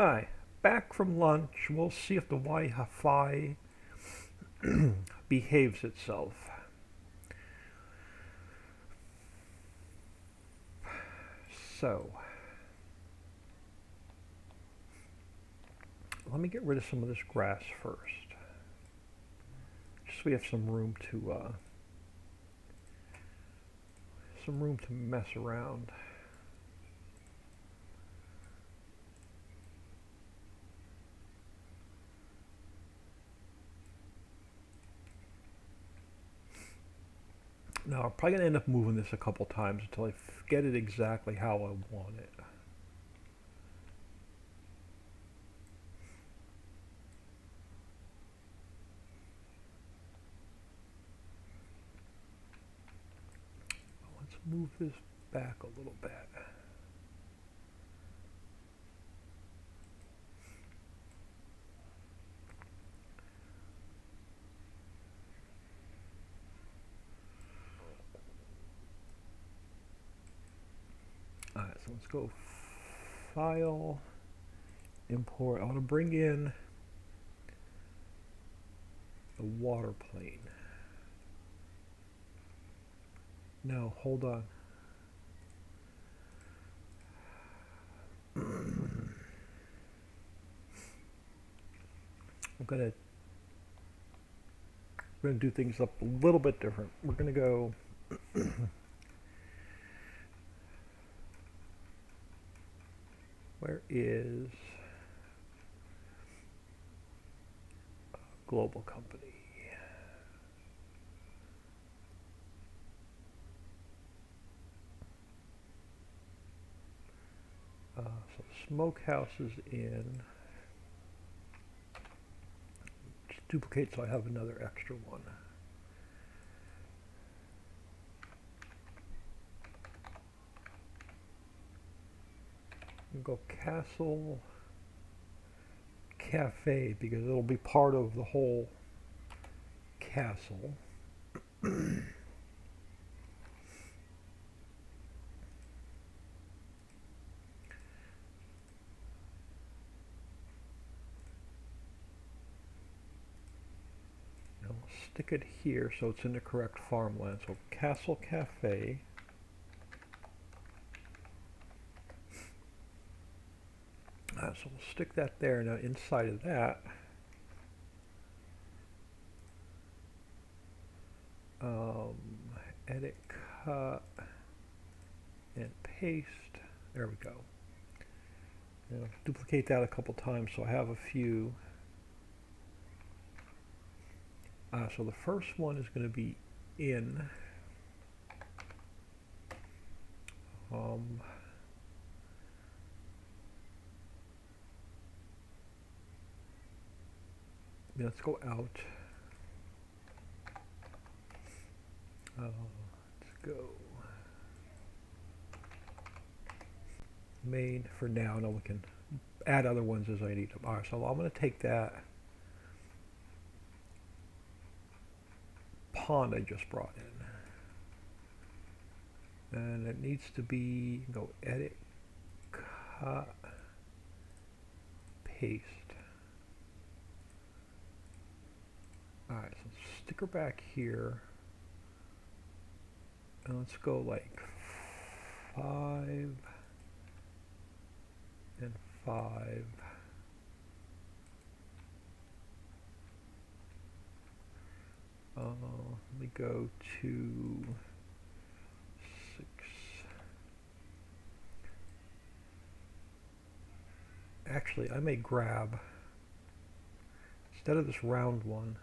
Hi, back from lunch. We'll see if the Wi-Fi behaves itself. So, let me get rid of some of this grass first. Just so we have some room to mess around. Now, I'm probably going to end up moving this a couple times until I get it exactly how I want it. Let's move this back a little bit. Alright, so let's go File, Import. I want to bring in the water plane. No, hold on. We're gonna do things up a little bit different. We're gonna go where is global company? So smokehouse is in. Just duplicate so I have another extra one. Go Castle Cafe because it'll be part of the whole castle. Stick it here so it's in the correct farmland. So Castle Cafe. So we'll stick that there. Now inside of that, edit, cut, and paste. There we go. Now, duplicate that a couple times so I have a few. So the first one is going to be in. Let's go out. Let's go main for now. Now we can add other ones as I need them. All right, so I'm going to take that pond I just brought in, and it needs to be go edit, cut, paste. All right, so stick her back here, and let's go like 5 and 5. Let me go to 6. Actually, I may grab, instead of this round one,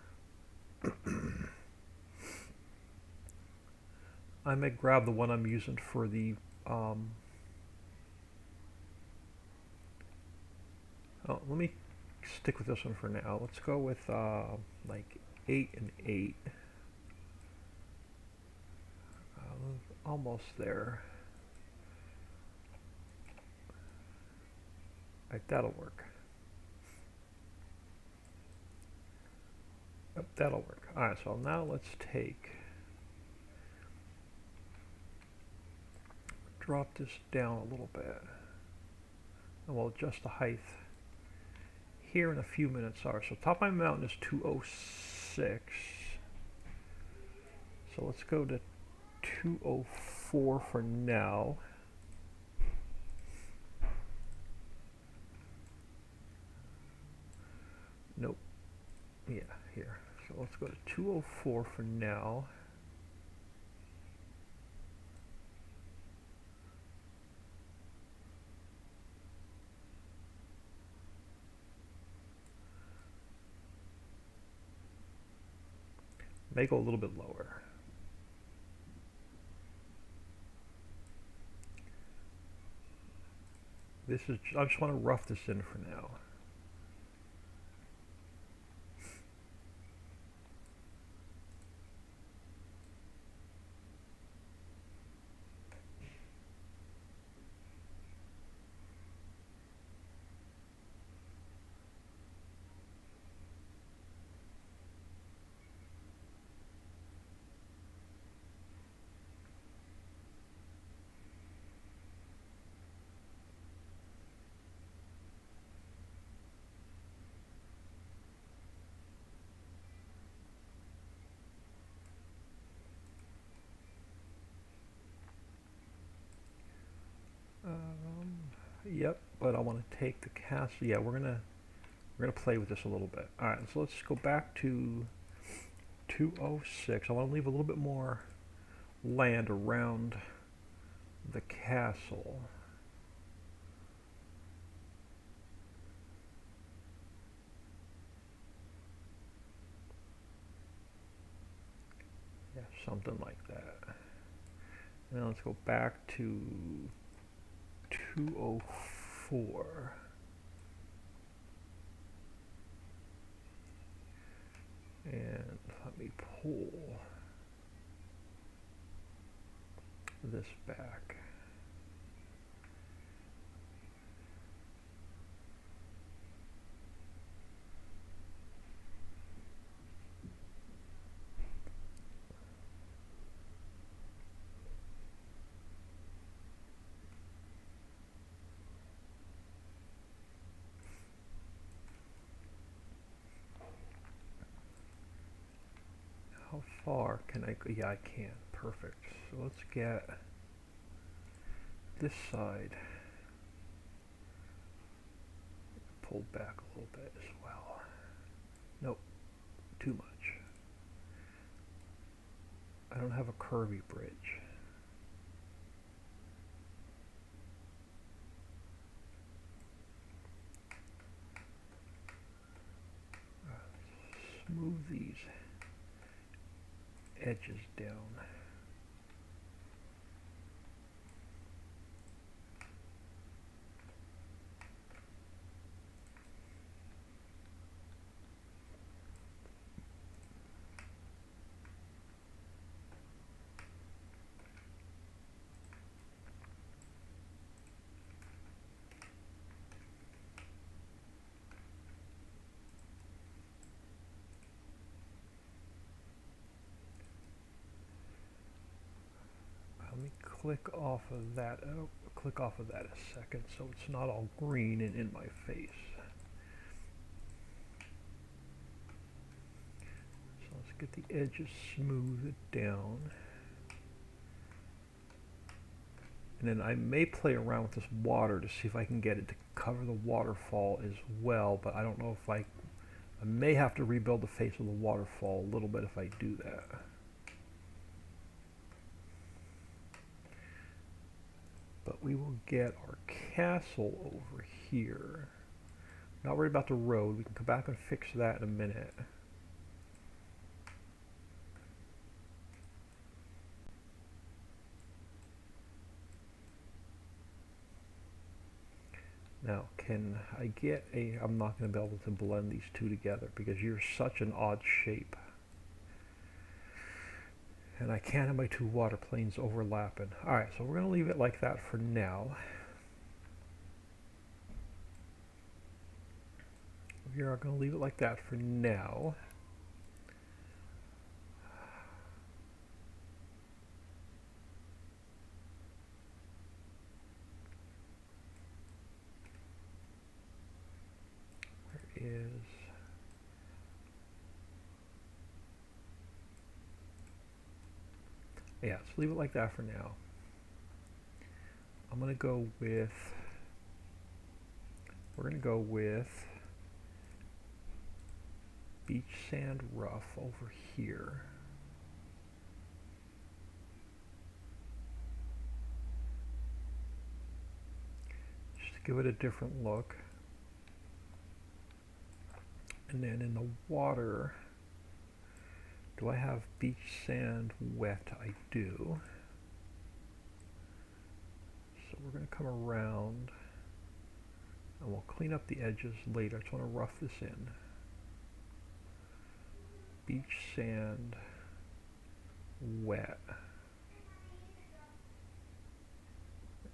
I may grab the one I'm using for the let me stick with this one for now. Let's go with like 8 and 8. Almost there. Right, that'll work. Yep, that'll work. Alright, so now let's drop this down a little bit, and we'll adjust the height here in a few minutes. Alright, so top of my mountain is 206. So let's go to 204 for now. Nope. Yeah, here. So let's go to 204 for now. May go a little bit lower. This is, I just want to rough this in for now. Yep, but I want to take the castle. Yeah, we're gonna play with this a little bit. All right, so let's go back to 206. I want to leave a little bit more land around the castle. Yeah, something like that. And then let's go back to 204. And let me pull this back. How far can I go? Yeah, I can. Perfect. So let's get this side pulled back a little bit as well. Nope, too much. I don't have a curvy bridge. Smooth these edges down. Let me click off of that. Oh, click off of that a second so it's not all green and in my face. So let's get the edges smoothed down. And then I may play around with this water to see if I can get it to cover the waterfall as well, but I don't know if I may have to rebuild the face of the waterfall a little bit if I do that. But we will get our castle over here. Not worried about the road. We can come back and fix that in a minute. Now, can I get a... I'm not going to be able to blend these two together because you're such an odd shape. And I can't have my two water planes overlapping. Alright, so we're going to leave it like that for now. We are going to leave it like that for now. Where Yeah, let's leave it like that for now. I'm going to go with, we're going to go with beach sand rough over here. Just to give it a different look. And then in the water, do I have beach sand wet? I do. So we're going to come around and we'll clean up the edges later. I just want to rough this in. Beach sand wet.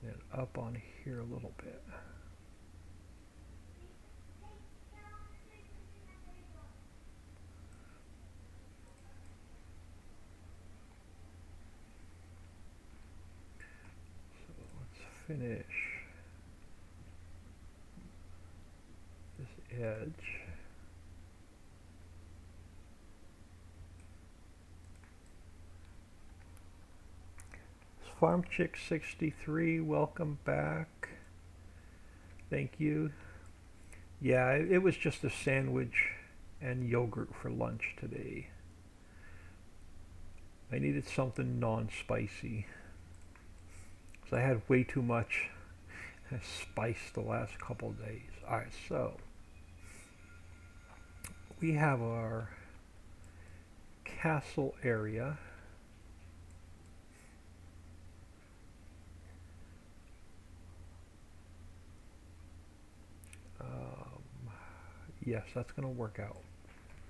And then up on here a little bit. So let's finish this edge. Farm Chick 63, welcome back. Thank you. Yeah, it was just a sandwich and yogurt for lunch today. I needed something non-spicy. So I had way too much spice the last couple of days. Alright, so we have our castle area. Yes, that's going to work out.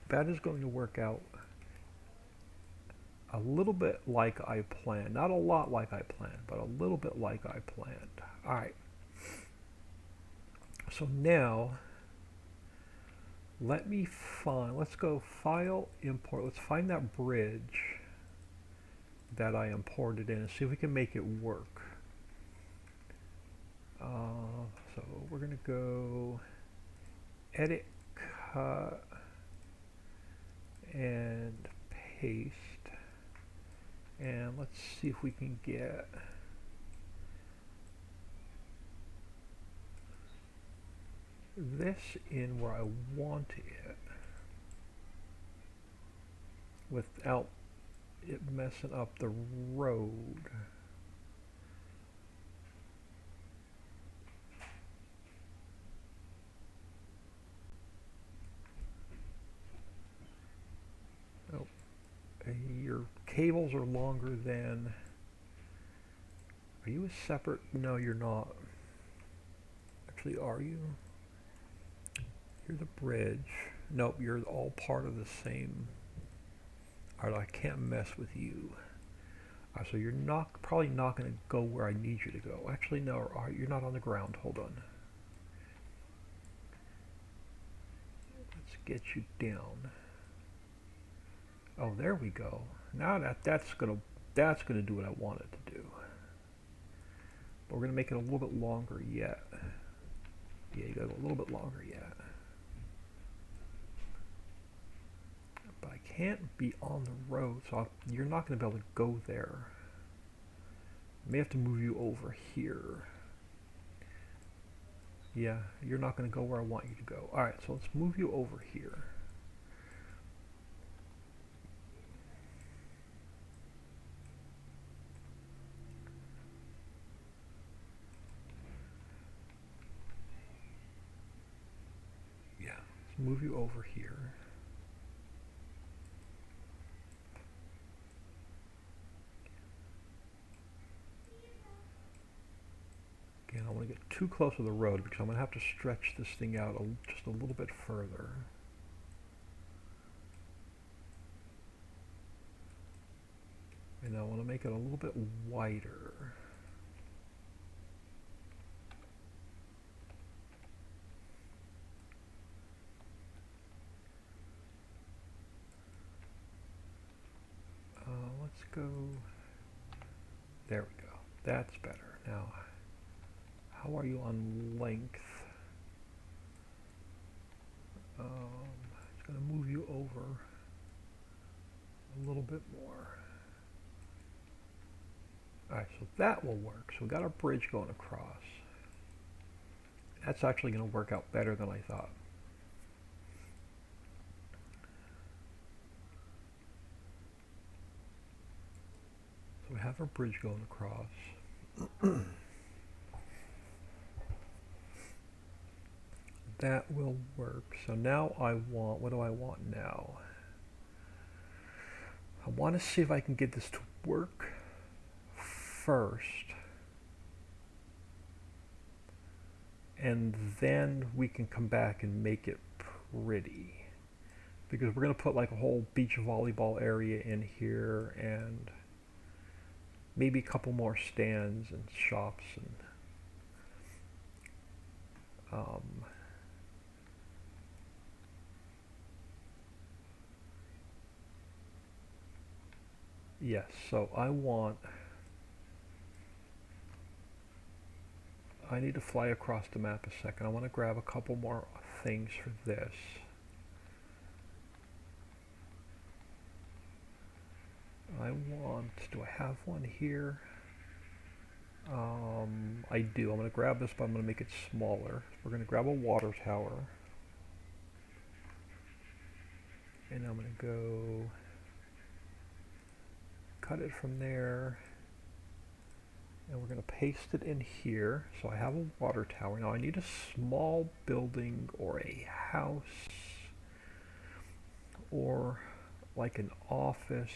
That is going to work out a little bit like I planned. Not a lot like I planned, but a little bit like I planned. Alright. So now, let's go File, Import. Let's find that bridge that I imported in and see if we can make it work. So we're going to go Edit, Cut, and Paste. And let's see if we can get this in where I want it without it messing up the road. Oh, your cables are longer than. Are you a separate? No, you're not. Actually, are you? You're the bridge. Nope, you're all part of the same. Alright, I can't mess with you. So you're probably not going to go where I need you to go. Actually, no, you're not on the ground. Hold on. Let's get you down. Oh, there we go. Now that's gonna do what I want it to do. But we're gonna make it a little bit longer yet. Yeah, you gotta go a little bit longer yet. But I can't be on the road, so you're not gonna be able to go there. I may have to move you over here. Yeah, you're not gonna go where I want you to go. Alright, so let's move you over here. Move you over here. Again, I don't want to get too close to the road because I'm going to have to stretch this thing out just a little bit further. And I want to make it a little bit wider. Let's go, there we go, that's better. Now, how are you on length? It's going to move you over a little bit more. Alright, so that will work. So we got our bridge going across. That's actually going to work out better than I thought. So we have our bridge going across. That will work. So now I want, what do I want now? I want to see if I can get this to work first. And then we can come back and make it pretty. Because we're going to put like a whole beach volleyball area in here and maybe a couple more stands and shops and yes, so I need to fly across the map a second. I want to grab a couple more things for this. Do I have one here? I do. I'm going to grab this, but I'm going to make it smaller. We're going to grab a water tower. And I'm going to go cut it from there. And we're going to paste it in here. So I have a water tower. Now I need a small building or a house or like an office.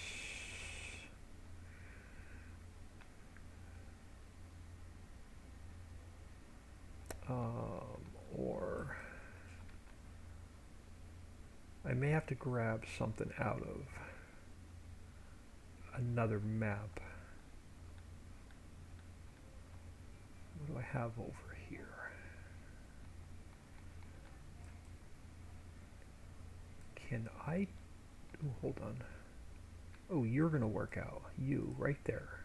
Or I may have to grab something out of another map. What do I have over here? Can I, oh, hold on. Oh, you're gonna work out. You, right there.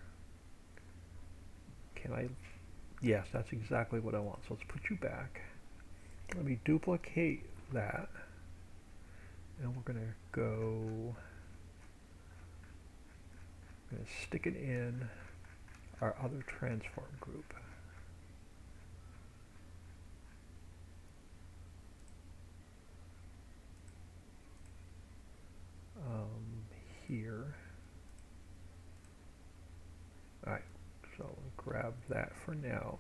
Can I, yes, that's exactly what I want. So let's put you back. Let me duplicate that. And we're gonna stick it in our other transform group. Here. Alright, so I'll grab that for now.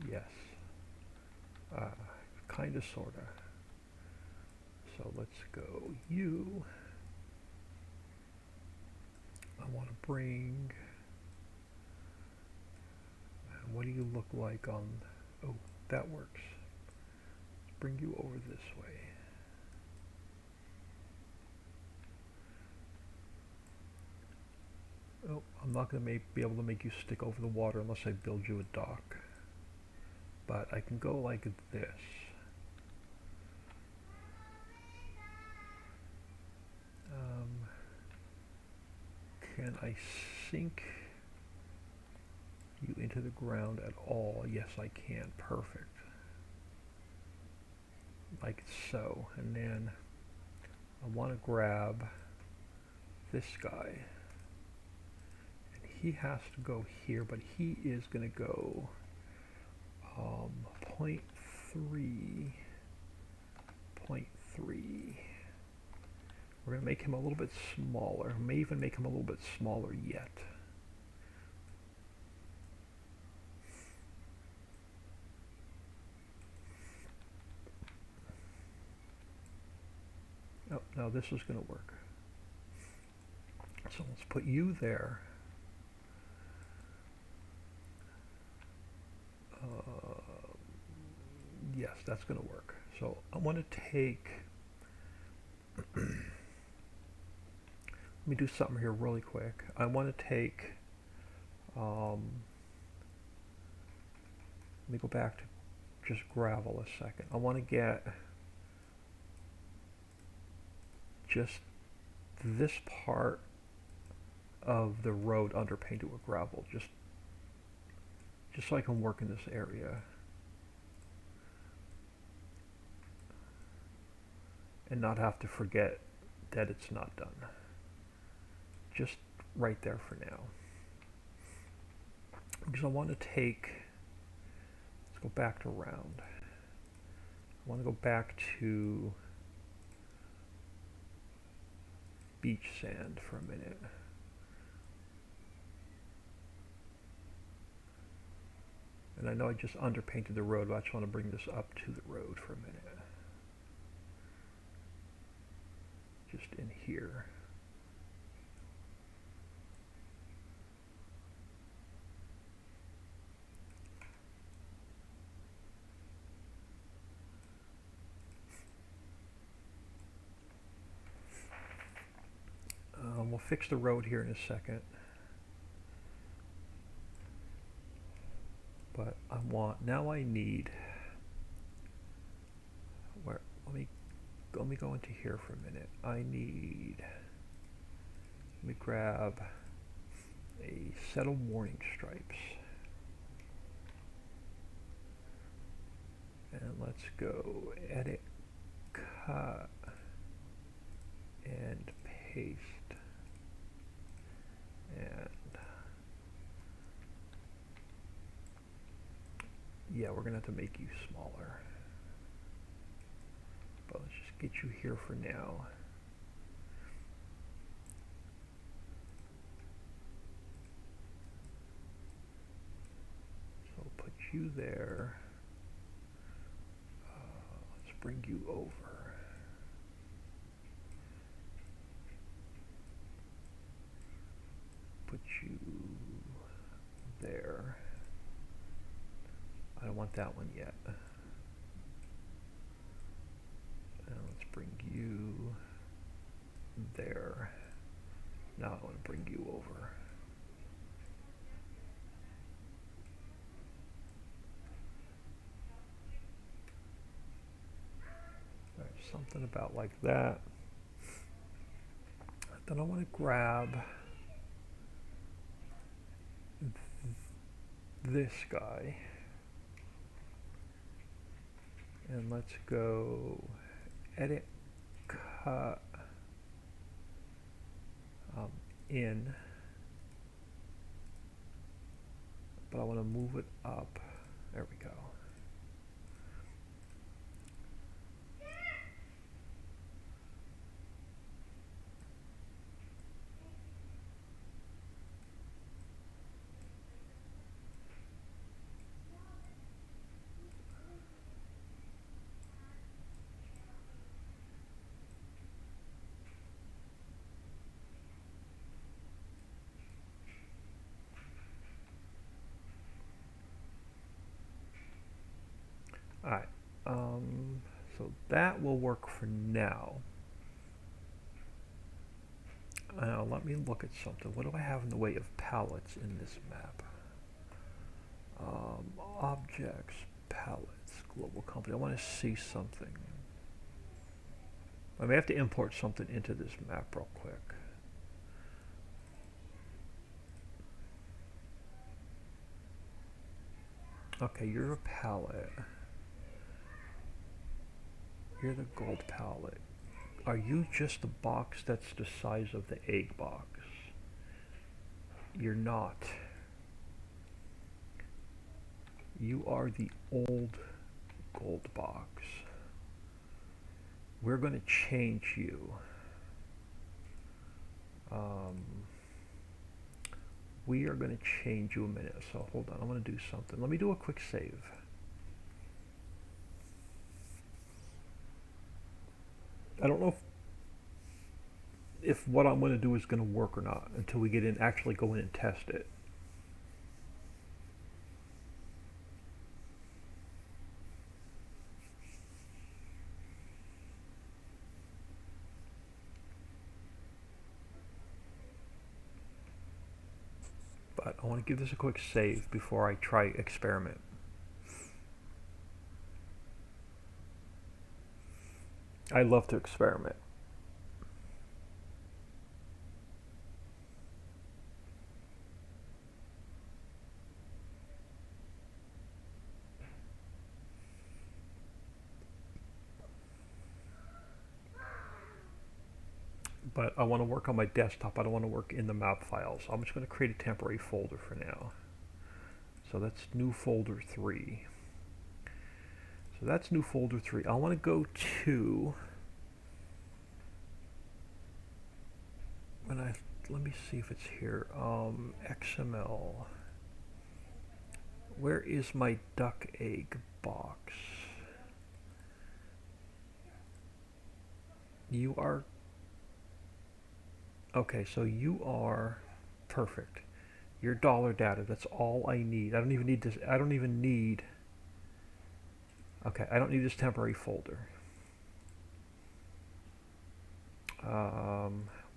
Yes. Kinda, sorta. So let's go you. I want to bring, what do you look like on, oh, that works. Let's bring you over this way. Oh, I'm not going to be able to make you stick over the water unless I build you a dock. But I can go like this. Can I sink you into the ground at all? Yes, I can. Perfect. Like so. And then I want to grab this guy. And he has to go here, but he is going to go 0.3, 0.3. We're going to make him a little bit smaller. May even make him a little bit smaller yet. Oh, now this is going to work. So let's put you there. Yes, that's going to work. So I want to take... Let me do something here really quick. I want to take... let me go back to just gravel a second. I want to get just this part of the road underpainted with gravel. just so I can work in this area and not have to forget that it's not done. Just right there for now. Because I want to take, let's go back to round. I want to go back to beach sand for a minute. And I know I just underpainted the road, but I just want to bring this up to the road for a minute. Just in here. We'll fix the road here in a second. But I want, now I need, where, let me go into here for a minute. I need, let me grab a set of warning stripes. And let's go edit, cut, and paste. And yeah, we're gonna have to make you smaller. But let's just get you here for now. So I'll put you there. Let's bring you over. Put you there. I don't want that one yet. And let's bring you there. Now I want to bring you over. All right, something about like that. Then I want to grab this guy. And let's go edit, cut, in, but I want to move it up. There we go. Alright, so that will work for now. Now let me look at something. What do I have in the way of palettes in this map? Objects, palettes, global company. I want to see something. I may have to import something into this map real quick. Okay, you're a palette. You're the gold palette. Are you just the box that's the size of the egg box? You're not. You are the old gold box. We're going to change you. We are going to change you a minute. So hold on, I'm going to do something. Let me do a quick save. I don't know if what I'm going to do is going to work or not until we get in, actually go in and test it. But I want to give this a quick save before I try experiment. I love to experiment. but I want to work on my desktop. I don't want to work in the map files. I'm just going to create a temporary folder for now. So that's new folder 3. So that's new folder 3. I want to go to, let me see if it's here, XML. Where is my duck egg box? You are, okay, so you are perfect. Your dollar data, that's all I need. I don't even need this, I don't even need, okay, I don't need this temporary folder.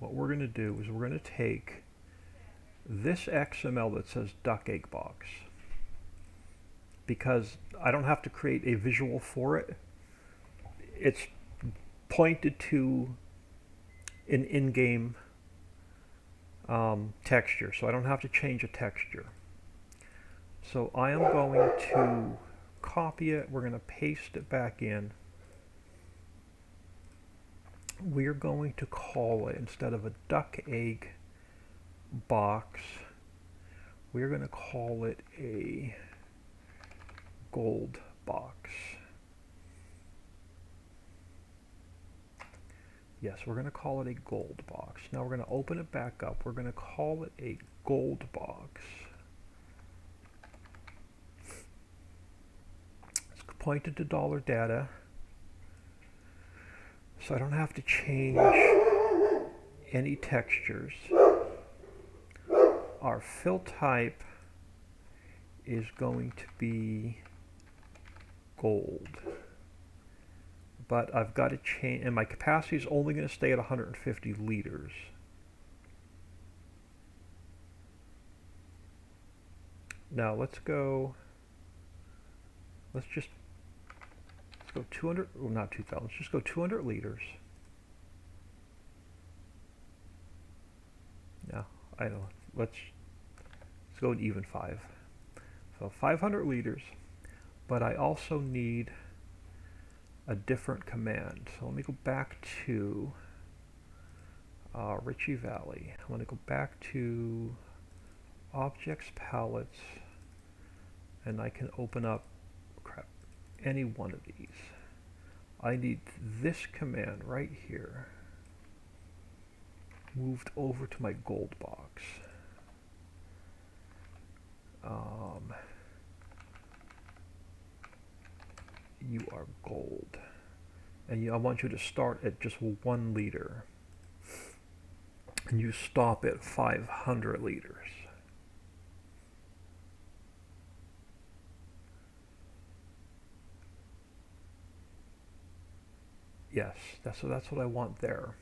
What we're going to do is we're going to take this XML that says duck egg box, because I don't have to create a visual for it. It's pointed to an in-game texture, so I don't have to change a texture. So I am going to copy it. We're going to paste it back in. We're going to call it, instead of a duck egg box, we're going to call it a gold box. Yes, we're going to call it a gold box. Now we're going to open it back up. We're going to call it a gold box. It's pointed to dollar data, so I don't have to change any textures. Our fill type is going to be gold, but I've got to change, and my capacity is only going to stay at 150 liters. Now let's go 200, well, not 2,000, let's just go 200 liters. No, I don't know, let's go an even 5. So 500 liters, but I also need a different command. So let me go back to Ritchie Valley. I'm going to go back to Objects, Palettes, and I can open up, any one of these. I need this command right here moved over to my gold box. You are gold, and I want you to start at just 1 liter, and you stop at 500 liters. Yes, that's what I want there.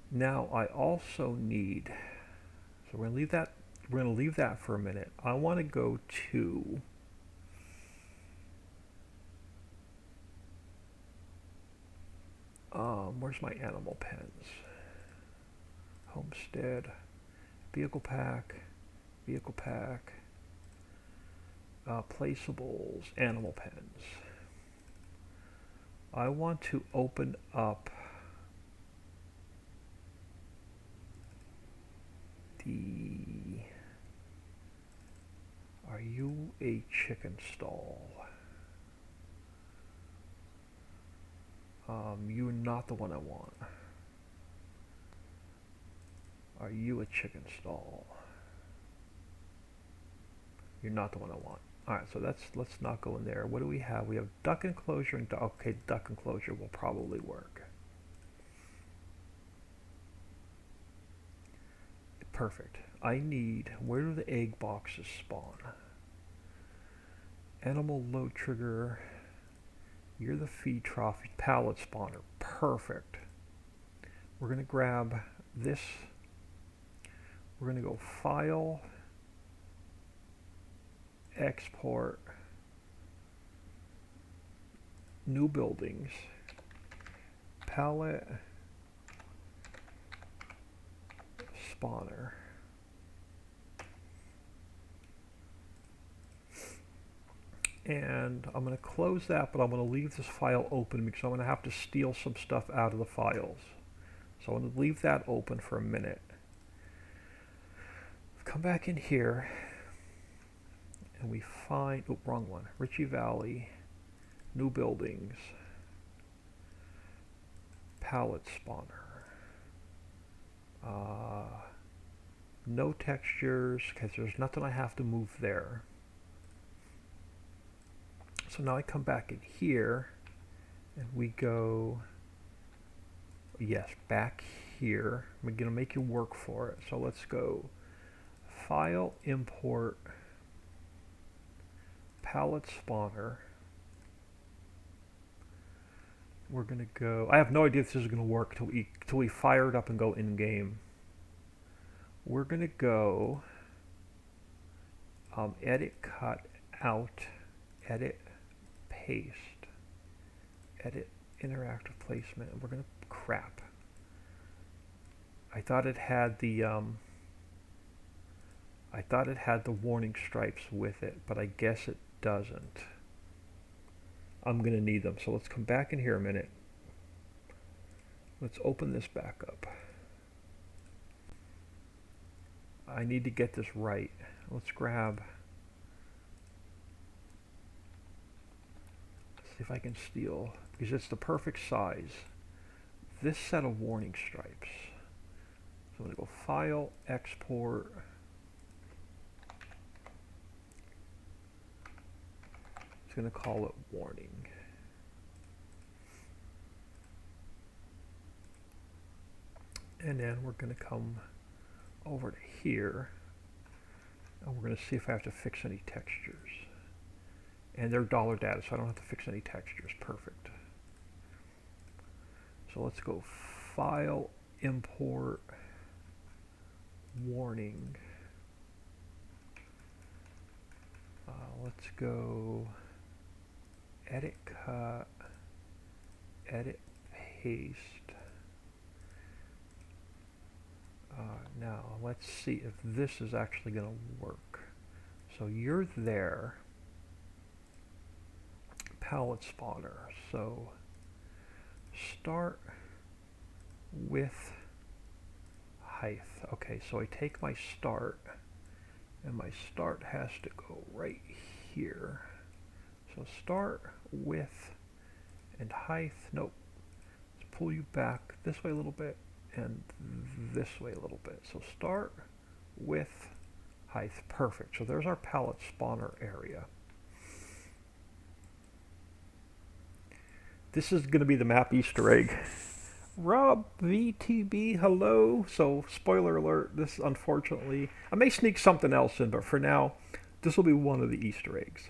Now I also need, so we're going to leave that for a minute. I want to go to where's my animal pens? Homestead, vehicle pack, placeables, animal pens. I want to open up the, are you a chicken stall? You're not the one I want. Are you a chicken stall? You're not the one I want. Alright, so let's not go in there. What do we have? We have duck enclosure and okay, duck enclosure will probably work. Perfect. I need, where do the egg boxes spawn? Animal load trigger. You're the feed trough pallet spawner. Perfect. We're going to grab this. We're going to go File, Export, New Buildings, Pallet, Spawner. And I'm going to close that, but I'm going to leave this file open because I'm going to have to steal some stuff out of the files. So I'm going to leave that open for a minute. Come back in here, and we find, oh, wrong one, Ritchie Valley, new buildings, palette spawner, no textures, because there's nothing I have to move there. So now I come back in here, and we go, yes, back here. I'm going to make you work for it. So let's go File, Import, Palette Spawner. We're going to go, I have no idea if this is going to work till we fire it up and go in-game. We're going to go Edit, Cut, Out, Edit, Paste, Edit, Interactive Placement, and we're going to, crap. I thought it had the warning stripes with it, but I guess it doesn't. I'm going to need them. So let's come back in here a minute. Let's open this back up. I need to get this right. Let's grab, see if I can steal, because it's the perfect size, this set of warning stripes. So I'm going to go File, Export, it's going to call it Warning. And then we're going to come over to here, and we're going to see if I have to fix any textures. And they're dollar data, so I don't have to fix any textures. Perfect. So let's go File, Import, Warning. Let's go Edit, Cut, Edit, Paste. Now let's see if this is actually going to work. So you're there, palette spawner. So start with height. Okay, so I take my start, and my start has to go right here. So start, width, and height. Nope. Let's pull you back this way a little bit and this way a little bit. So start, width, height. Perfect. So there's our palette spawner area. This is going to be the map Easter egg. Rob VTB, hello. So spoiler alert, this unfortunately, I may sneak something else in, but for now, this will be one of the Easter eggs.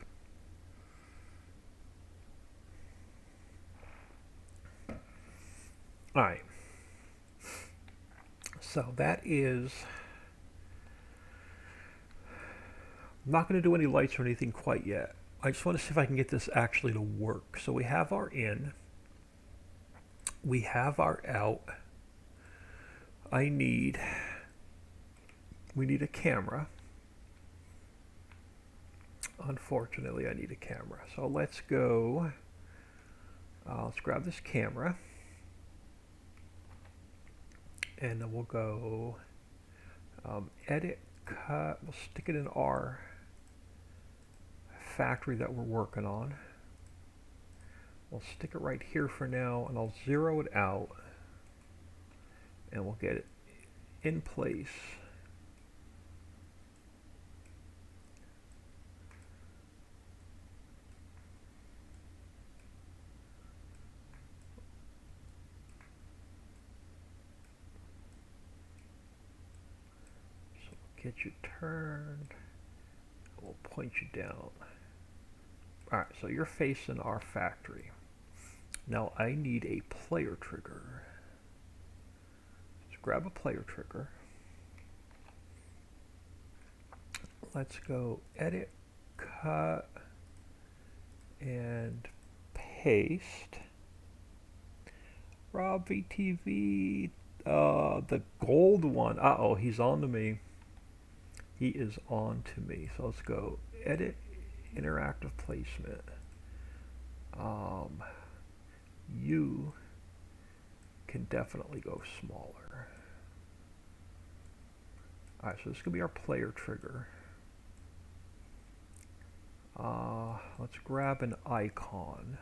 All right. So that is, I'm not going to do any lights or anything quite yet. I just want to see if I can get this actually to work. So we have our in, we have our out. We need a camera. Unfortunately, I need a camera. So let's go, let's grab this camera. And then we'll go Edit, Cut, we'll stick it in our factory that we're working on. We'll stick it right here for now, and I'll zero it out, and we'll get it in place. So we'll get you turned, we'll point you down. Alright, so you're facing our factory. Now I need a player trigger. Let's grab a player trigger. Let's go Edit, Cut, and Paste. Rob VTV, the gold one. Uh-oh, he's on to me. He is on to me. So let's go Edit, interactive placement. You can definitely go smaller. Alright, so this is going to be our player trigger. Let's grab an icon.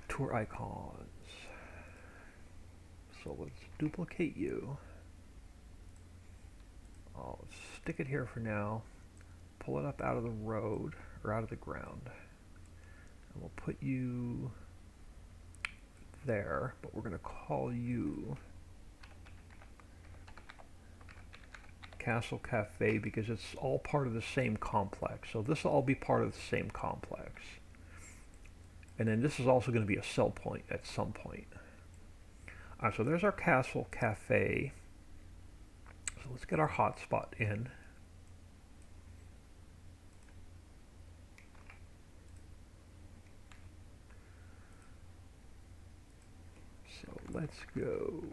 Tour icons. So let's duplicate you. Let's stick it here for now. Pull it up out of the road, or out of the ground. And we'll put you there, but we're going to call you Castle Cafe because it's all part of the same complex. So this will all be part of the same complex. And then this is also going to be a sell point at some point. Alright, so there's our Castle Cafe. So let's get our hotspot in. So let's go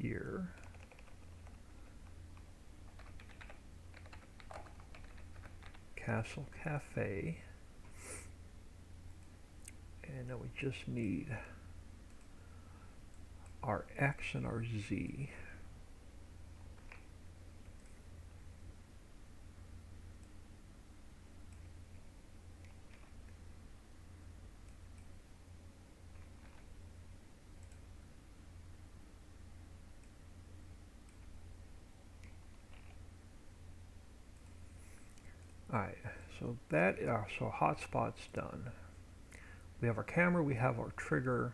here. Castle Cafe. And now we just need our X and our Z. Alright, so so hotspot's done. We have our camera, we have our trigger,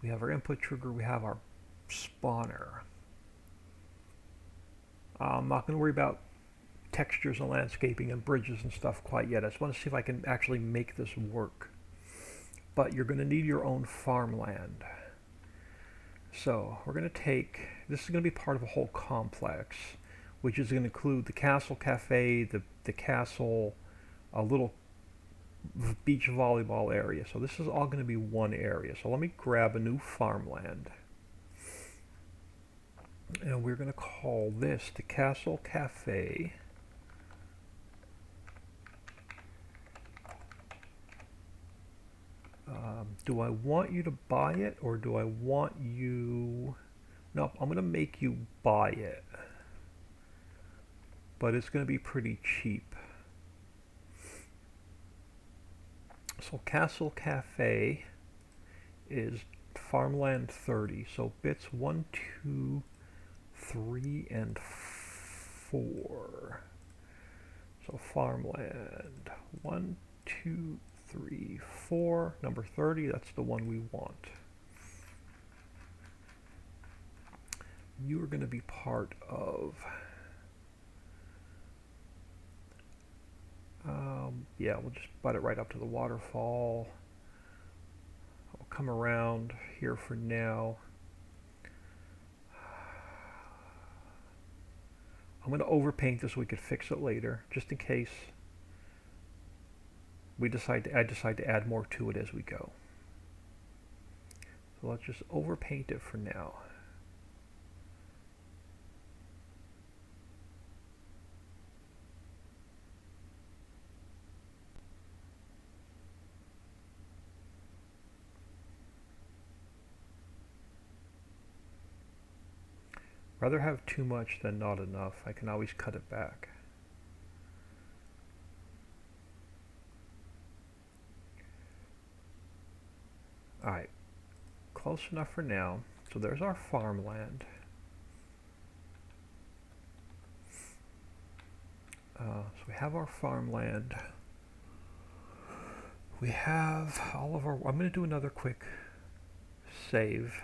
we have our input trigger, we have our spawner. I'm not going to worry about textures and landscaping and bridges and stuff quite yet. I just want to see if I can actually make this work. But you're going to need your own farmland. So we're going to this is going to be part of a whole complex, which is going to include the Castle Cafe, the castle, a little beach volleyball area. So this is all going to be one area. So let me grab a new farmland. And we're going to call this the Castle Cafe. Do I want you to buy it, or do I want you... No, I'm going to make you buy it. But it's going to be pretty cheap. So Castle Cafe is farmland 30. So bits 1, 2, 3, and 4. So farmland 1, 2, 3, 4. Number 30, that's the one we want. You are going to be part of... yeah, we'll just butt it right up to the waterfall. I'll come around here for now. I'm going to overpaint this so we could fix it later, just in case I decide to add more to it as we go. So let's just overpaint it for now. Rather have too much than not enough. I can always cut it back. Alright, close enough for now. So there's our farmland. So we have our farmland. We have all of our... I'm going to do another quick save.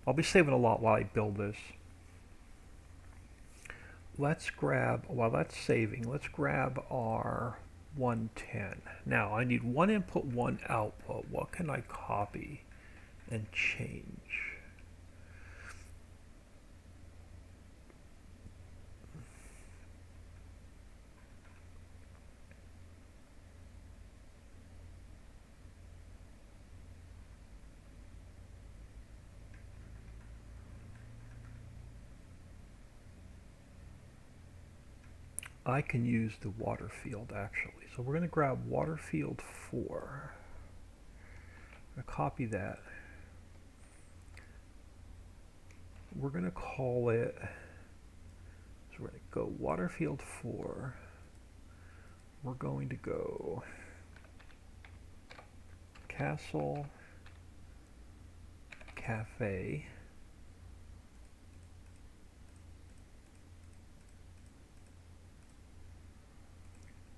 I'll be saving a lot while I build this. Let's grab, while that's saving, let's grab our 110. Now I need one input, one output. What can I copy and change? I can use the water field actually. So we're going to grab water field 4. I'm going to copy that. We're going to call it, so we're going to go water field 4. We're going to go Castle Cafe.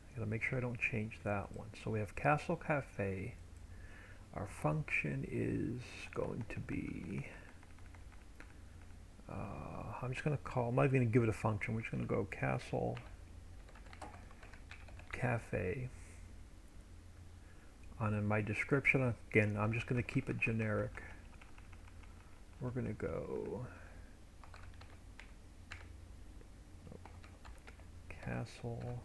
I gotta make sure I don't change that one. So we have Castle Cafe. Our function is going to be, I'm just gonna call, I'm not even gonna give it a function. We're just gonna go Castle Cafe. And in my description, again, I'm just gonna keep it generic. We're gonna go Castle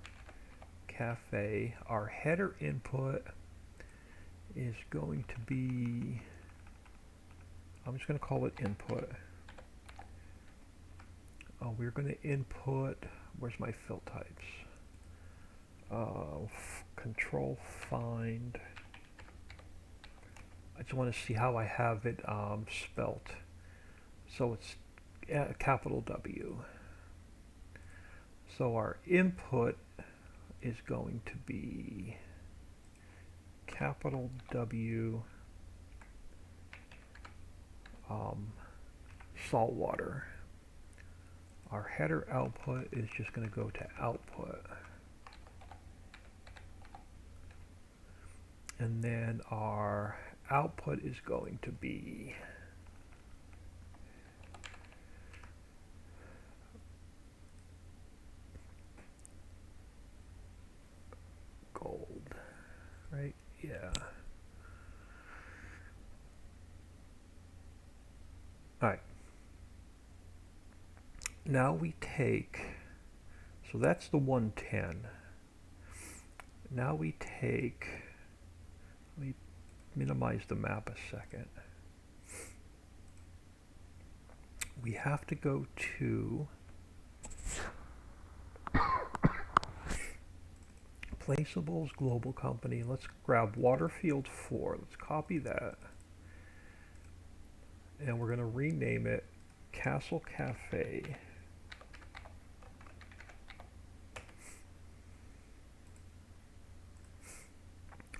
Cafe. Our header input is going to be, I'm just going to call it input. We're going to input, where's my fill types? Control find. I just want to see how I have it spelt. So it's capital W. So our input is going to be capital W saltwater. Our header output is just going to go to output. And then our output is going to be gold, right? Yeah. All right. Now we take, so that's the 110. Now we take, let me minimize the map a second. We have to go to Placeables Global Company. Let's grab Waterfield 4. Let's copy that. And we're going to rename it Castle Cafe.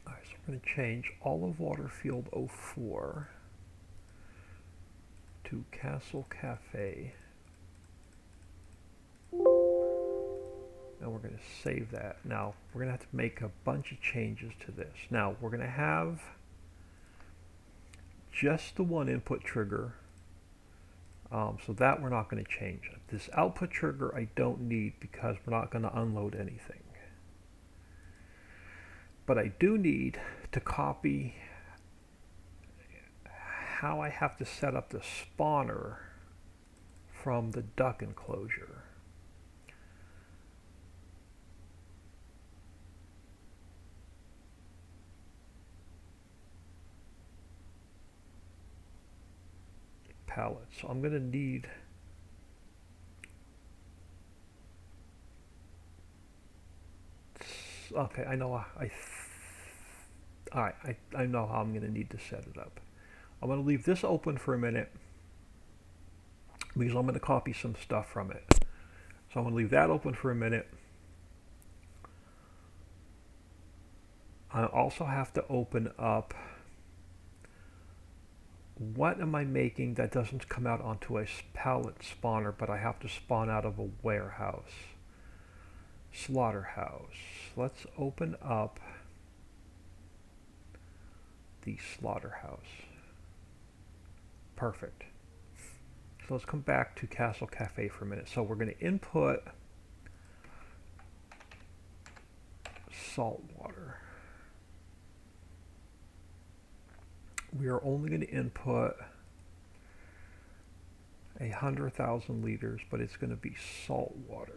Alright, so we're going to change all of Waterfield 04 to Castle Cafe. And we're going to save that. Now, we're going to have to make a bunch of changes to this. Now, we're going to have just the one input trigger. So that we're not going to change. This output trigger I don't need because we're not going to unload anything. But I do need to copy how I have to set up the spawner from the duck enclosure. Palette. So I'm going to need okay, I know I know how I'm going to need to set it up. I'm going to leave this open for a minute because I'm going to copy some stuff from it. So I'm going to leave that open for a minute. I also have to open up what am I making that doesn't come out onto a pallet spawner, but I have to spawn out of a warehouse. Slaughterhouse. Let's open up the slaughterhouse. Perfect. So let's come back to Castle Cafe for a minute. So we're going to input salt water. We are only going to input 100,000 liters, but it's going to be salt water.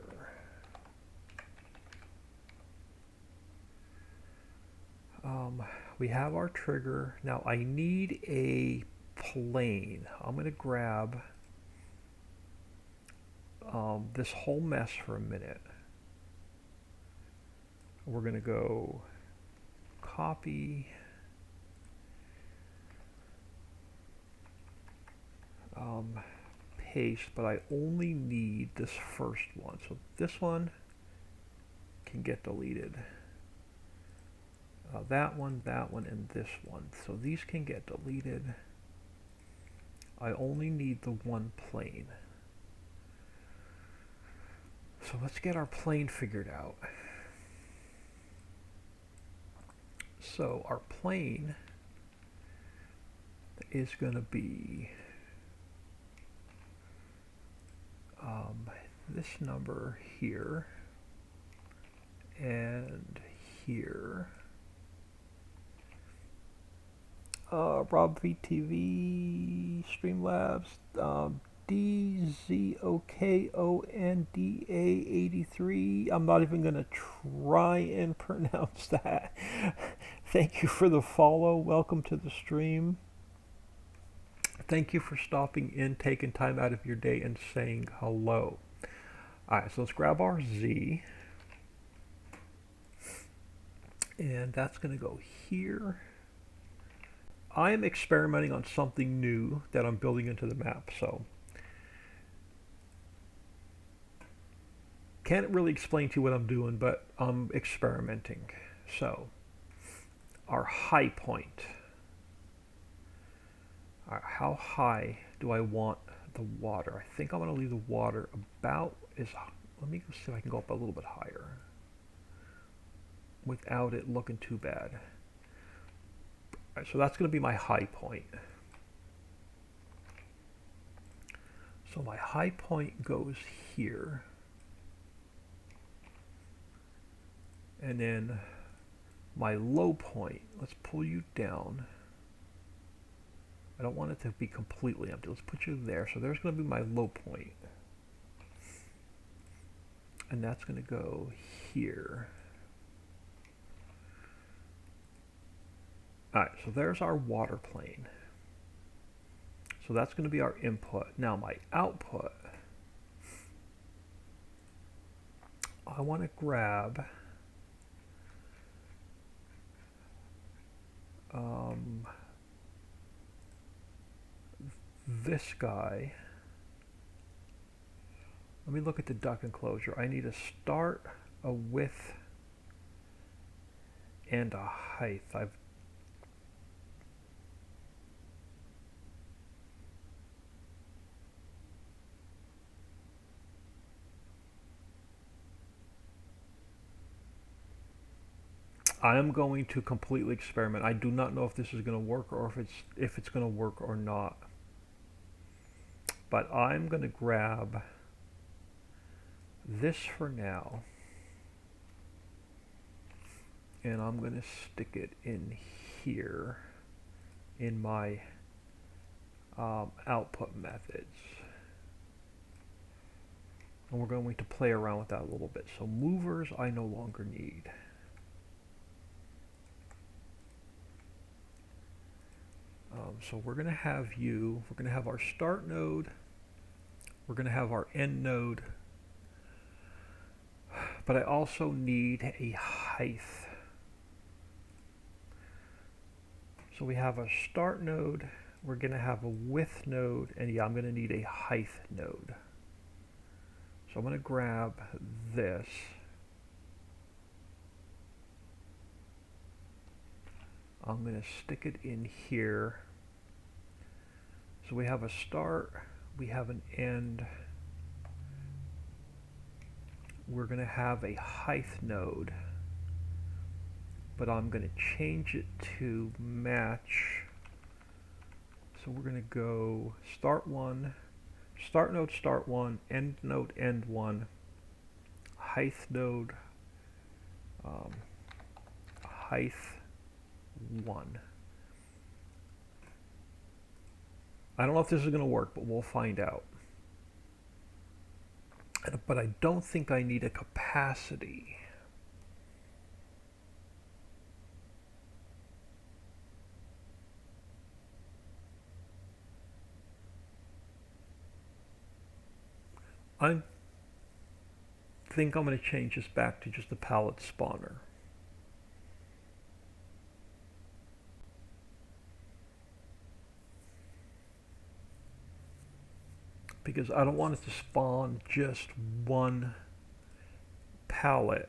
We have our trigger. Now I need a plane. I'm going to grab this whole mess for a minute. We're going to go copy, paste, but I only need this first one. So this one can get deleted. That one, and this one. So these can get deleted. I only need the one plane. So let's get our plane figured out. So our plane is going to be this number here and here. Rob VTV, Streamlabs, DZOKONDA83. I'm not even going to try and pronounce that. Thank you for the follow. Welcome to the stream. Thank you for stopping in, taking time out of your day, and saying hello. All right, so let's grab our Z. And that's going to go here. I am experimenting on something new that I'm building into the map, so can't really explain to you what I'm doing, but I'm experimenting. So our high point. How high do I want the water? I think I'm going to leave the water about let me see if I can go up a little bit higher without it looking too bad. All right, so that's going to be my high point. So my high point goes here. And then my low point, let's pull you down. I don't want it to be completely empty. Let's put you there. So there's going to be my low point. And that's going to go here. Alright, so there's our water plane. So that's going to be our input. Now my output, I want to grab this guy. Let me look at the duck enclosure. I need a start, a width, and a height. I am going to completely experiment. I do not know if this is going to work or if it's going to work or not. But I'm going to grab this for now, and I'm going to stick it in here in my output methods. And we're going to play around with that a little bit. So movers I no longer need. So we're going to have we're going to have our start node, we're going to have our end node, but I also need a height. So we have a start node, we're going to have a width node, and yeah, I'm going to need a height node. So I'm going to grab this. I'm going to stick it in here. So we have a start, we have an end. We're going to have a height node, but I'm going to change it to match. So we're going to go start one, start node start one, end node end one, height node height 1. I don't know if this is going to work, but we'll find out. But I don't think I need a capacity. I think I'm going to change this back to just a palette spawner. because I don't want it to spawn just one pallet.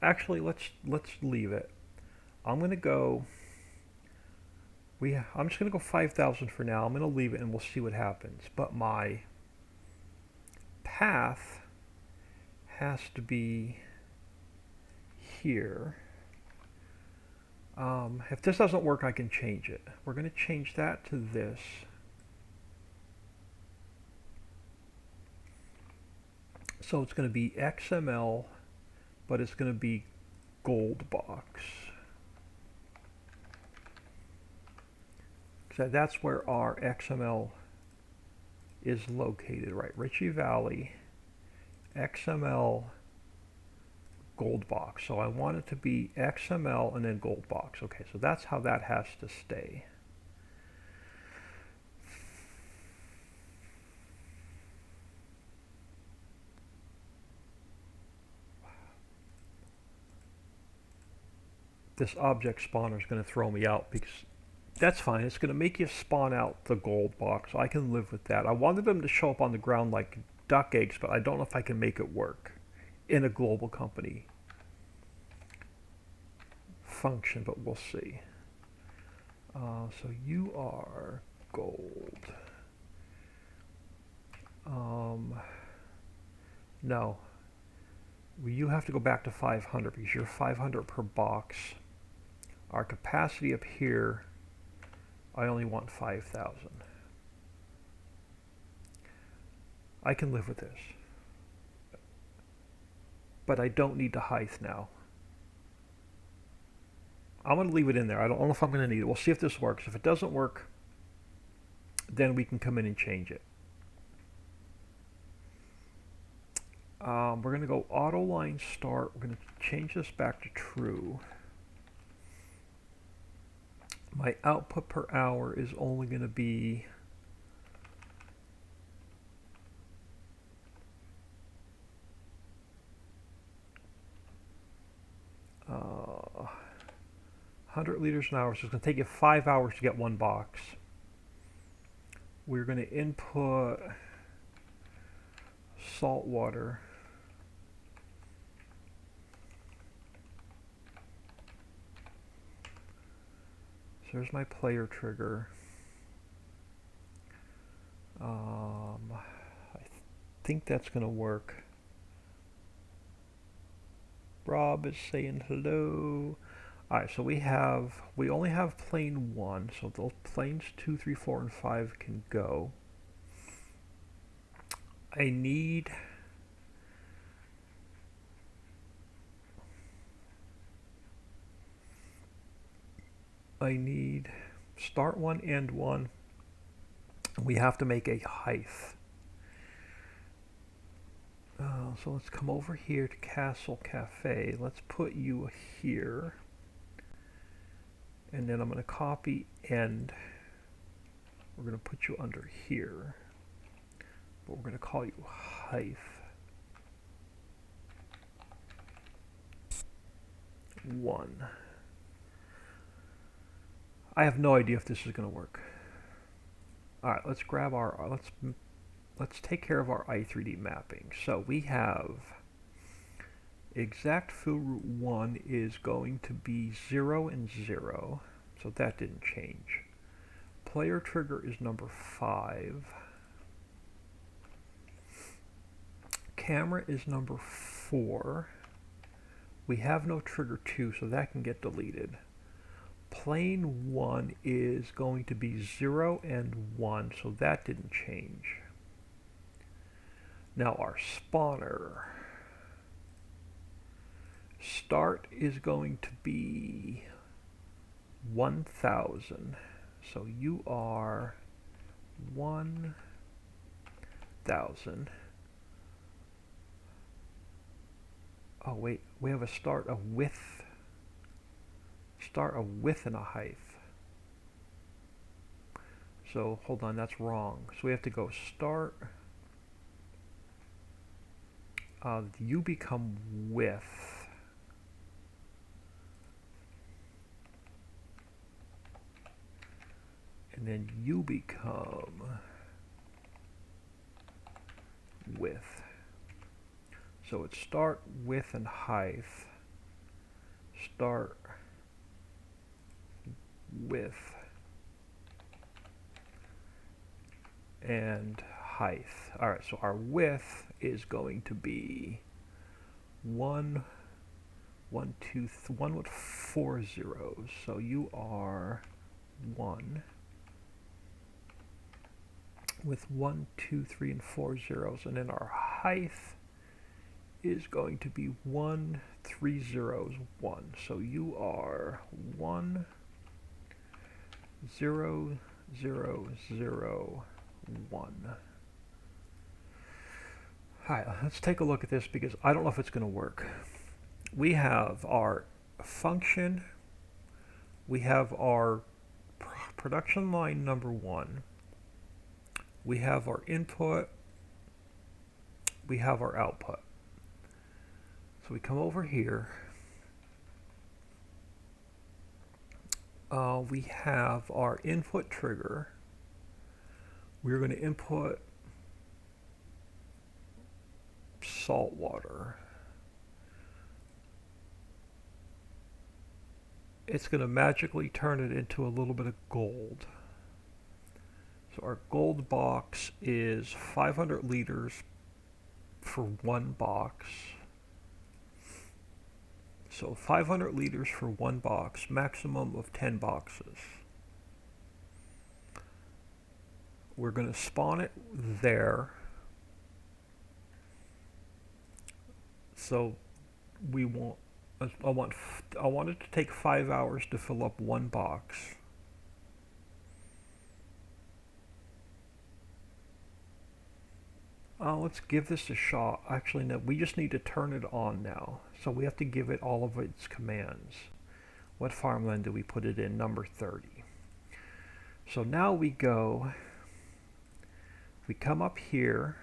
Actually, let's leave it. I'm gonna go. I'm just gonna go 5,000 for now. I'm gonna leave it and we'll see what happens. But my path has to be here. If this doesn't work, I can change it. We're gonna change that to this. So it's gonna be XML, but it's gonna be gold box. So that's where our XML is located, right? Ritchie Valley, XML, gold box. So I want it to be XML and then gold box. Okay, so that's how that has to stay. This object spawner is going to throw me out because that's fine. It's going to make you spawn out the gold box. I can live with that. I wanted them to show up on the ground like duck eggs, but I don't know if I can make it work in a global company function, but we'll see. So you are gold. No. You have to go back to 500 because you're 500 per box. Our capacity up here, I only want 5,000. I can live with this. But I don't need the height now. I'm going to leave it in there. I don't know if I'm going to need it. We'll see if this works. If it doesn't work, then we can come in and change it. We're going to go auto line start. We're going to change this back to true. My output per hour is only going to be uh, 100 liters an hour. So it's going to take you 5 hours to get one box. We're going to input salt water. So there's my player trigger. I think that's going to work. Rob is saying hello. Alright, so we only have plane 1, so those planes 2, 3, 4, and 5 can go. I need start 1, end 1. We have to make a height. So let's come over here to Castle Cafe. Let's put you here. And then I'm going to copy end. We're going to put you under here. But we're going to call you height. 1. I have no idea if this is going to work. All right, let's grab our let's take care of our i3D mapping. So we have exact fill route 1 is going to be 0 and 0, so that didn't change. Player trigger is number 5. Camera is number 4. We have no trigger 2, so that can get deleted. Plane 1 is going to be 0 and 1, so that didn't change. Now our spawner. Start is going to be 1,000. So you are 1,000. Oh wait, we have a start, a width. Start a width and a height. So hold on, that's wrong. So we have to go start. You become with. And then you become with. So it's start, with, and height. Start with and height. All right, so our width is going to be 1 with 4 zeros. So you are 1 with 1, 2, 3, and 4 zeros, and then our height is going to be 1, 3 zeros, 1. So you are 1, 0, 0, 0, 1. Alright, let's take a look at this because I don't know if it's going to work. We have our function, we have our production line number 1, we have our input, we have our output. So we come over here, we have our input trigger. We're going to input salt water. It's going to magically turn it into a little bit of gold. So our gold box is 500 liters for 1 box. So 500 liters for 1 box, maximum of 10 boxes. We're going to spawn it there. So we want, I want it to take 5 hours to fill up 1 box. Let's give this a shot. Actually, no, we just need to turn it on now. So we have to give it all of its commands. What farmland do we put it in? Number 30. So now we go, we come up here,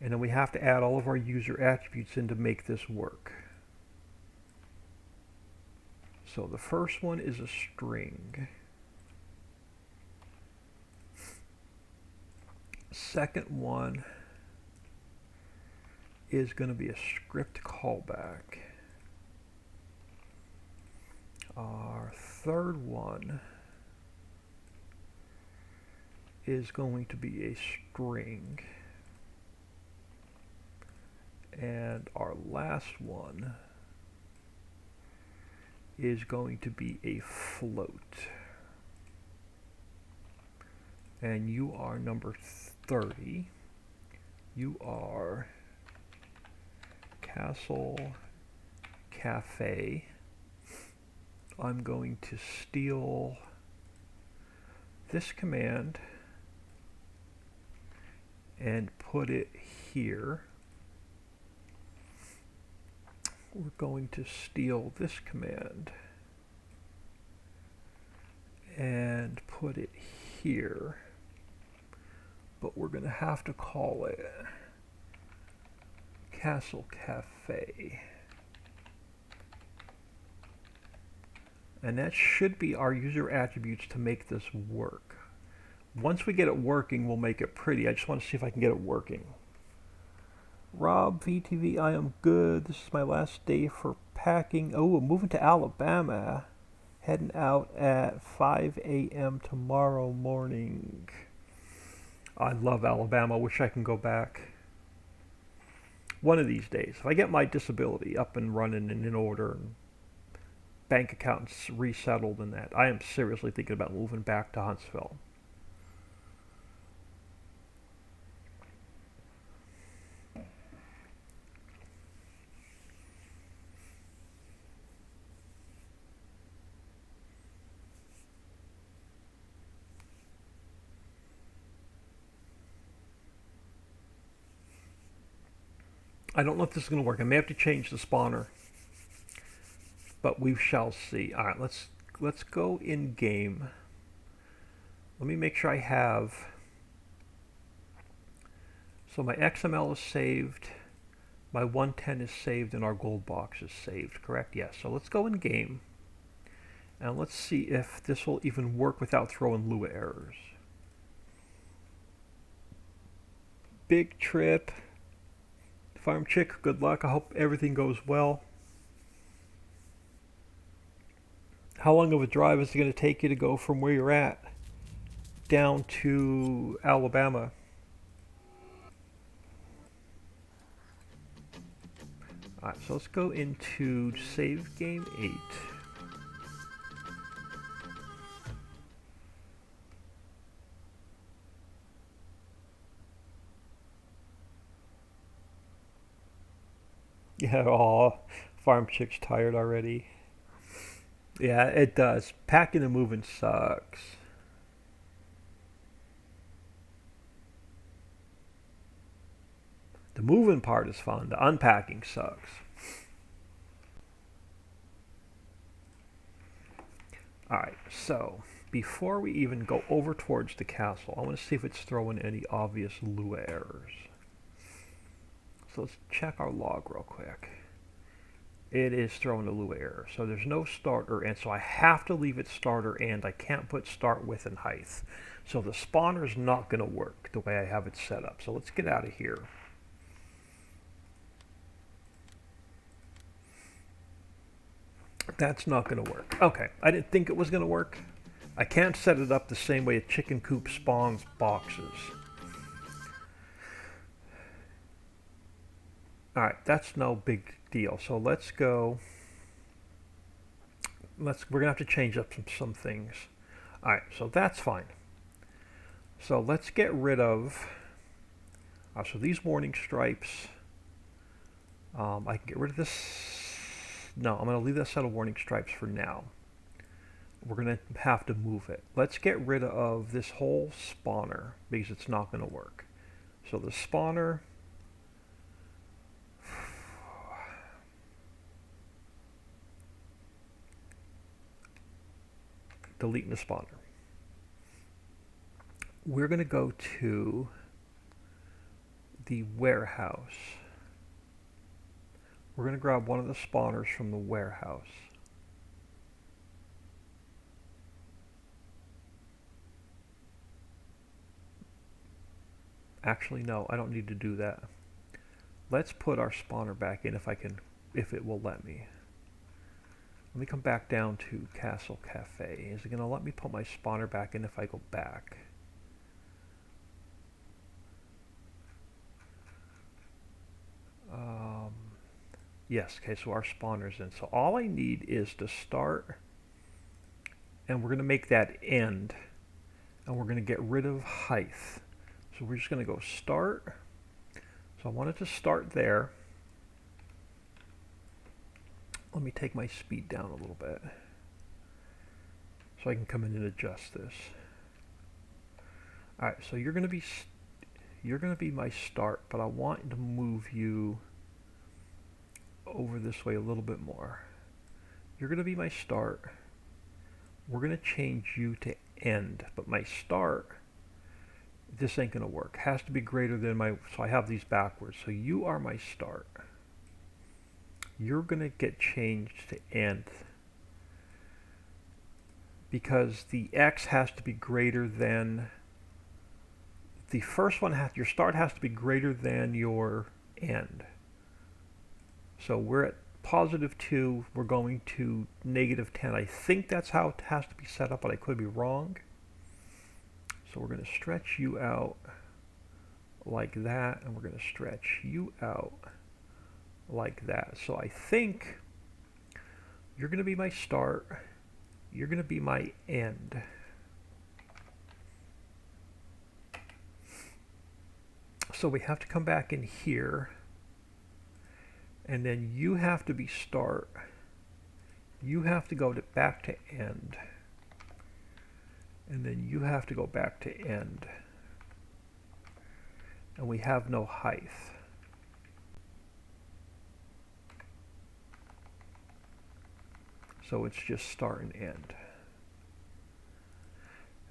and then we have to add all of our user attributes in to make this work. So the first one is a string. Second one is going to be a script callback. Our third one is going to be a string. And our last one is going to be a float. And you are number 30. You are Castle Cafe. I'm going to steal this command and put it here. We're going to steal this command and put it here. But we're going to have to call it Castle Cafe. And that should be our user attributes to make this work. Once we get it working, we'll make it pretty. I just want to see if I can get it working. Rob VTV, I am good. This is my last day for packing. Oh, I'm moving to Alabama. Heading out at 5 a.m. tomorrow morning. I love Alabama. Wish I can go back one of these days. If I get my disability up and running and in order and bank accounts resettled and that, I am seriously thinking about moving back to Huntsville. I don't know if this is going to work. I may have to change the spawner, but we shall see. All right, let's go in game. let me make sure I have, so my XML is saved, my 110 is saved, and our gold box is saved, correct? Yes, so let's go in game, and let's see if this will even work without throwing Lua errors. Big trip. Farm Chick, good luck. I hope everything goes well. How long of a drive is it going to take you to go from where you're at down to Alabama? Alright, so let's go into save game 8. Yeah, aw, Farm Chick's tired already. Yeah, it does. Packing and moving sucks. The moving part is fun. The unpacking sucks. Alright, so before we even go over towards the castle, I want to see if it's throwing any obvious Lua errors. So let's check our log real quick. It is throwing a Lua error. So there's no starter, and so I have to leave it starter, and I can't put start with and height. So the spawner's not going to work the way I have it set up. So let's get out of here. That's not going to work. Okay, I didn't think it was going to work. I can't set it up the same way a chicken coop spawns boxes. Alright, that's no big deal. So let's go. We're going to have to change up some things. Alright, so that's fine. So let's get rid of, so these warning stripes, I can get rid of this. No, I'm going to leave that set of warning stripes for now. We're going to have to move it. Let's get rid of this whole spawner because it's not going to work. So the spawner, deleting the spawner. We're going to go to the warehouse. We're going to grab one of the spawners from the warehouse. Actually, no, I don't need to do that. Let's put our spawner back in if it will let me. Let me come back down to Castle Cafe. Is it going to let me put my spawner back in if I go back? Yes, okay, so our spawner's in. So all I need is to start, and we're going to make that end, and we're going to get rid of height. So we're just going to go start. So I want it to start there. Let me take my speed down a little bit so I can come in and adjust this. All right, so you're going to be my start, but I want to move you over this way a little bit more. You're going to be my start. We're going to change you to end, but my start, this ain't going to work. Has to be greater than my, so I have these backwards. So you are my start. You're going to get changed to end because the X has to be greater than, the first one, your start has to be greater than your end. So we're at +2, we're going to -10. I think that's how it has to be set up, but I could be wrong. So we're going to stretch you out like that, and we're going to stretch you out like that. So I think you're going to be my start, you're going to be my end. So we have to come back in here, and then you have to be start. You have to go back to end. And then you have to go back to end. And we have no height. So it's just start and end.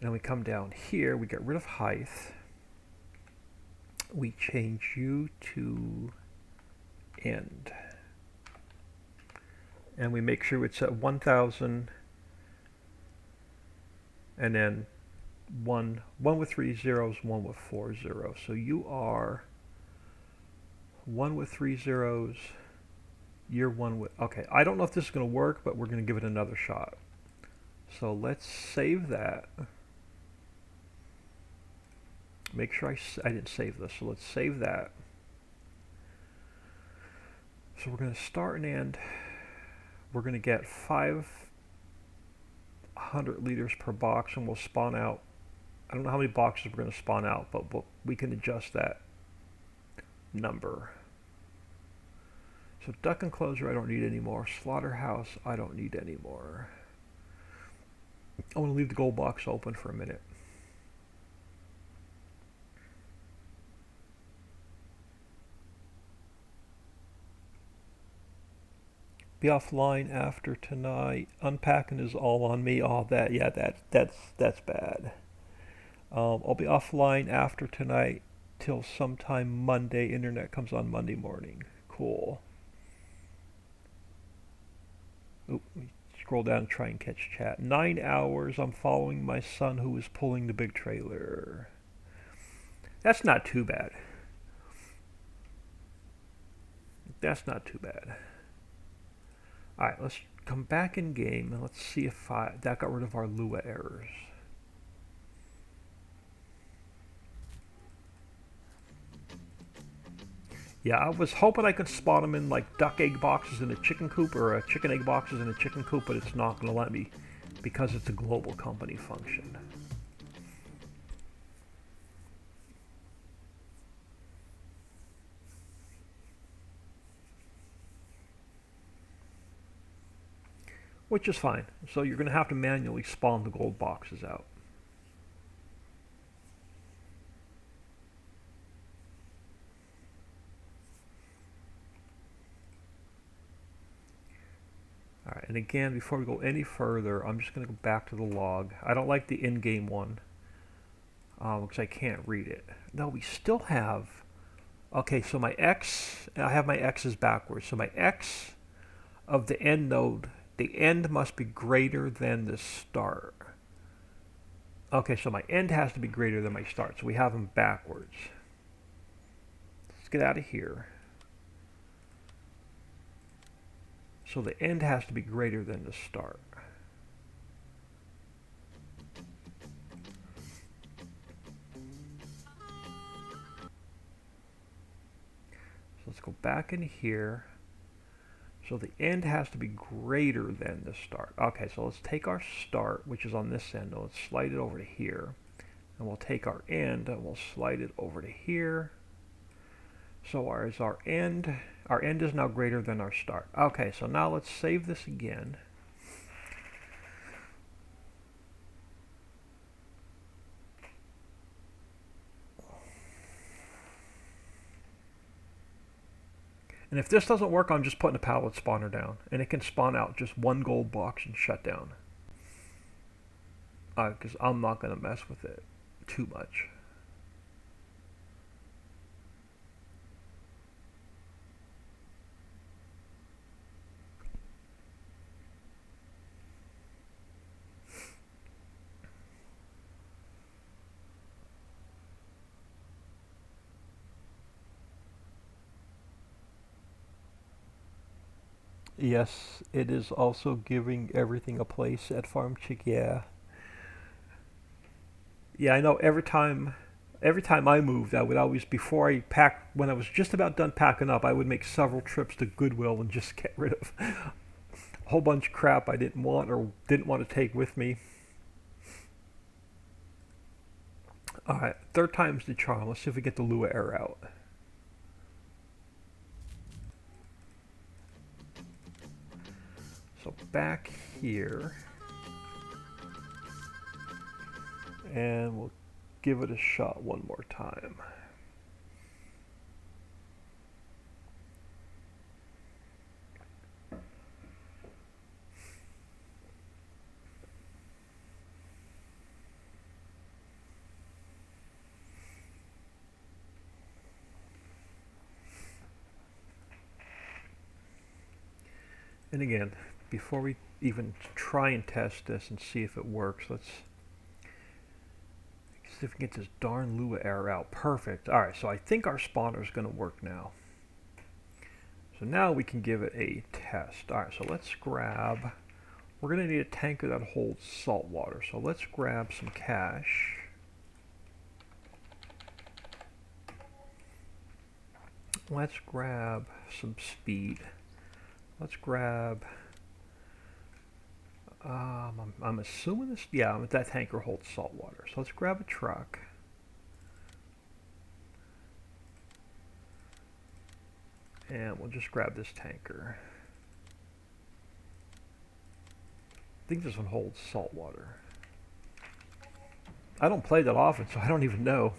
And then we come down here, we get rid of height. We change you to end. And we make sure it's at 1000 and then one with 3 zeros, one with 4 zeros. So you are 1 with 3 zeros, you're 1 with, okay, I don't know if this is going to work, but we're going to give it another shot. So let's save that. Make sure I didn't save this, so let's save that. So we're going to start and end. We're going to get 500 liters per box, and we'll spawn out, I don't know how many boxes we're going to spawn out, but we can adjust that number. So duck enclosure I don't need anymore. Slaughterhouse I don't need anymore. I want to leave the gold box open for a minute. Be offline after tonight. Unpacking is all on me. Oh, that's bad. I'll be offline after tonight till sometime Monday. Internet comes on Monday morning. Cool. Oop, scroll down and try and catch chat. 9 hours. I'm following my son who is pulling the big trailer. That's not too bad. That's not too bad. Alright, let's come back in game and let's see if that got rid of our Lua errors. Yeah, I was hoping I could spawn them in like duck egg boxes in a chicken coop or chicken egg boxes in a chicken coop, but it's not going to let me because it's a global company function. Which is fine. So you're going to have to manually spawn the gold boxes out. Alright, and again, before we go any further, I'm just going to go back to the log. I don't like the in-game one because I can't read it. No, we still have... Okay, so my x, I have my x's backwards. So my x of the end node, the end must be greater than the start. Okay, so my end has to be greater than my start. So we have them backwards. Let's get out of here. So the end has to be greater than the start. So let's go back in here. So the end has to be greater than the start. Okay, so let's take our start, which is on this end, and let's slide it over to here. And we'll take our end and we'll slide it over to here. So our end is now greater than our start. Okay, so now let's save this again. And if this doesn't work, I'm just putting a pallet spawner down. And it can spawn out just one gold box and shut down. Because I'm not going to mess with it too much. Yes, it is also giving everything a place at Farm Chick. Yeah. Yeah, I know every time I moved, I would always, before I packed, when I was just about done packing up, I would make several trips to Goodwill and just get rid of a whole bunch of crap I didn't want or didn't want to take with me. Alright, third time's the charm. Let's see if we get the Lua error out. So back here, and we'll give it a shot one more time. And again, before we even try and test this and see if it works, let's see if we can get this darn Lua error out. Perfect. All right, so I think our spawner is going to work now. So now we can give it a test. All right, so let's grab, we're going to need a tanker that holds salt water. So let's grab some cash. Let's grab some speed. Let's grab, I'm assuming this, yeah, that tanker holds salt water. So let's grab a truck. And we'll just grab this tanker. I think this one holds salt water. I don't play that often, so I don't even know.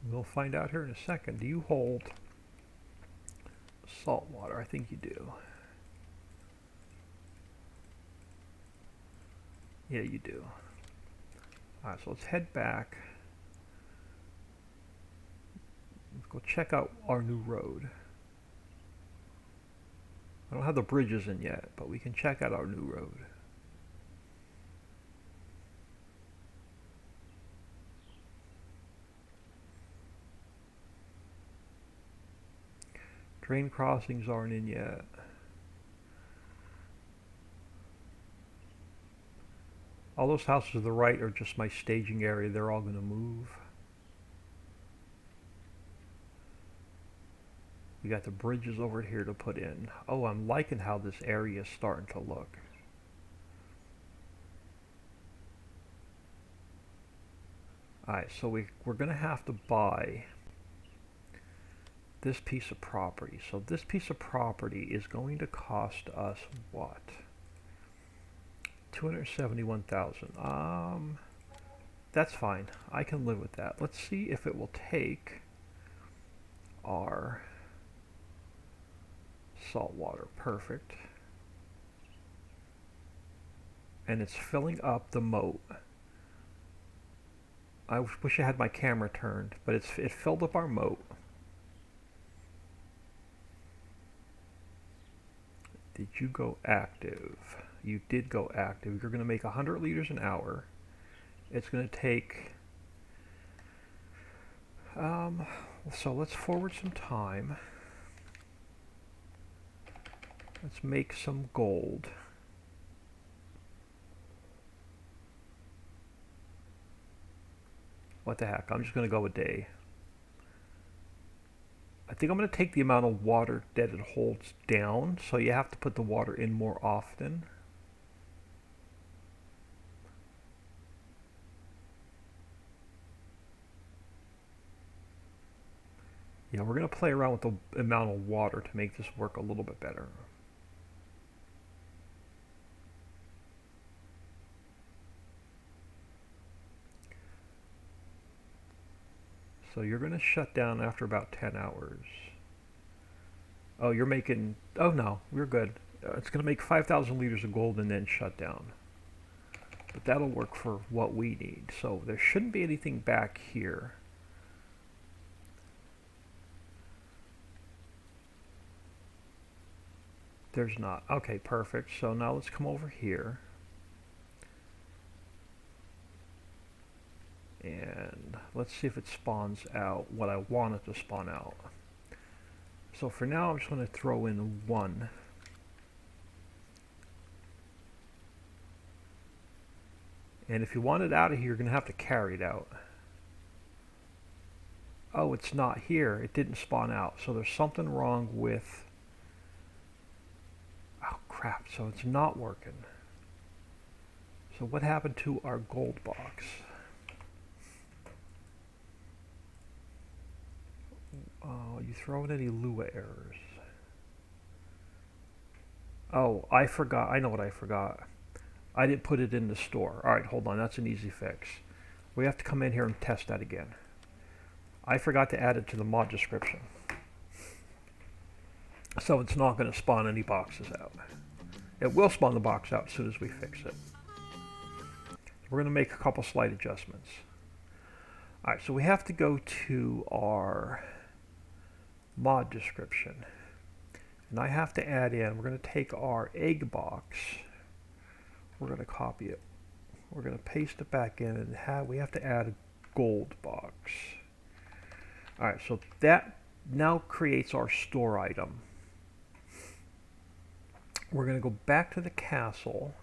We'll find out here in a second. Do you hold salt water? I think you do. Yeah, you do. Alright, so let's head back. Let's go check out our new road. I don't have the bridges in yet, but we can check out our new road. Drain crossings aren't in yet. All those houses to the right are just my staging area. They're all going to move. We got the bridges over here to put in. Oh, I'm liking how this area is starting to look. Alright, so we're going to have to buy this piece of property. So this piece of property is going to cost us what? 271,000. That's fine. I can live with that. Let's see if it will take our salt water. Perfect. And it's filling up the moat. I wish I had my camera turned, but it filled up our moat. Did you go active? You did go active. You're going to make 100 liters an hour. It's going to take... so let's forward some time. Let's make some gold. What the heck? I'm just going to go a day. I think I'm going to take the amount of water that it holds down, so you have to put the water in more often. Yeah, we're going to play around with the amount of water to make this work a little bit better. So you're going to shut down after about 10 hours. Oh, you're making... Oh, no, we're good. It's going to make 5,000 liters of gold and then shut down. But that'll work for what we need. So there shouldn't be anything back here. There's not. Okay, perfect. So now let's come over here. And let's see if it spawns out what I want it to spawn out. So for now, I'm just going to throw in 1. And if you want it out of here, you're going to have to carry it out. Oh, it's not here. It didn't spawn out. So there's something wrong with... Oh, crap. So it's not working. So what happened to our gold box? Oh, you throwing any Lua errors? Oh, I forgot. I know what I forgot. I didn't put it in the store. Alright, hold on. That's an easy fix. We have to come in here and test that again. I forgot to add it to the mod description. So it's not going to spawn any boxes out. It will spawn the box out as soon as we fix it. We're going to make a couple slight adjustments. Alright, so we have to go to our mod description. And I have to add in, we're going to take our egg box, we're going to copy it. We're going to paste it back in and we have to add a gold box. Alright, so that now creates our store item. We're going to go back to the castle,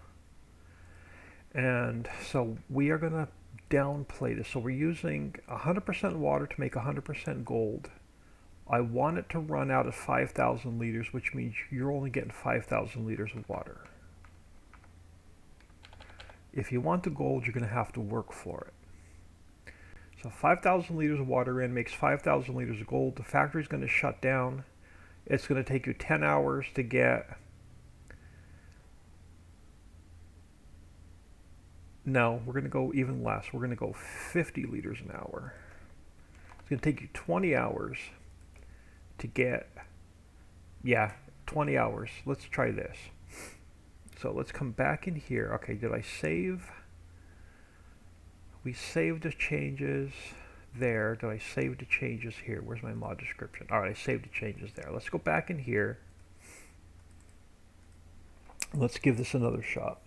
and so we are going to downplay this. So we're using 100% water to make 100% gold. I want it to run out at 5,000 liters, which means you're only getting 5,000 liters of water. If you want the gold, you're going to have to work for it. So 5,000 liters of water in makes 5,000 liters of gold. The factory's going to shut down. It's going to take you 10 hours to get... No, we're going to go even less. We're going to go 50 liters an hour. It's going to take you 20 hours to get, 20 hours. Let's try this. So let's come back in here. Okay, did I save? We saved the changes there. Did I save the changes here? Where's my mod description? All right, I saved the changes there. Let's go back in here. Let's give this another shot.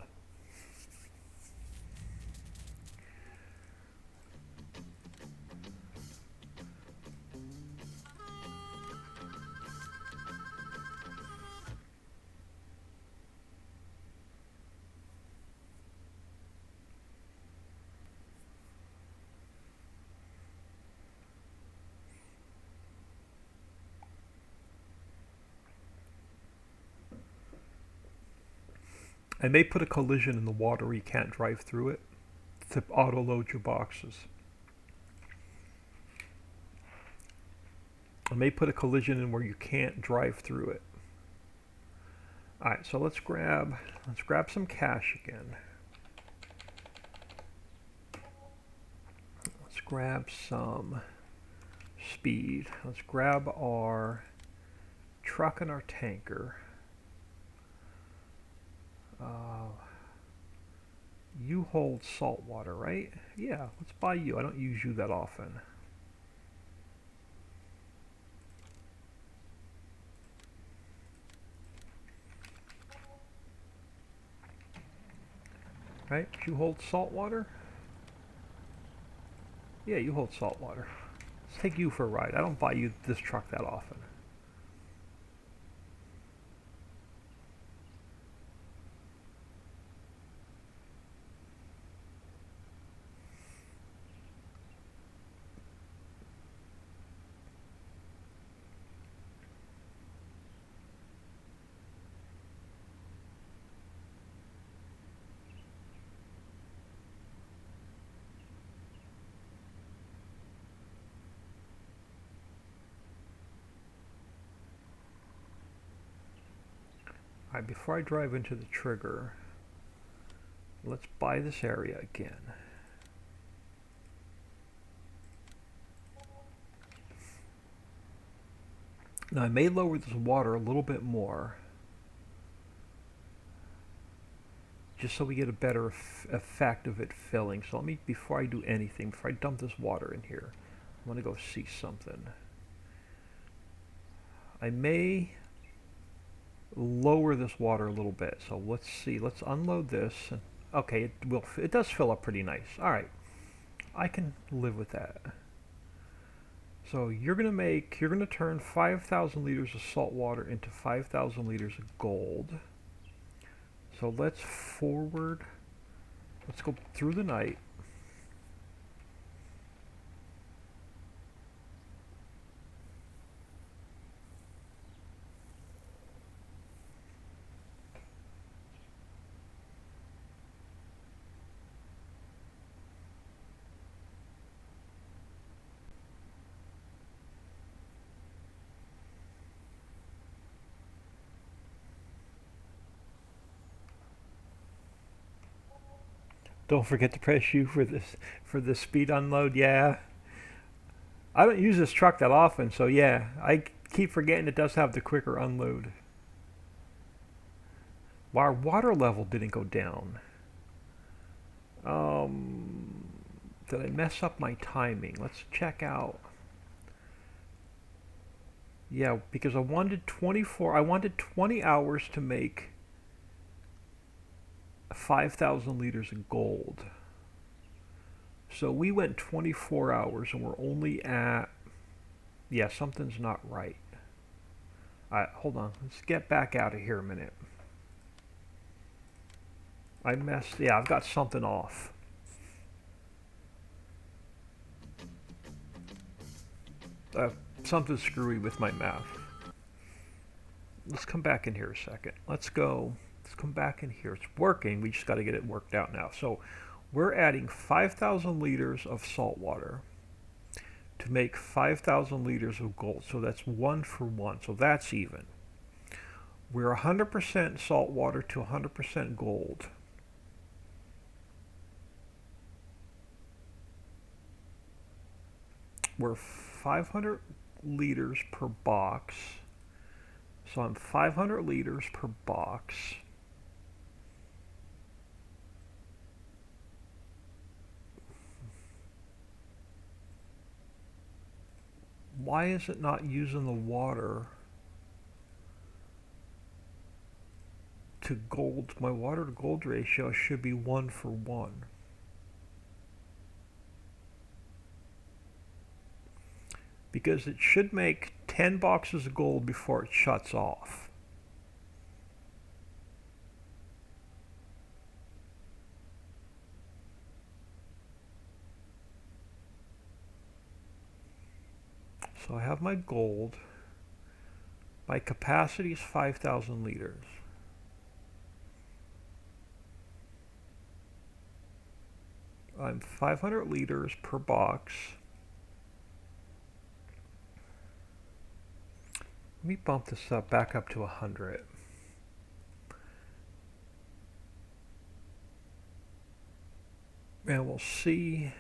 I may put a collision in the water where you can't drive through it to auto-load your boxes. I may put a collision in where you can't drive through it. Alright, so let's grab some cash again. Let's grab some speed. Let's grab our truck and our tanker. You hold salt water, right? Yeah, let's buy you. I don't use you that often. Right? You hold salt water? Yeah, you hold salt water. Let's take you for a ride. I don't buy you this truck that often. Alright, before I drive into the trigger, let's buy this area again. Now I may lower this water a little bit more, just so we get a better effect of it filling. So let me, before I do anything, before I dump this water in here, I want to go see something. I may lower this water a little bit. So let's see. Let's unload this. Okay, it does fill up pretty nice. All right, I can live with that. So you're gonna turn 5,000 liters of salt water into 5,000 liters of gold. So let's go through the night. Don't forget to press U for the speed unload. Yeah, I don't use this truck that often, so yeah, I keep forgetting it does have the quicker unload. our water level didn't go down. Did I mess up my timing? Let's check out. Yeah, because I wanted 20 hours to make 5,000 liters of gold. So we went 24 hours and we're only at, yeah, something's not right. Alright, hold on. Let's get back out of here a minute. Yeah, I've got something off. Something screwy with my math. Let's come back in here a second. Let's come back in here. It's working. We just got to get it worked out now. So we're adding 5,000 liters of salt water to make 5,000 liters of gold. So that's 1 for 1. So that's even. We're 100% salt water to 100% gold. We're 500 liters per box. So I'm 500 liters per box. Why is it not using the water to gold? My water to gold ratio should be 1 for 1. Because it should make 10 boxes of gold before it shuts off. So I have my gold. My capacity is 5,000 liters. I'm 500 liters per box. Let me bump this up back up to 100. And we'll see.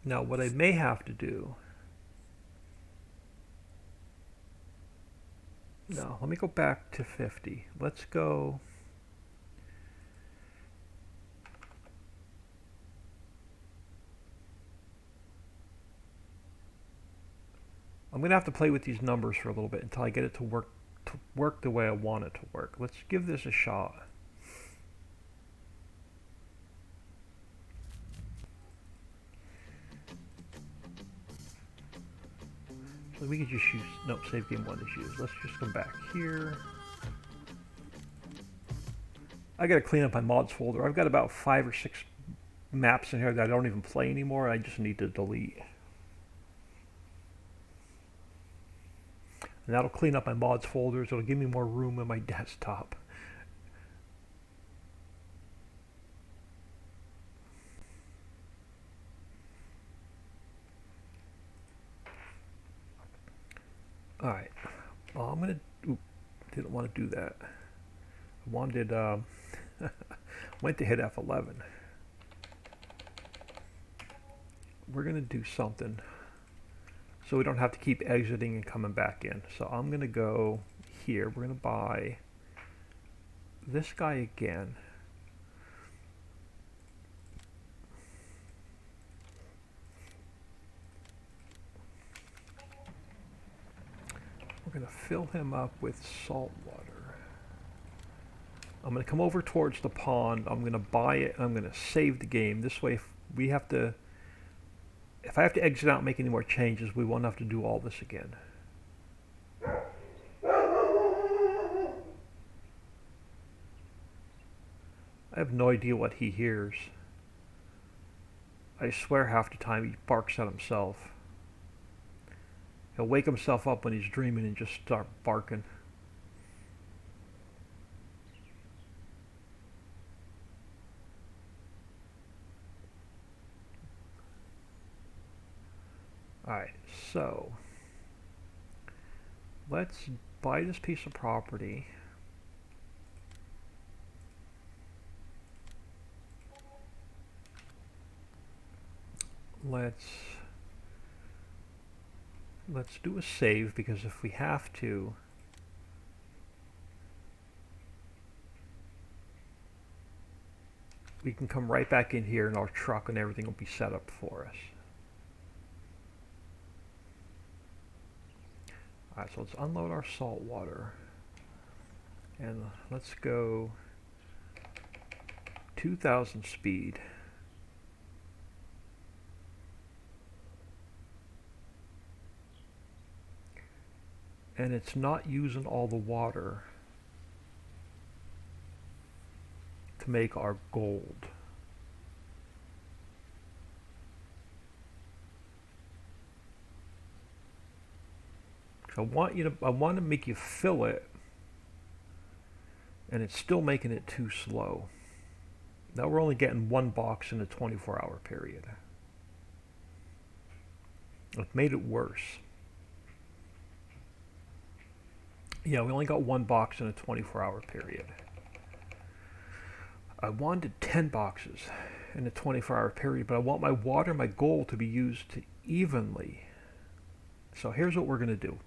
Now what I may have to do. No, let me go back to 50. Let's go. I'm going to have to play with these numbers for a little bit until I get it to work the way I want it to work. Let's give this a shot. So we could just use, nope, save game 1 is used. Let's just come back here. I got to clean up my mods folder. I've got about 5 or 6 maps in here that I don't even play anymore. I just need to delete. And that'll clean up my mods folders. It'll give me more room on my desktop. Alright. Well, I'm going to... Didn't want to do that. I wanted... went to hit F11. We're going to do something so we don't have to keep exiting and coming back in. So I'm going to go here. We're going to buy this guy again. We're going to fill him up with salt water. I'm going to come over towards the pond. I'm going to buy it. I'm going to save the game. This way, if I have to exit out and make any more changes, we won't have to do all this again. I have no idea what he hears. I swear half the time he barks at himself. He'll wake himself up when he's dreaming and just start barking. Alright, so let's buy this piece of property. Let's do a save, because if we have to, we can come right back in here and our truck and everything will be set up for us. Alright, so let's unload our salt water. And let's go 2,000 speed. And it's not using all the water to make our gold. So I want to make you fill it, and it's still making it too slow. Now we're only getting one box in a 24-hour period. It made it worse. Yeah, we only got one box in a 24-hour period. I wanted 10 boxes in a 24-hour period, but I want my water, my gold, to be used evenly. So here's what we're going to do.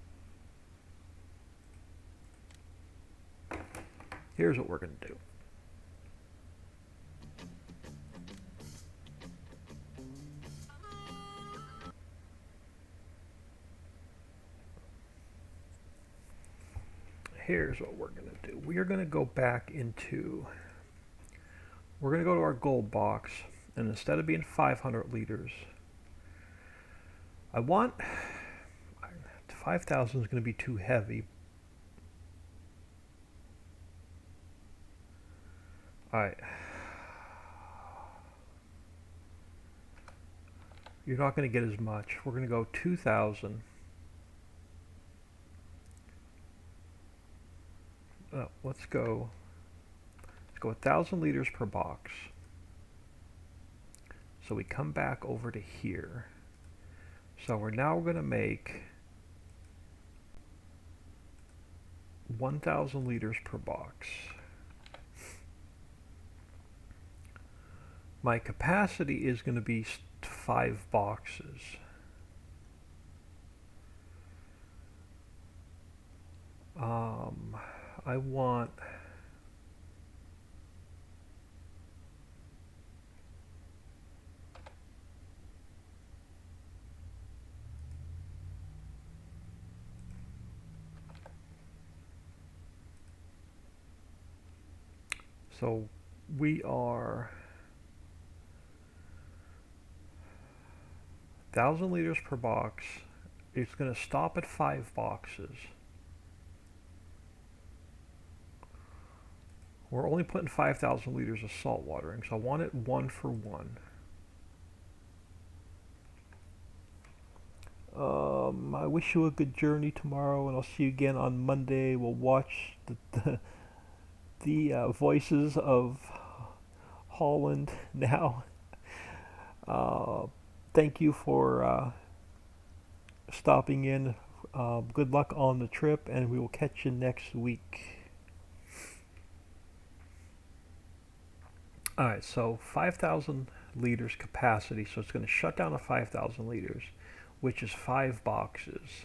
Here's what we're going to do. Here's what we're going to do. We are going to go back into, we're going to go to our gold box, and instead of being 500 liters, I want, 5,000 is going to be too heavy. Alright. You're not going to get as much. We're going to go 2,000. Let's go 1,000 liters per box. So we come back over to here. So we're now going to make 1,000 liters per box. My capacity is going to be 5 boxes. I want so we are 1,000 liters per box. It's going to stop at 5 boxes. We're only putting 5,000 liters of salt water in, so I want it 1 for 1. I wish you a good journey tomorrow, and I'll see you again on Monday. We'll watch the voices of Holland now. Thank you for stopping in. Good luck on the trip, and we will catch you next week. Alright, so 5,000 liters capacity, so it's going to shut down to 5,000 liters, which is 5 boxes.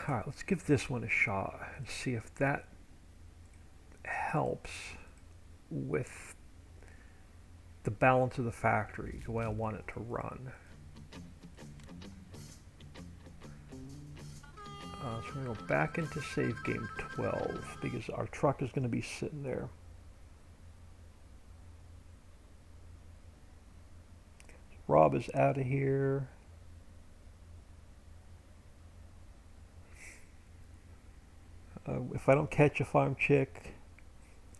Alright, let's give this one a shot and see if that helps with the balance of the factory, the way I want it to run. So we're going to go back into save game 12 because our truck is going to be sitting there. Rob is out of here. If I don't catch a farm chick,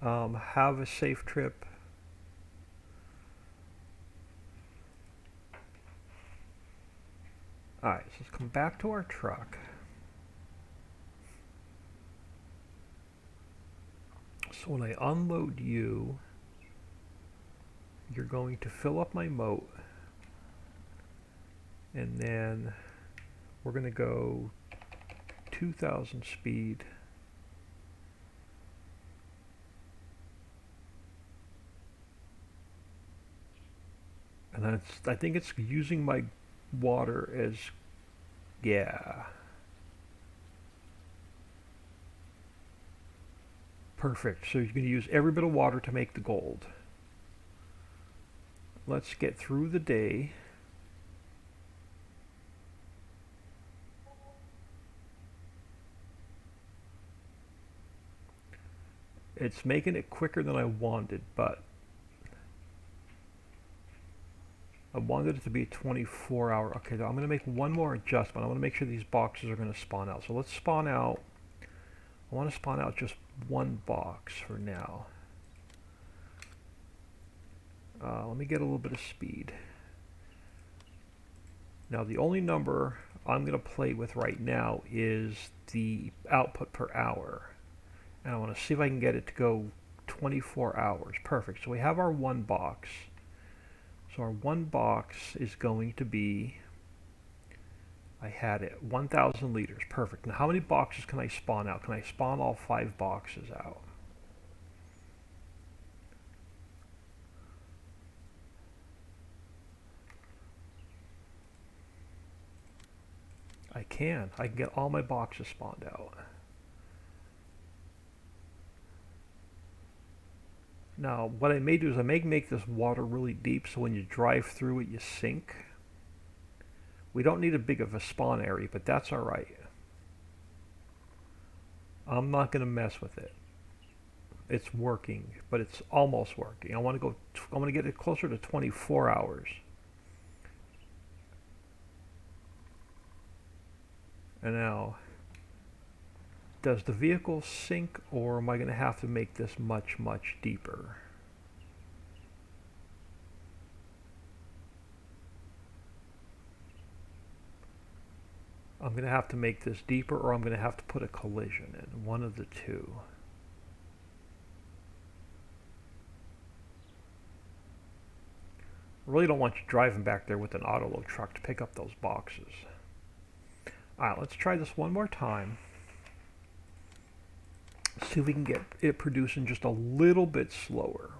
have a safe trip. Alright, so let's come back to our truck. So when I unload you, you're going to fill up my moat, and then we're going to go 2,000 speed. And I think it's using my water as, yeah. Perfect. So you're going to use every bit of water to make the gold. Let's get through the day. It's making it quicker than I wanted, but I wanted it to be a 24-hour. Okay, I'm going to make one more adjustment. I want to make sure these boxes are going to spawn out. So let's spawn out. I want to spawn out just one box for now. Let me get a little bit of speed. Now the only number I'm going to play with right now is the output per hour. And I want to see if I can get it to go 24 hours. Perfect. So we have our one box. So our one box is going to be, I had it, 1,000 liters. Perfect. Now how many boxes can I spawn out? Can I spawn all 5 boxes out? I can. I can get all my boxes spawned out. Now, what I may do is I may make this water really deep so when you drive through it, you sink. We don't need a big of a spawn area, but that's all right. I'm not going to mess with it. It's working, but it's almost working. I want to get it closer to 24 hours. And now, does the vehicle sink, or am I going to have to make this much, much deeper? I'm going to have to make this deeper, or I'm going to have to put a collision in. One of the two. I really don't want you driving back there with an autoload truck to pick up those boxes. Alright, let's try this one more time. See if we can get it producing just a little bit slower.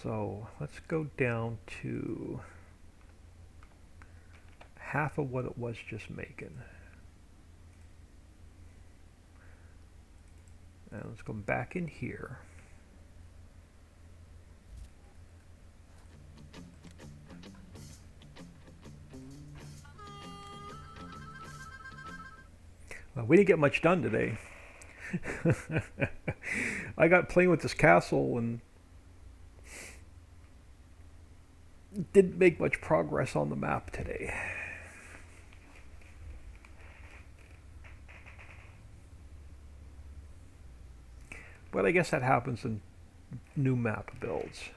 So let's go down to half of what it was just making. And let's go back in here. Well, we didn't get much done today. I got playing with this castle and didn't make much progress on the map today. But I guess that happens in new map builds.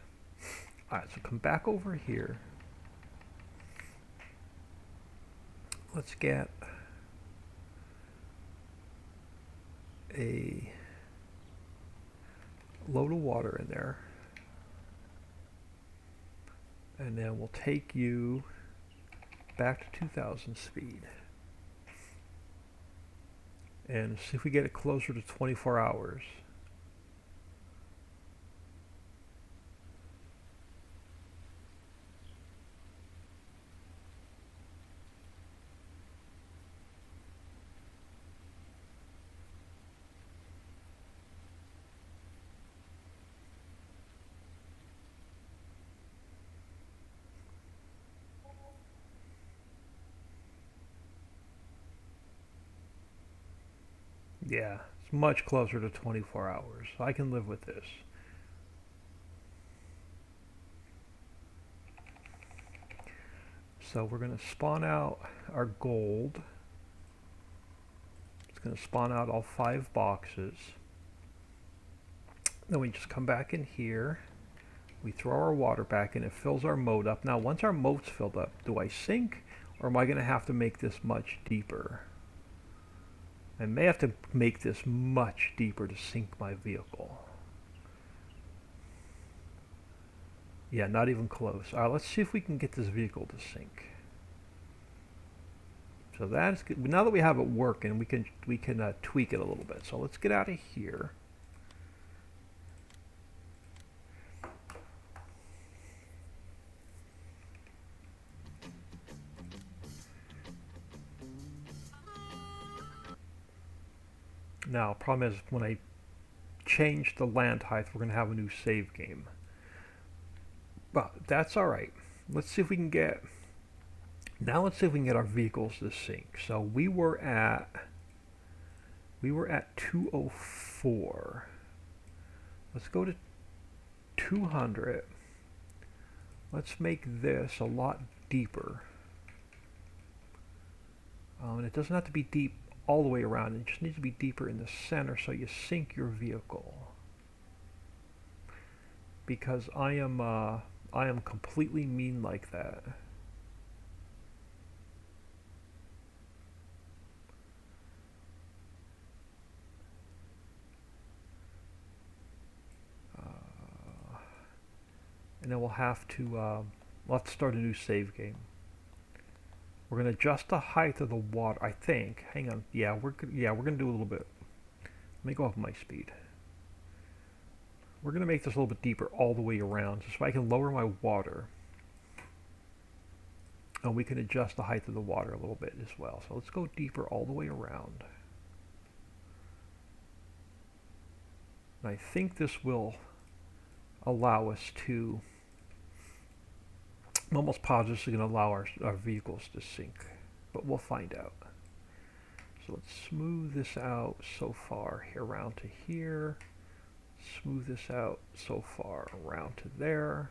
Alright, so come back over here. Let's get a load of water in there. And then we'll take you back to 2,000 speed. And see if we get it closer to 24 hours. Yeah, it's much closer to 24 hours. I can live with this. So we're going to spawn out our gold. It's going to spawn out all 5 boxes. Then we just come back in here. We throw our water back in. It fills our moat up. Now, once our moat's filled up, do I sink, or am I going to have to make this much deeper? I may have to make this much deeper to sink my vehicle. Yeah, not even close. All right, let's see if we can get this vehicle to sink. So that's good. Now that we have it working, we can tweak it a little bit. So let's get out of here. Now, problem is when I change the land height, we're going to have a new save game. But that's all right. Let's see if we can get. Now let's see if we can get our vehicles to sync. So we were at 204. Let's go to 200. Let's make this a lot deeper. And it doesn't have to be deep all the way around. It just needs to be deeper in the center so you sync your vehicle. Because I am completely mean like that. And then we'll have to let's start a new save game. We're gonna adjust the height of the water. I think. Hang on. Yeah, we're gonna do a little bit. Let me go up my speed. We're gonna make this a little bit deeper all the way around, so I can lower my water, and we can adjust the height of the water a little bit as well. So let's go deeper all the way around. And I think this will allow us to. I'm almost positive this is going to allow our vehicles to sync, but we'll find out. So let's smooth this out so far here around to here. Smooth this out so far around to there.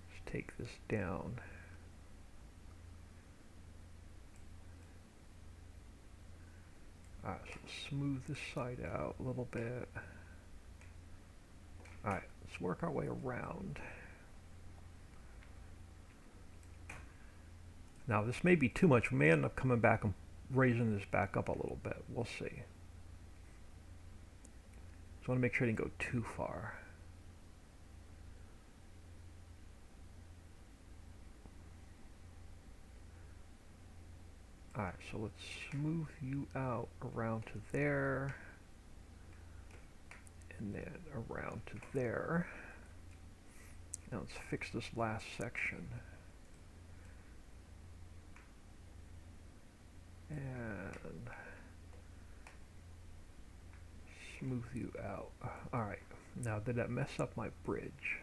Let's take this down. Alright, so smooth this side out a little bit. Alright, let's work our way around. Now this may be too much. We may end up coming back and raising this back up a little bit. We'll see. So I want to make sure I didn't go too far. Alright, so let's smooth you out around to there. And then around to there. Now let's fix this last section. And smooth you out. Alright, now did that mess up my bridge?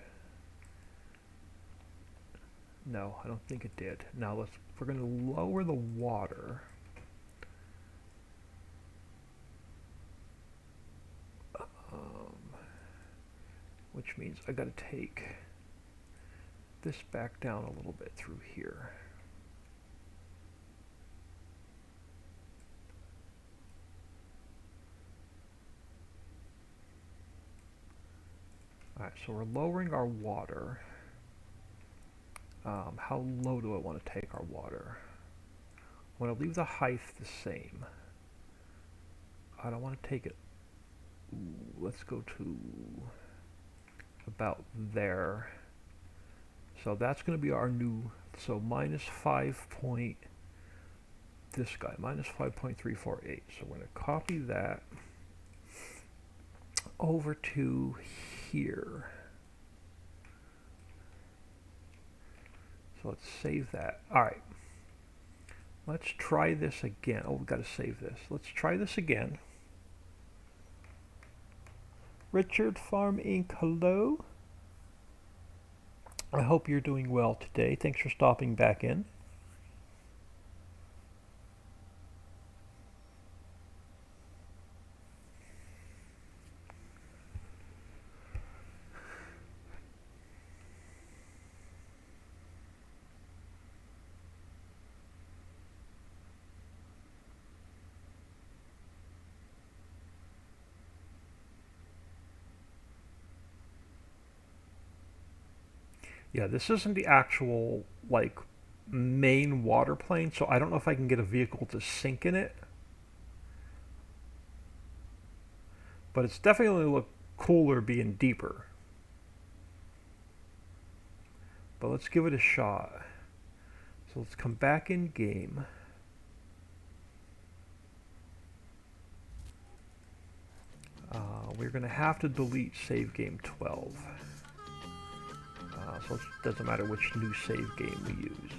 No, I don't think it did. Now we're going to lower the water. Which means I got to take this back down a little bit through here. Alright, so we're lowering our water. How low do I want to take our water? I want to leave the height the same. I don't want to take it. Ooh, let's go to about there. So that's going to be our new, so minus 5 point, this guy, minus 5.348. So we're going to copy that over to here. So let's save that. Alright. Let's try this again. Oh, we've got to save this. Let's try this again. Richard Farm Inc. Hello. I hope you're doing well today. Thanks for stopping back in. Yeah, this isn't the actual, like, main water plane, so I don't know if I can get a vehicle to sink in it. But it's definitely look cooler being deeper. But let's give it a shot. So let's come back in game. We're going to have to delete save game 12. So it doesn't matter which new save game we use.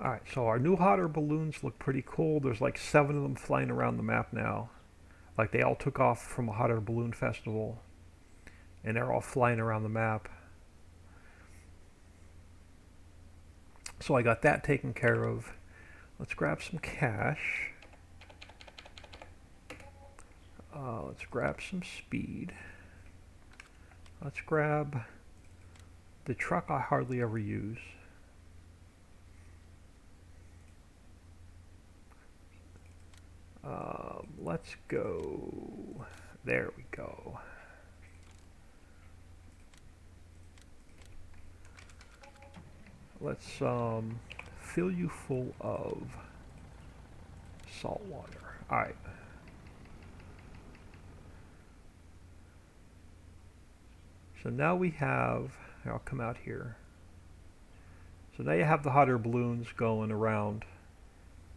Alright, so our new hot air balloons look pretty cool. There's like 7 of them flying around the map now. Like they all took off from a hot air balloon festival. And they're all flying around the map. So I got that taken care of. Let's grab some cash. Let's grab some speed. Let's grab the truck I hardly ever use. Let's go. There we go. Let's fill you full of salt water. All right. So now we have, I'll come out here. So now you have the hot air balloons going around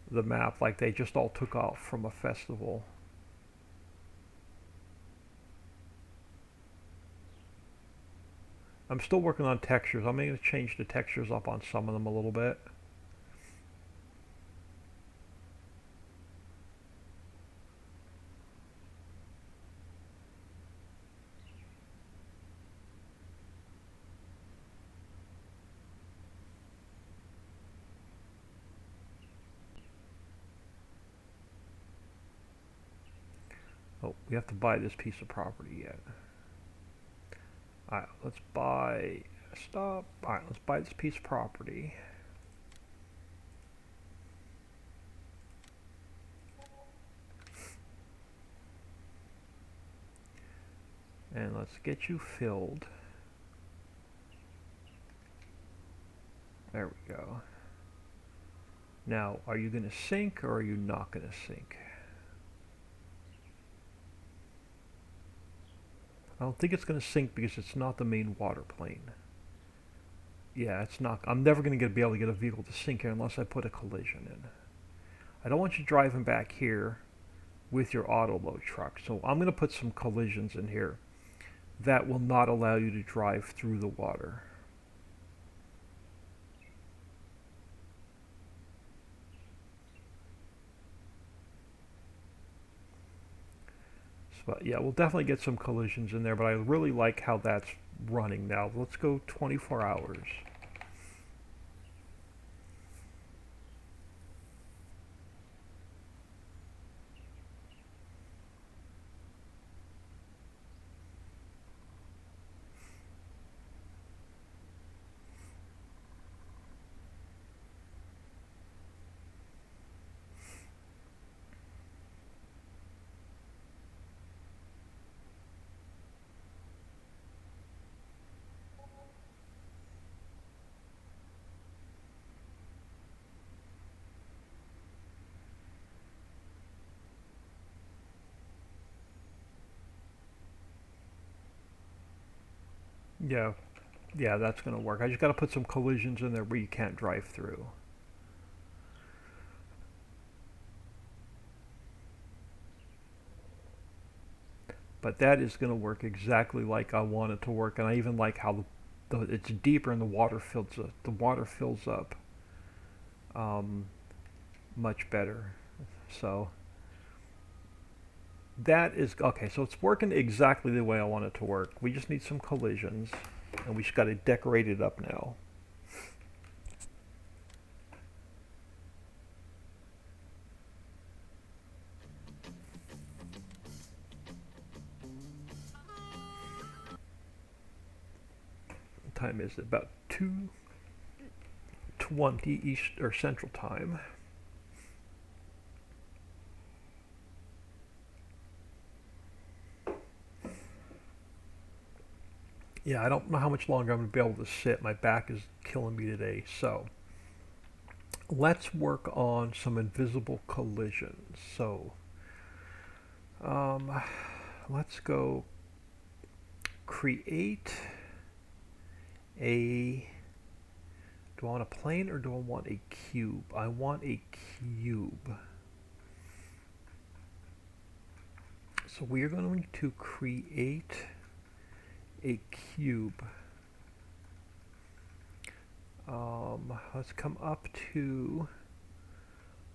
the map like they just all took off from a festival. I'm still working on textures. I'm going to change the textures up on some of them a little bit. Oh, we have to buy this piece of property yet. Alright, let's buy, stop. Alright, let's buy this piece of property. And let's get you filled. There we go. Now, are you going to sink or are you not going to sink? I don't think it's going to sink because it's not the main water plane. Yeah, it's not. I'm never going to be able to get a vehicle to sink here unless I put a collision in. I don't want you driving back here with your auto load truck. So I'm going to put some collisions in here that will not allow you to drive through the water. But yeah, we'll definitely get some collisions in there, but I really like how that's running now. Let's go 24 hours. Yeah, yeah, that's going to work. I just got to put some collisions in there where you can't drive through. But that is going to work exactly like I want it to work, and I even like how it's deeper and the water fills up much better. So that is okay. So it's working exactly the way I want it to work. We just need some collisions, and we just got to decorate it up now. What time is it? About 2:20 East or Central Time. Yeah, I don't know how much longer I'm going to be able to sit. My back is killing me today. So let's work on some invisible collisions. So let's go create a, do I want a plane or do I want a cube? I want a cube. So we are going to create a cube. Let's come up to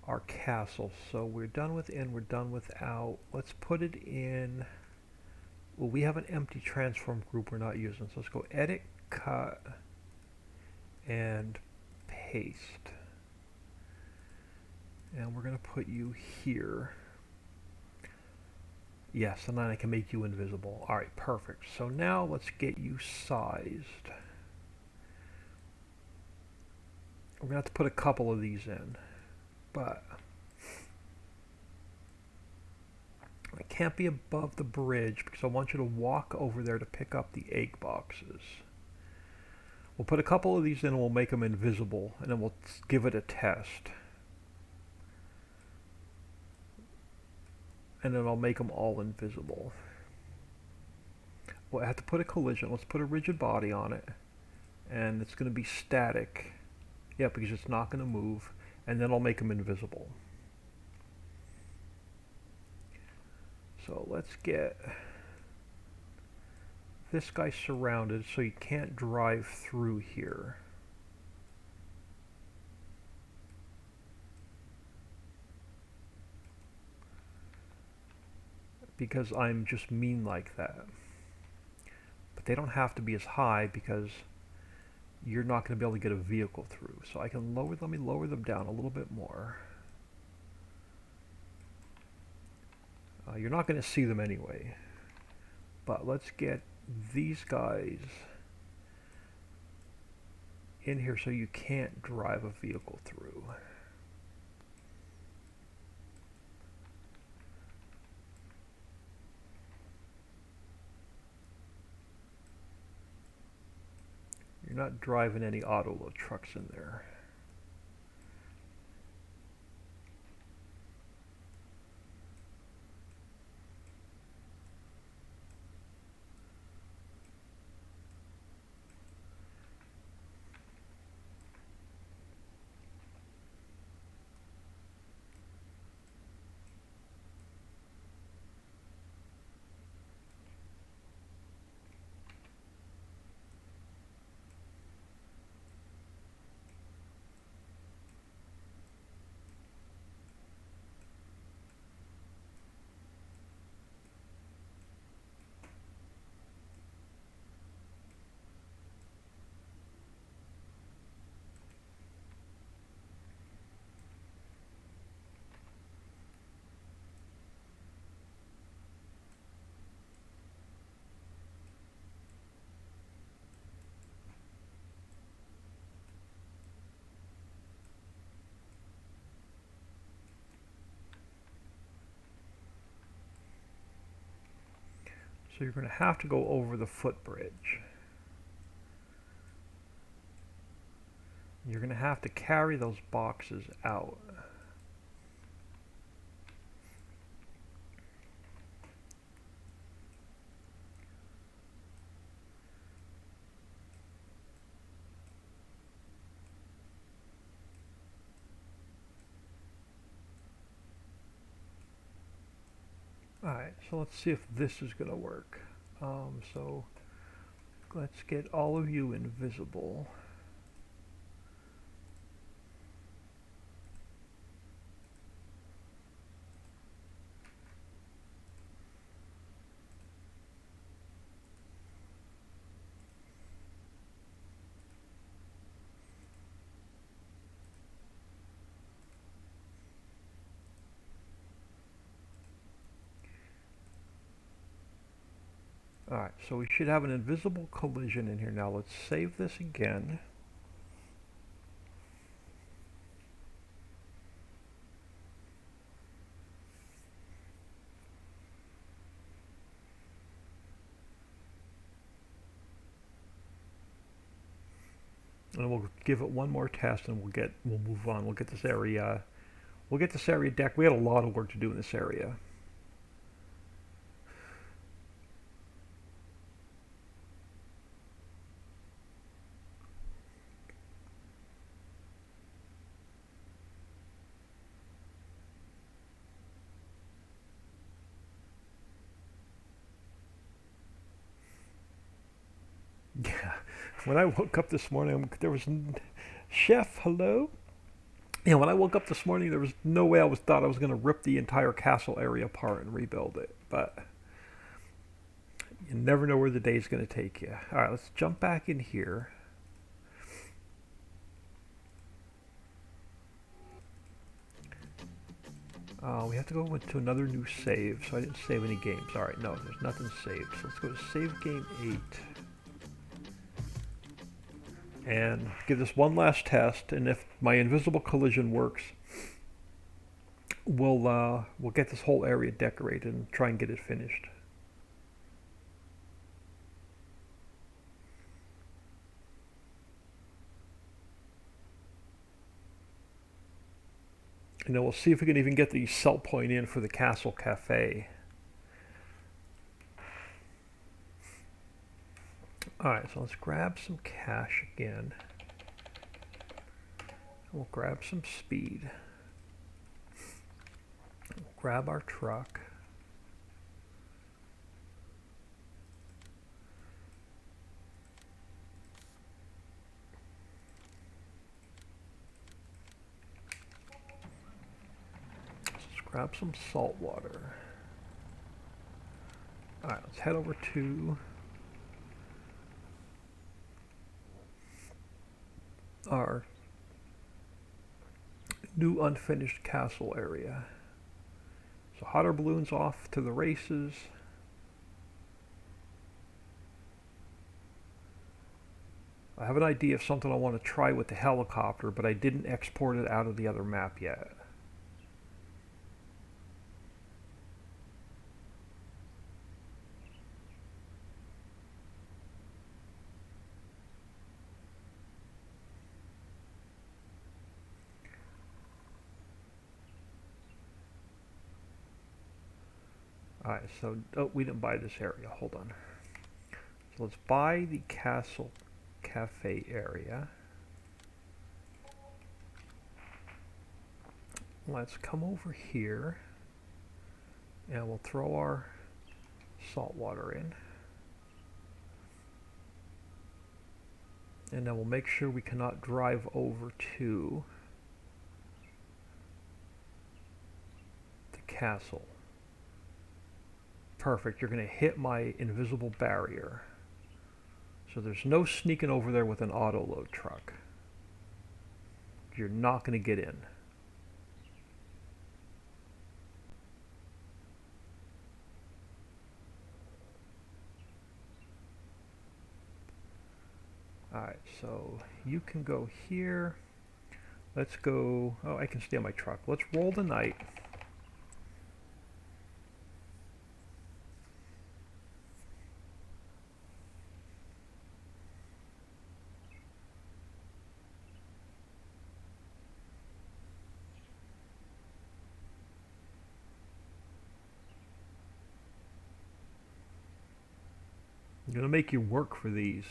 our castle. So we're done with in, we're done with out. Let's put it in. Well, we have an empty transform group we're not using. So let's go edit, cut, and paste. And we're going to put you here. Yes, and then I can make you invisible. All right, perfect. So now let's get you sized. We're going to have to put a couple of these in, but it can't be above the bridge because I want you to walk over there to pick up the egg boxes. We'll put a couple of these in and we'll make them invisible, and then we'll give it a test. And then I'll make them all invisible. Well, I have to put a collision. Let's put a rigid body on it. And it's going to be static. Yeah, because it's not going to move. And then I'll make them invisible. So let's get this guy surrounded so you can't drive through here. Because I'm just mean like that. But they don't have to be as high because you're not going to be able to get a vehicle through. So I can lower them, let me lower them down a little bit more. You're not going to see them anyway. But let's get these guys in here so you can't drive a vehicle through. You're not driving any auto load trucks in there. So you're going to have to go over the footbridge. You're going to have to carry those boxes out. Alright, so let's see if this is going to work. So let's get all of you invisible. Alright, so we should have an invisible collision in here now. Let's save this again. And we'll give it one more test and we'll move on. We'll get this area decked. We had a lot of work to do in this area. Yeah, when I woke up this morning, Chef, hello. Yeah, when I woke up this morning, there was no way thought I was going to rip the entire castle area apart and rebuild it. But you never know where the day's going to take you. All right, let's jump back in here. We have to go into another new save, so I didn't save any games. All right, no, there's nothing saved. So let's go to save game 8. And give this one last test, and if my invisible collision works, we'll get this whole area decorated and try and get it finished. And then we'll see if we can even get the sell point in for the Castle Cafe. Alright, so let's grab some cash again. We'll grab some speed. We'll grab our truck. Let's grab some salt water. Alright, let's head over to our new unfinished castle area. So hot air balloons off to the races. I have an idea of something I want to try with the helicopter, but I didn't export it out of the other map yet. Alright, so we didn't buy this area. Hold on. So let's buy the Castle Cafe area. Let's come over here and we'll throw our salt water in. And then we'll make sure we cannot drive over to the castle. Perfect, you're going to hit my invisible barrier. So there's no sneaking over there with an auto load truck. You're not going to get in. Alright, so you can go here. Let's go, oh, I can stay on my truck. Let's roll the night. I'm going to make you work for these.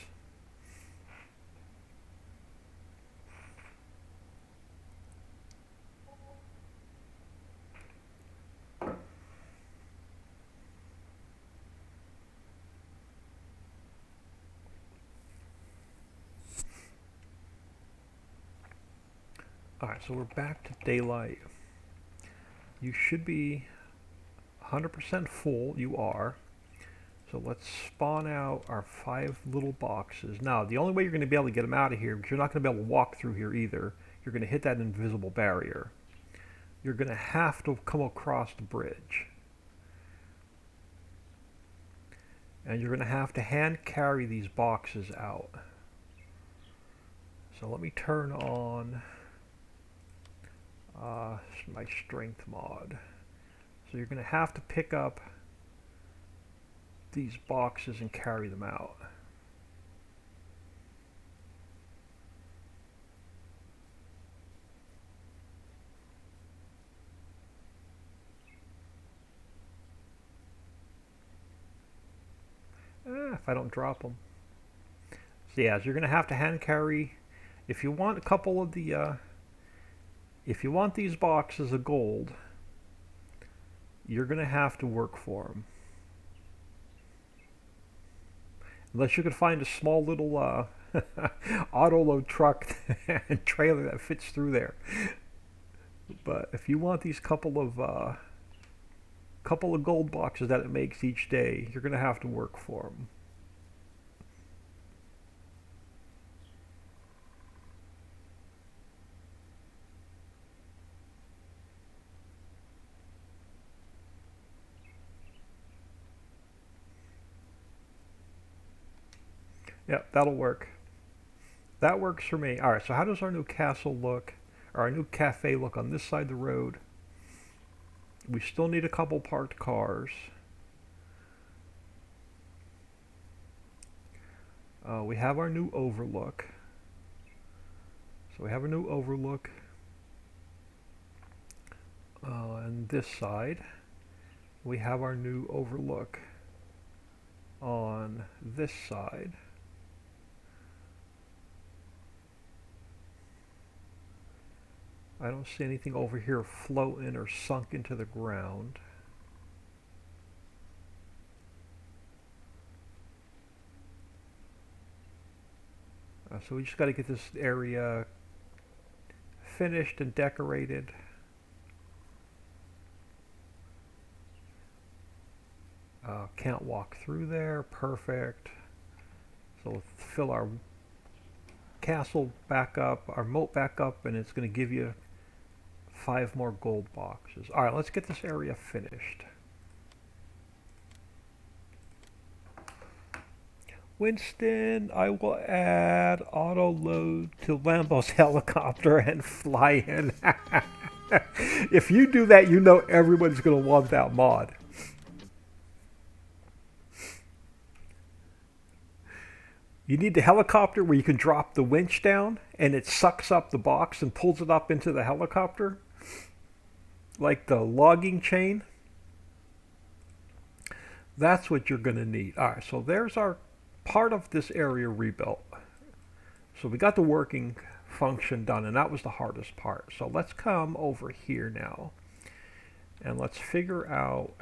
Alright, so we're back to daylight. You should be 100% full. You are. So let's spawn out our 5 little boxes. Now, the only way you're going to be able to get them out of here, because you're not going to be able to walk through here either, you're going to hit that invisible barrier. You're going to have to come across the bridge. And you're going to have to hand carry these boxes out. So let me turn on my strength mod. So you're going to have to pick up these boxes and carry them out. If I don't drop them. So yeah, so you're going to have to hand carry. If you want a couple of the, if you want these boxes of gold, you're going to have to work for them. Unless you could find a small little auto load truck and trailer that fits through there. But if you want these couple of gold boxes that it makes each day, you're gonna have to work for them. Yeah, that'll work. That works for me. All right. So how does our new castle look, or our new cafe look on this side of the road? We still need a couple parked cars. We have our new overlook. So we have a new overlook on this side. We have our new overlook on this side. I don't see anything over here floating or sunk into the ground. So we just got to get this area finished and decorated. Can't walk through there. Perfect. So we'll fill our castle back up, our moat back up, and it's going to give you 5 more gold boxes. All right, let's get this area finished. Winston, I will add auto load to Lambo's helicopter and fly in. If you do that, you know everybody's going to want that mod. You need the helicopter where you can drop the winch down and it sucks up the box and pulls it up into the helicopter, like the logging chain. That's what you're going to need. All right, so there's our part of this area rebuilt. So we got the working function done, and that was the hardest part. So let's come over here now and let's figure out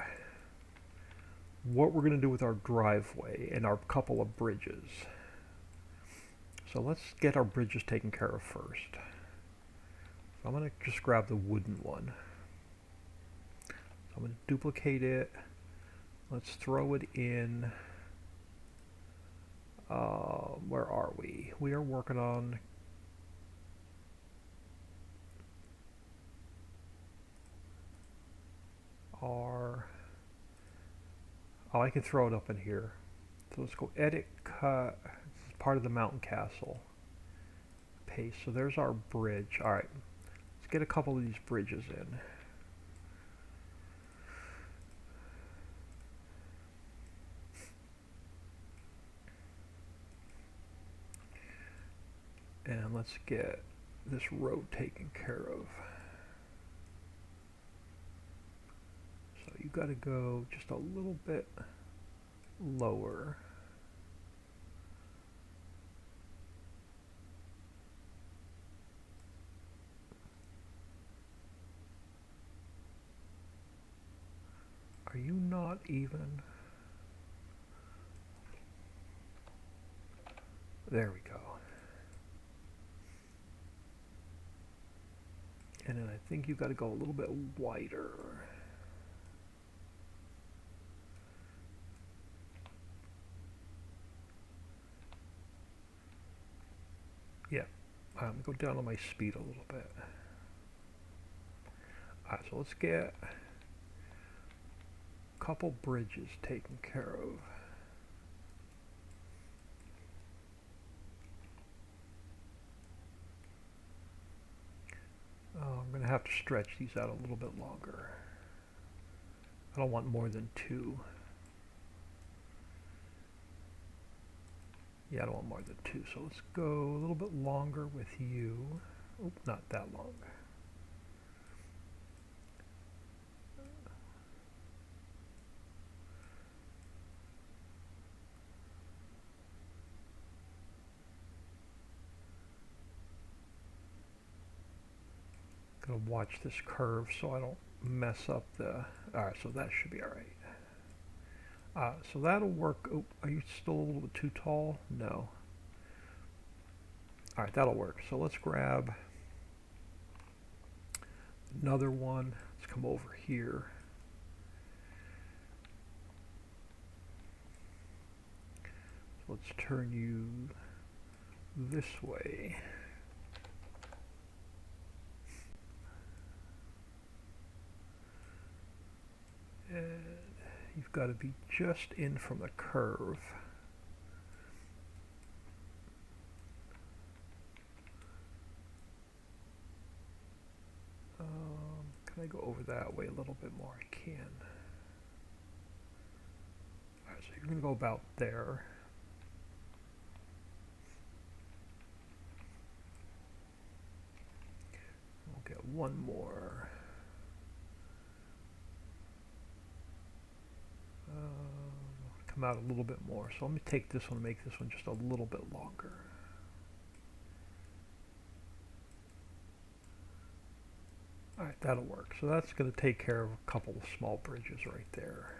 what we're going to do with our driveway and our couple of bridges. So let's get our bridges taken care of first. So I'm going to just grab the wooden one. So I'm going to duplicate it. Let's throw it in. Where are we? We are working on our... Oh, I can throw it up in here. So let's go edit, cut. This is part of the mountain castle. Paste. So there's our bridge. All right. Let's get a couple of these bridges in. And let's get this road taken care of. So you got to go just a little bit lower. Are you not even? There we go. And then I think you've got to go a little bit wider. Yeah, go down on my speed a little bit. Alright, so let's get a couple bridges taken care of. Oh, I'm going to have to stretch these out a little bit longer. I don't want more than 2. Yeah, I don't want more than 2. So let's go a little bit longer with you. Oh, not that long. Gonna watch this curve so I don't mess up the... Alright, so that should be alright. So that'll work. Oh, are you still a little bit too tall? No. All right, that'll work. So let's grab another one. Let's come over here. Let's turn you this way. And you've got to be just in from the curve. Can I go over that way a little bit more? I can. All right, so you're going to go about there. We'll get one more. Come out a little bit more. So let me take this one and make this one just a little bit longer. All right, that'll work. So that's going to take care of a couple of small bridges right there.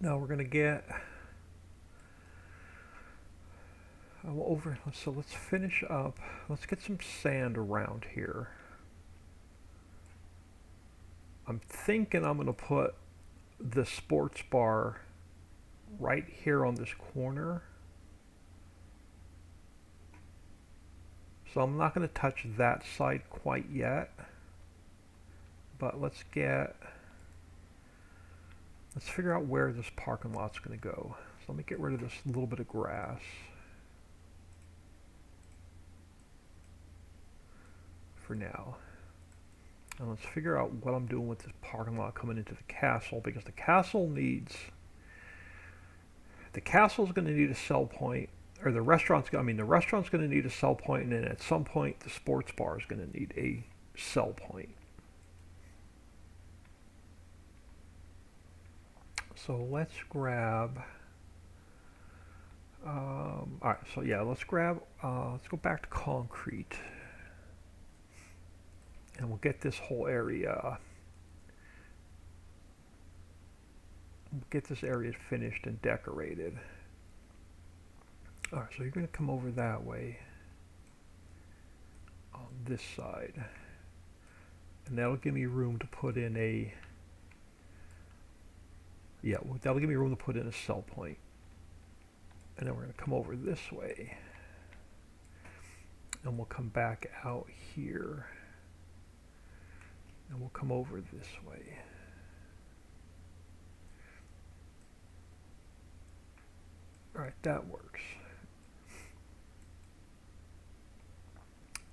Now we're going to get over. So let's finish up. Let's get some sand around here. I'm thinking I'm going to put the sports bar right here on this corner. So I'm not going to touch that side quite yet. But let's figure out where this parking lot's going to go. So let me get rid of this little bit of grass. For now. And let's figure out what I'm doing with this parking lot coming into the castle, because the castle's going to need a sell point, or the restaurant's going to need a sell point, and then at some point the sports bar is going to need a sell point. So let's grab, all right, so yeah, let's go back to concrete. And we'll get this whole area, finished and decorated. All right, so you're going to come over that way on this side. And that'll give me room to put in that'll give me room to put in a sell point. And then we're going to come over this way. And we'll come back out here. And we'll come over this way. All right, that works.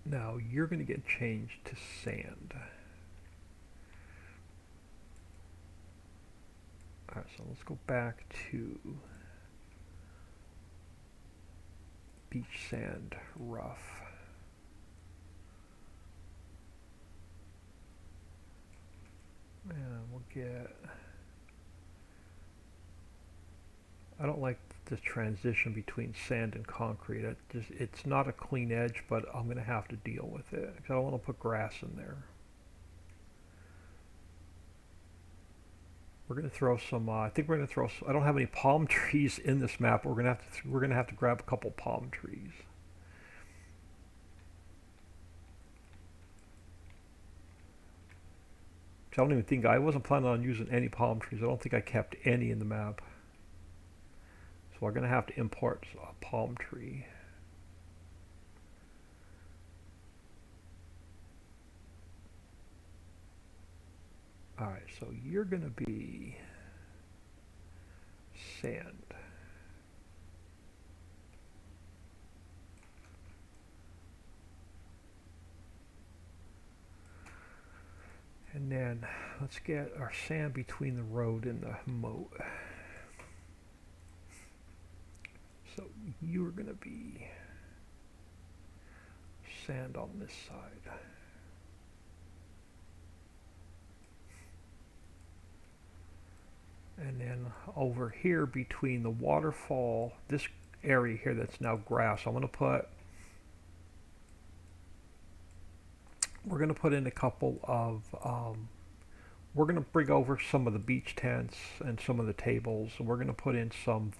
Now you're going to get changed to sand. All right, so let's go back to beach sand rough. And we'll get, I don't like the transition between sand and concrete. It's not a clean edge, but I'm going to have to deal with it because I don't want to put grass in there. We're going to throw some, I think we're going to throw, I don't have any palm trees in this map. We're going to have to grab a couple palm trees. I don't even think, I wasn't planning on using any palm trees. I don't think I kept any in the map. So we're going to have to import a palm tree. Alright, so you're going to be sand. And then let's get our sand between the road and the moat. So you're going to be sand on this side. And then over here between the waterfall, this area here that's now grass, I'm going to put, we're going to put in a couple of, we're going to bring over some of the beach tents and some of the tables, and we're going to put in some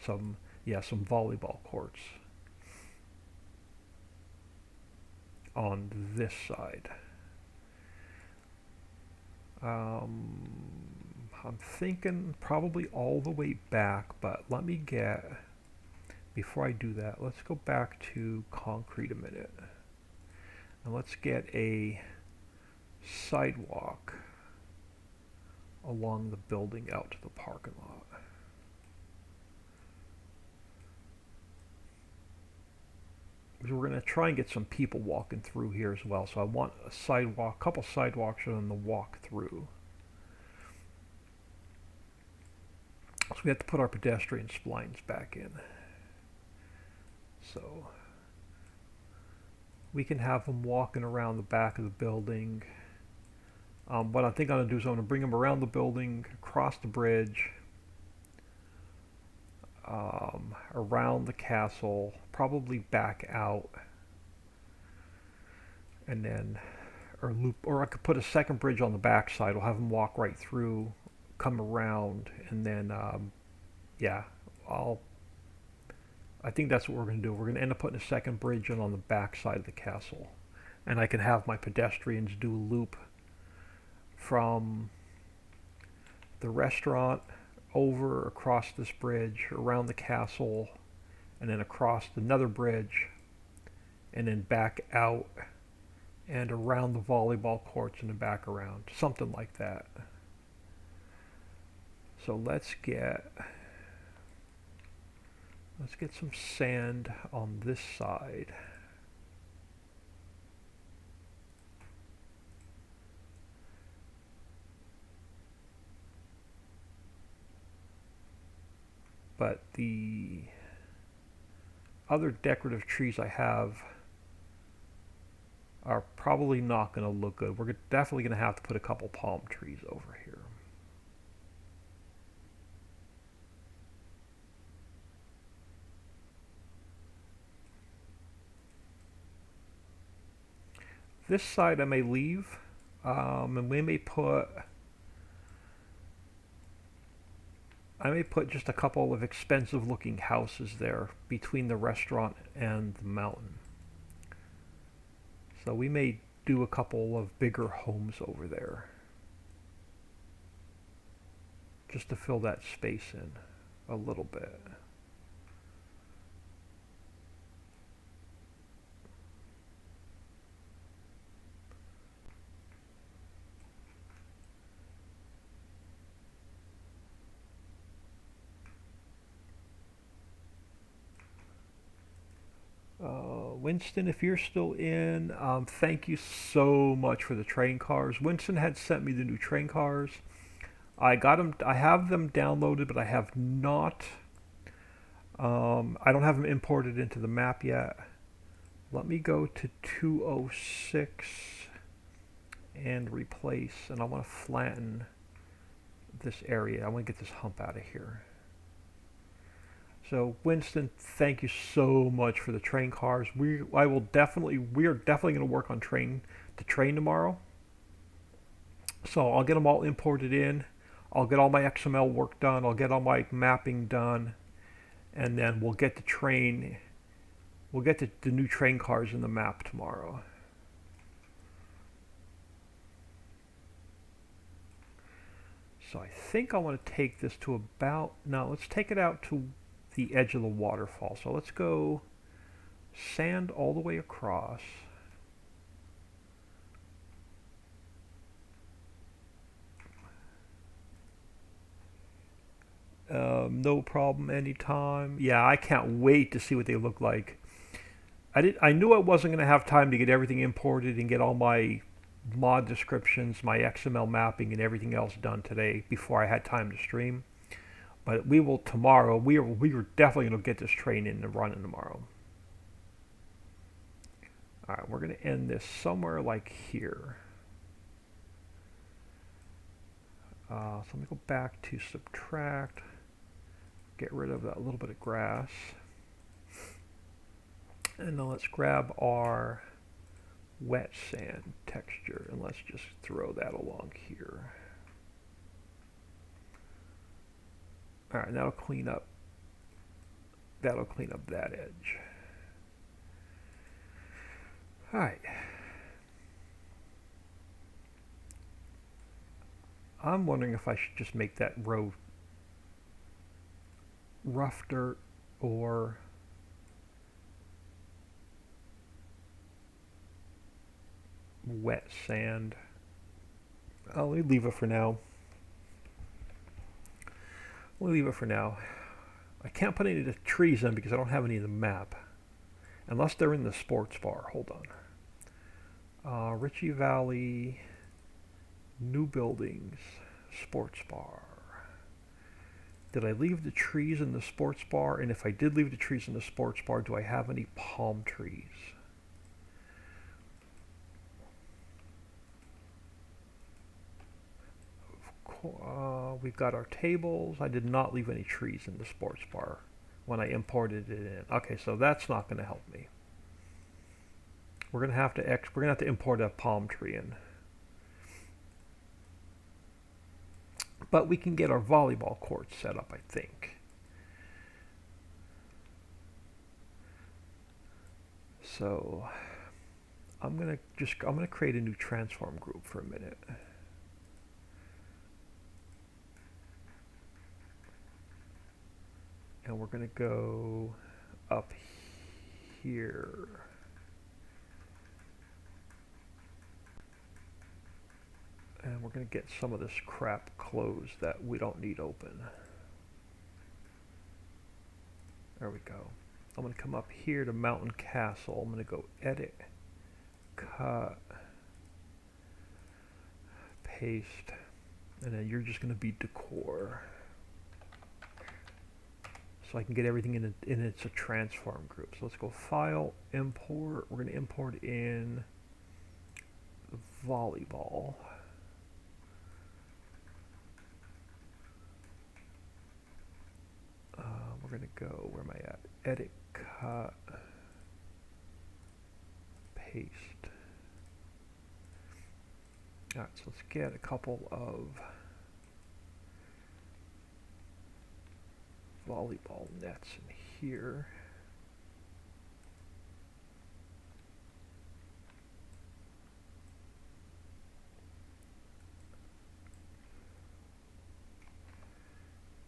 some yeah, some volleyball courts on this side. I'm thinking probably all the way back, but let me get, before I do that, let's go back to concrete a minute. And let's get a sidewalk along the building out to the parking lot. Because we're going to try and get some people walking through here as well. So I want a sidewalk, a couple sidewalks on the walk through. So we have to put our pedestrian splines back in. So we can have them walking around the back of the building. What I think I'm going to do is I'm going to bring them around the building, across the bridge, around the castle, probably back out, and then, or loop, or I could put a second bridge on the back side. We'll have them walk right through, come around, and then, yeah, I think that's what we're going to do. We're going to end up putting a second bridge in on the back side of the castle, and I can have my pedestrians do a loop from the restaurant over across this bridge, around the castle, and then across another bridge, and then back out and around the volleyball courts and then back around, something like that. So let's get some sand on this side. But the other decorative trees I have are probably not going to look good. We're definitely going to have to put a couple palm trees over here. This side I may leave, and we may put, I may put just a couple of expensive looking houses there between the restaurant and the mountain. So we may do a couple of bigger homes over there, just to fill that space in a little bit. Winston, if you're still in, thank you so much for the train cars. Winston had sent me the new train cars. I got them. I have them downloaded, but I have not. I don't have them imported into the map yet. Let me go to 206 and replace, and I want to flatten this area. I want to get this hump out of here. So Winston, thank you so much for the train cars. We are definitely going to work on train tomorrow. So I'll get them all imported in. I'll get all my XML work done. I'll get all my mapping done, and then we'll get the train. We'll get the new train cars in the map tomorrow. So I think I want to take this to about, no, let's take it out to the edge of the waterfall. So let's go sand all the way across. No problem anytime. Yeah, I can't wait to see what they look like. I knew I wasn't going to have time to get everything imported and get all my mod descriptions, my XML mapping, and everything else done today before I had time to stream. But we will tomorrow. We are definitely going to get this train in and running tomorrow. All right, we're going to end this somewhere like here. So let me go back to subtract. Get rid of that little bit of grass. And then let's grab our wet sand texture and let's just throw that along here. All right, that'll clean up That'll clean up that edge. All right. I'm wondering if I should just make that row rough dirt or wet sand. I'll leave it for now. We'll leave it for now. I can't put any of the trees in because I don't have any of the map. Unless they're in the sports bar. Hold on. Ritchie Valley, new buildings, sports bar. Did I leave the trees in the sports bar? And if I did leave the trees in the sports bar, do I have any palm trees? We've got our tables. I did not leave any trees in the sports bar when I imported it in. Okay, so that's not going to help me. We're going to have to import a palm tree in. But we can get our volleyball court set up, I think. So I'm going to create a new transform group for a minute. And we're going to go up here. And we're going to get some of this crap closed that we don't need open. There we go. I'm going to come up here to Mountain Castle. I'm going to go edit, cut, paste, and then you're just going to be decor. So I can get everything in it's a transform group. So let's go File, Import. We're going to import in volleyball. We're going to go, where am I at? Edit, cut, paste. Alright, so let's get a couple of volleyball nets in here.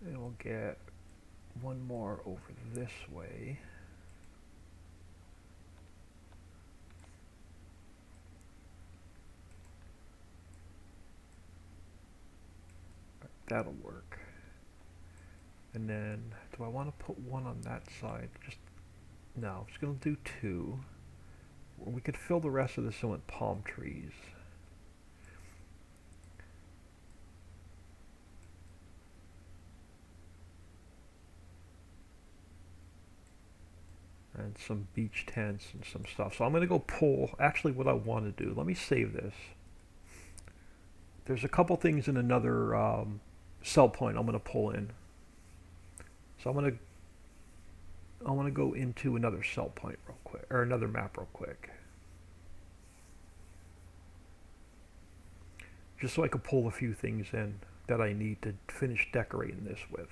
And we'll get one more over this way. That'll work. And then, do I want to put one on that side? No, I'm just going to do two. We could fill the rest of this in with palm trees. And some beach tents and some stuff. So I'm going to go pull, actually what I want to do, let me save this. There's a couple things in another cell point I'm going to pull in. So I'm going to go into another cell point real quick, or another map real quick. Just so I can pull a few things in that I need to finish decorating this with.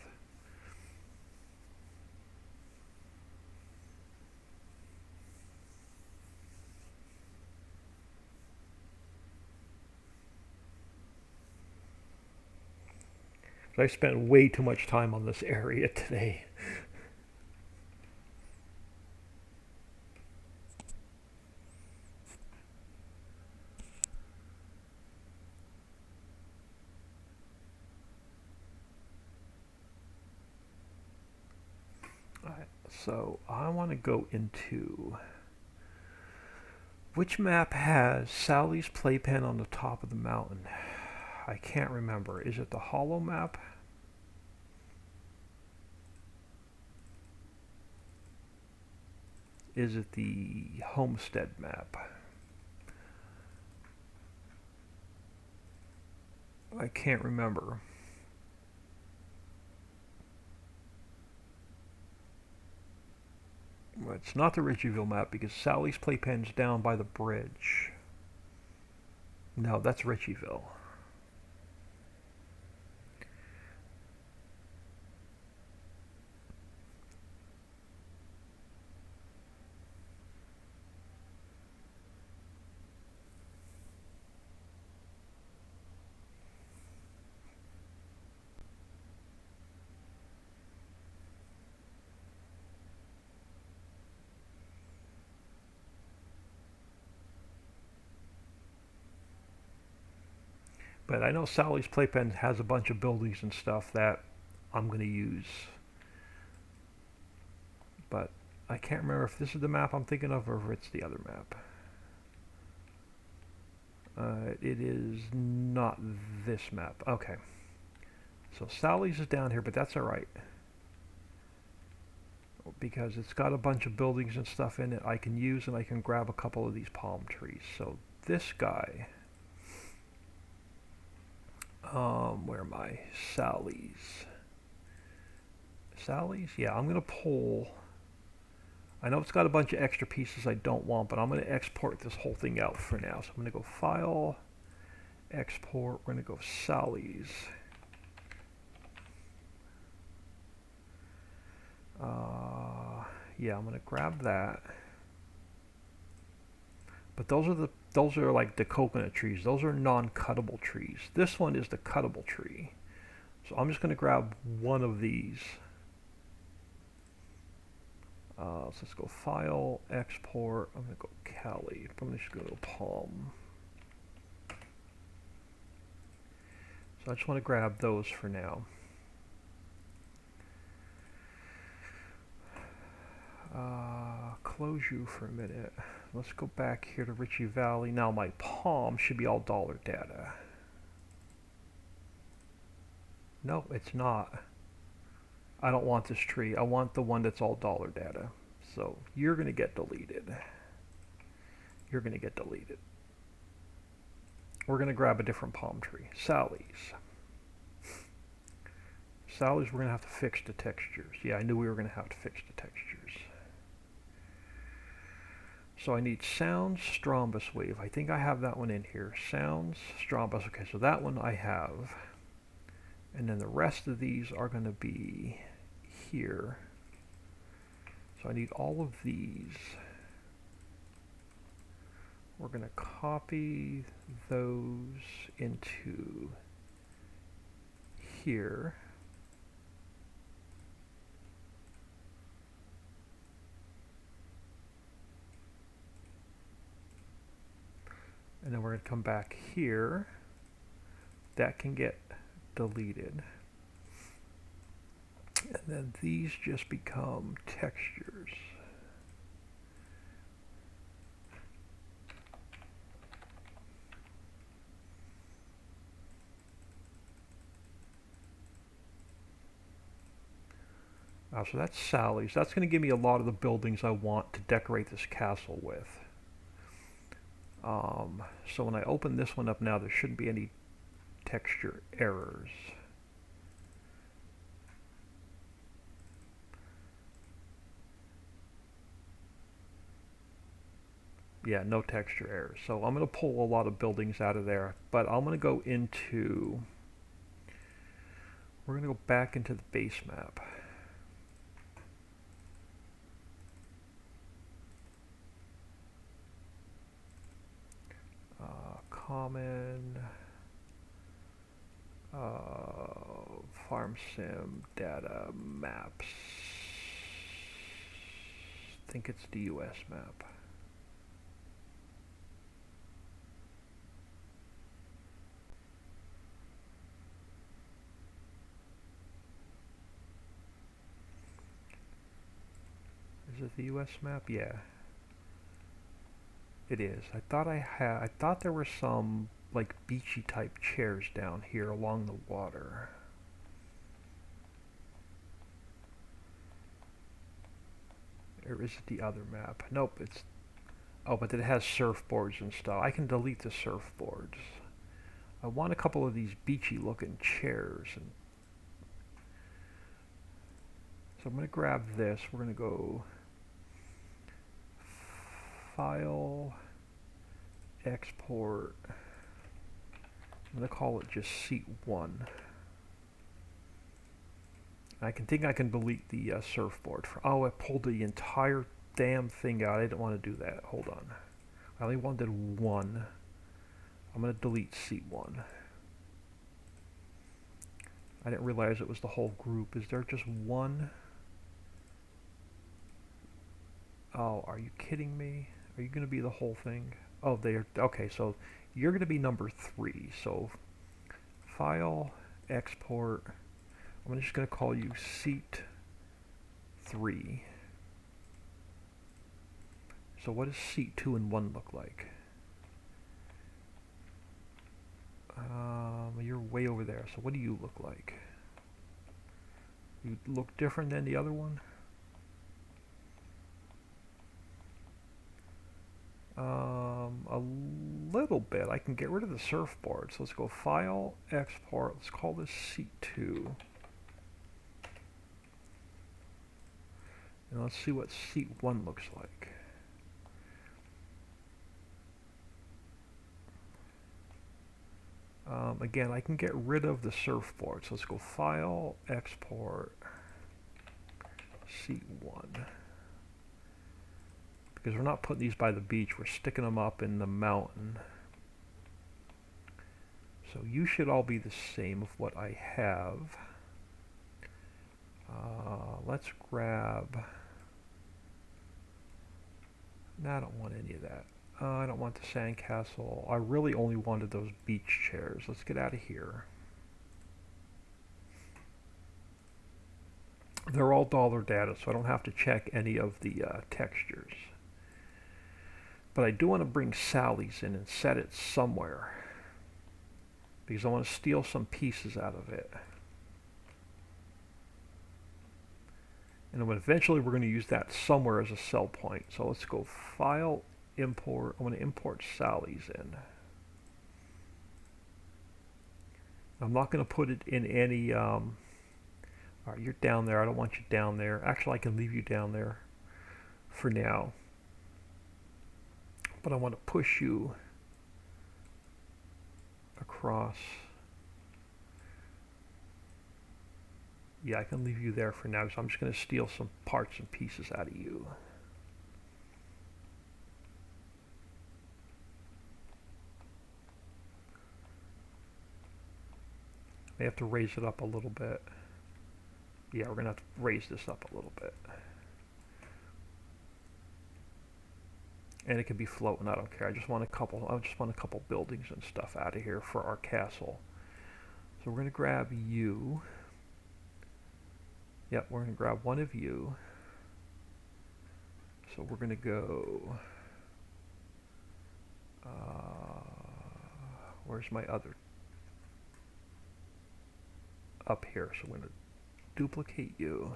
I spent way too much time on this area today. Alright, so I want to go into which map has Sally's playpen on the top of the mountain? I can't remember. Is it the hollow map? Is it the homestead map? I can't remember. Well, it's not the Ridgeville map because Sally's playpen's down by the bridge. No, that's Ritchieville. But I know Sally's Playpen has a bunch of buildings and stuff that I'm going to use. But I can't remember if this is the map I'm thinking of or if it's the other map. It is not this map. Okay. So Sally's is down here, but that's alright. Because it's got a bunch of buildings and stuff in it I can use, and I can grab a couple of these palm trees. So this guy, where am I? Sally's. Sally's? Yeah, I'm going to pull. I know it's got a bunch of extra pieces I don't want, but I'm going to export this whole thing out for now. So I'm going to go File, Export. We're going to go Sally's. Yeah, I'm going to grab that. But those are like the coconut trees. Those are non-cuttable trees. This one is the cuttable tree. So I'm just going to grab one of these. So let's go File, Export. I'm going to go Cali. I'm just going to go Palm. So I just want to grab those for now. Close you for a minute. Let's go back here to Ritchie Valley. Now my palm should be all dollar data. No, it's not. I don't want this tree. I want the one that's all dollar data. So you're going to get deleted. You're going to get deleted. We're going to grab a different palm tree. Sally's. Sally's, we're going to have to fix the textures. Yeah, I knew we were going to have to fix the textures. So I need Sounds, Strombus Wave. I think I have that one in here. Sounds, Strombus. Okay, so that one I have. And then the rest of these are going to be here. So I need all of these. We're going to copy those into here. And then we're going to come back here. That can get deleted. And then these just become textures. So that's Sally's. That's going to give me a lot of the buildings I want to decorate this castle with. So when I open this one up now, there shouldn't be any texture errors. Yeah, no texture errors. So I'm going to pull a lot of buildings out of there, but I'm going to go into, we're going to go back into the base map. Common, Farm Sim, Data, Maps. I think it's the US map. Is it the US map? Yeah. It is. I thought there were some like beachy type chairs down here along the water. Or is it the other map? Nope, it's, oh, but it has surfboards and stuff. I can delete the surfboards. I want a couple of these beachy looking chairs. And so I'm going to grab this. We're going to go File, Export. I'm going to call it just Seat 1. I think I can delete the surfboard. Oh, I pulled the entire damn thing out. I didn't want to do that. Hold on. I only wanted one. I'm going to delete Seat 1. I didn't realize it was the whole group. Is there just one? Oh, are you kidding me? Are you going to be the whole thing? Oh, they are. Okay, so you're going to be number 3. So file, export. I'm just going to call you seat 3. So what does seat 2 and 1 look like? You're way over there, so what do you look like? You look different than the other one? A little bit. I can get rid of the surfboard. So let's go File, Export. Let's call this Seat 2. And let's see what Seat 1 looks like. Again, I can get rid of the surfboard. So let's go File, Export, Seat 1. Because we're not putting these by the beach, we're sticking them up in the mountain. So you should all be the same of what I have. Let's grab... No, I don't want any of that. I don't want the sandcastle. I really only wanted those beach chairs. Let's get out of here. They're all dollar data, so I don't have to check any of the textures. But I do want to bring Sally's in and set it somewhere, because I want to steal some pieces out of it. And then eventually we're going to use that somewhere as a sell point. So let's go File, Import. I want to import Sally's in. I'm not going to put it in any... all right, you're down there. I don't want you down there. Actually, I can leave you down there for now. But I want to push you across. Yeah, I can leave you there for now, so I'm just going to steal some parts and pieces out of you. May have to raise it up a little bit. Yeah, we're going to have to raise this up a little bit. And it can be floating, I don't care. I just want a couple buildings and stuff out of here for our castle. So we're going to grab you. Yep, we're going to grab one of you. So we're going to go... where's my other? Up here. So we're going to duplicate you.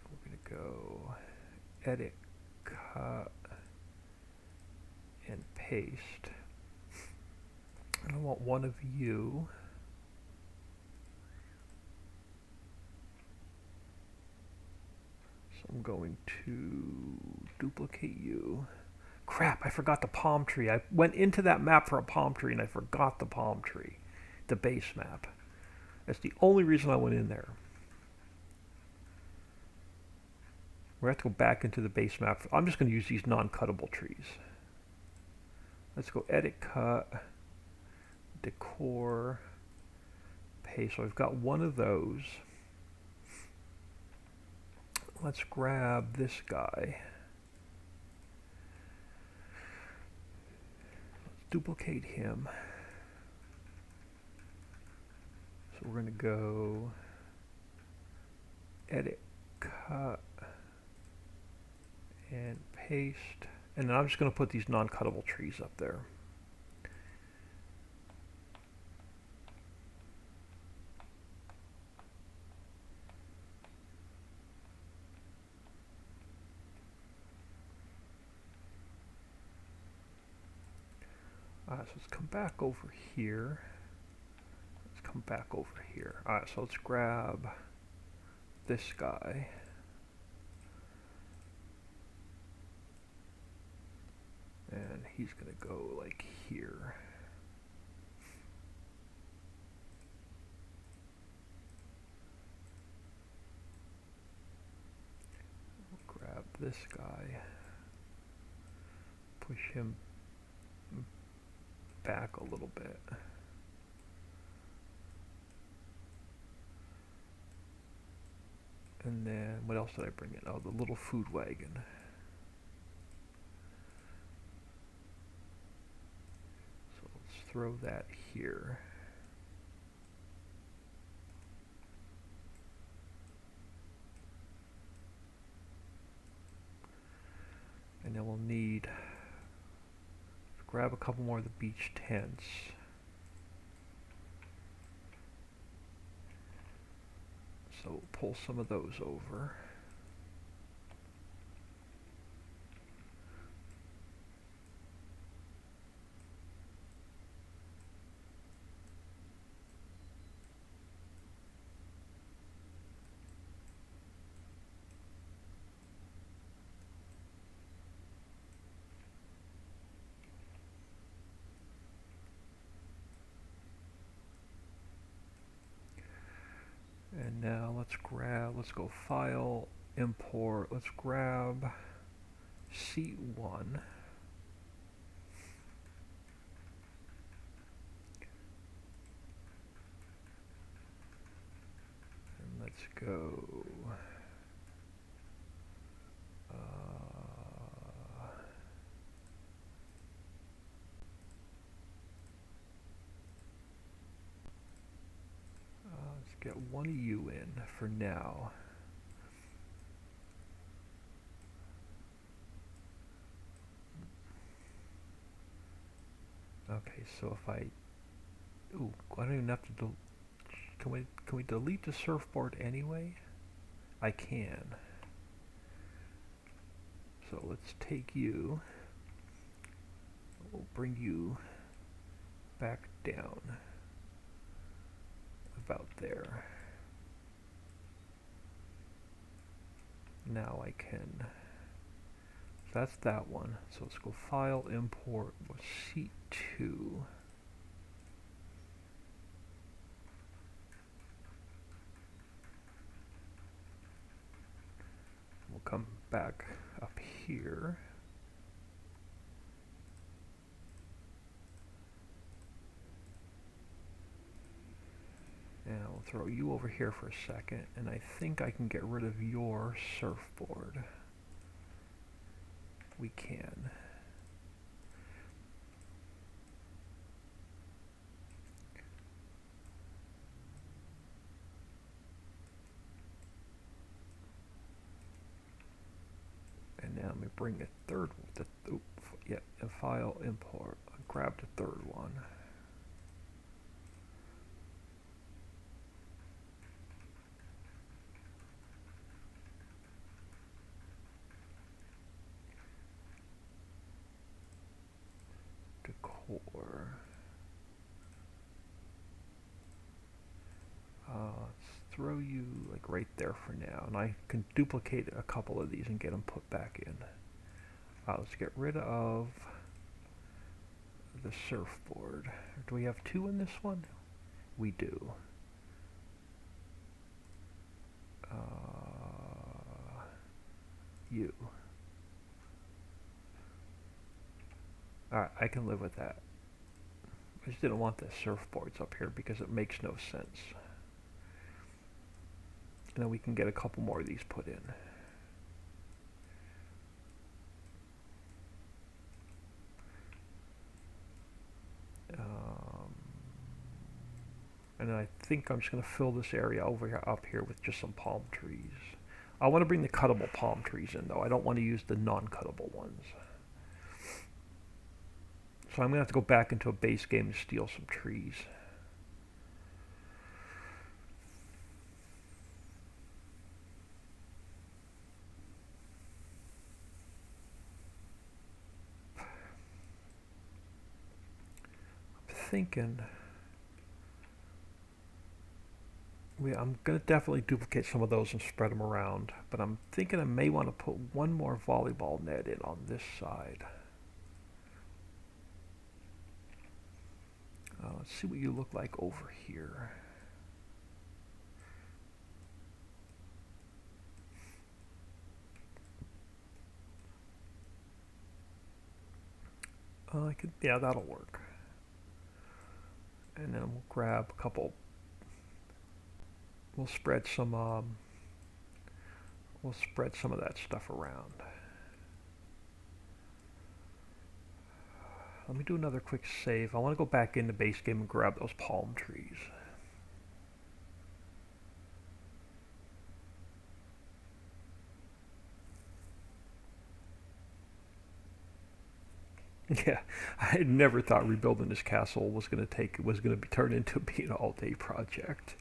We're going to go edit, cut, and paste. And I want one of you. So I'm going to duplicate you. Crap, I forgot the palm tree. I went into that map for a palm tree and I forgot the palm tree. The base map. That's the only reason I went in there. We have to go back into the base map. I'm just going to use these non-cuttable trees. Let's go edit, cut, decor, paste. So I've got one of those. Let's grab this guy. Let's duplicate him. So we're going to go edit, cut, and paste. And then I'm just going to put these non-cuttable trees up there. So let's come back over here. Let's come back over here. Alright, so let's grab this guy. And he's going to go like here. We'll grab this guy. Push him back a little bit. And then, what else did I bring in? Oh, the little food wagon. throw that here. And then we'll need, grab a couple more of the beach tents. So we'll pull some of those over. And now let's go file, import, let's grab C1. And let's go, let's get one of you in for now. Okay, so if I don't even have to can we delete the surfboard anyway? I can. So let's take you. We'll bring you back down about there. Now I can. So that's that one. So let's go file, import with C2. We'll come back up here. And I'll throw you over here for a second, and I think I can get rid of your surfboard. We can. And now let me bring a third, a file, import, grab the third one. Decor. Let's throw you like right there for now, and I can duplicate a couple of these and get them put back in. Let's get rid of the surfboard. Do we have two in this one? We do. You. Alright, I can live with that. I just didn't want the surfboards up here because it makes no sense. And then we can get a couple more of these put in. And I think I'm just going to fill this area over here, up here, with just some palm trees. I want to bring the cuttable palm trees in, though. I don't want to use the non-cuttable ones. So I'm going to have to go back into a base game and steal some trees. I'm thinking... I'm going to definitely duplicate some of those and spread them around, but I'm thinking I may want to put one more volleyball net in on this side. Let's see what you look like over here. Yeah, that'll work. And then we'll grab a couple. We'll spread some of that stuff around. Let me do another quick save. I want to go back into base game and grab those palm trees. Yeah, I had never thought rebuilding this castle was going to be turned into being an all-day project.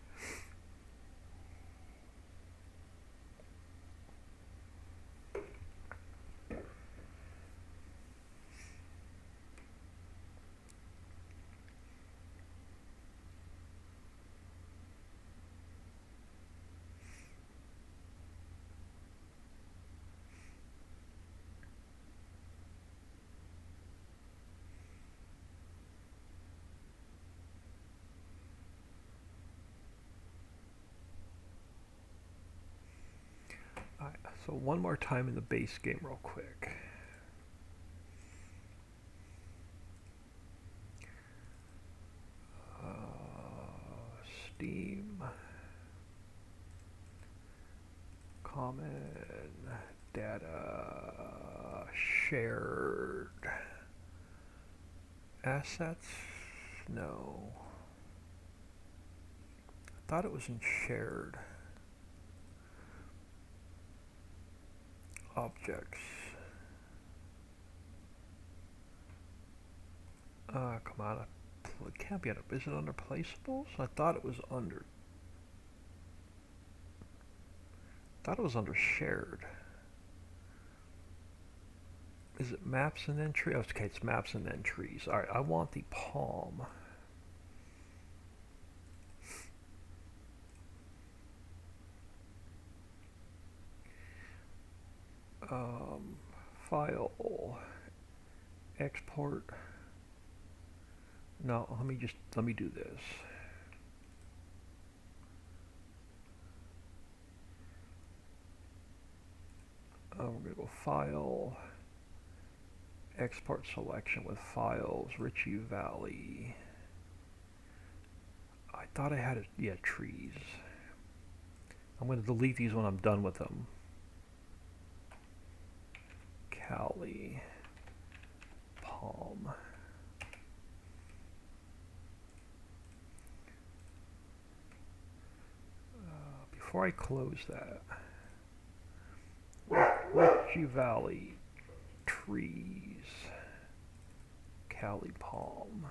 All right, so one more time in the base game real quick. Steam, common, data, shared, assets, no. I thought it was in shared. Objects. Come on, it can't be under, is it under placeables? I thought it was under shared. Is it maps and entry? Oh, okay, it's maps and entries. All right, I want the palm. File, export. No, let me do this. We're gonna go file, export selection with files, Ritchie Valley. I thought I had it, yeah, trees. I'm gonna delete these when I'm done with them. Cali, palm. Before I close that, Ritchie Valley, trees, Cali palm.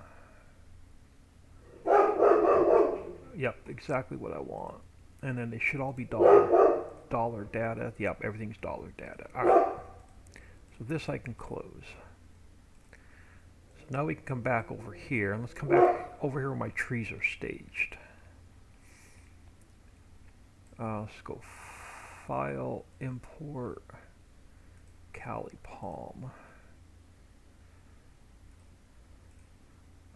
Yep, exactly what I want. And then they should all be dollar data. Yep, everything's dollar data. All right. So this I can close. So now we can come back over here, and let's come back over here where my trees are staged. Let's go file, import, Cali palm.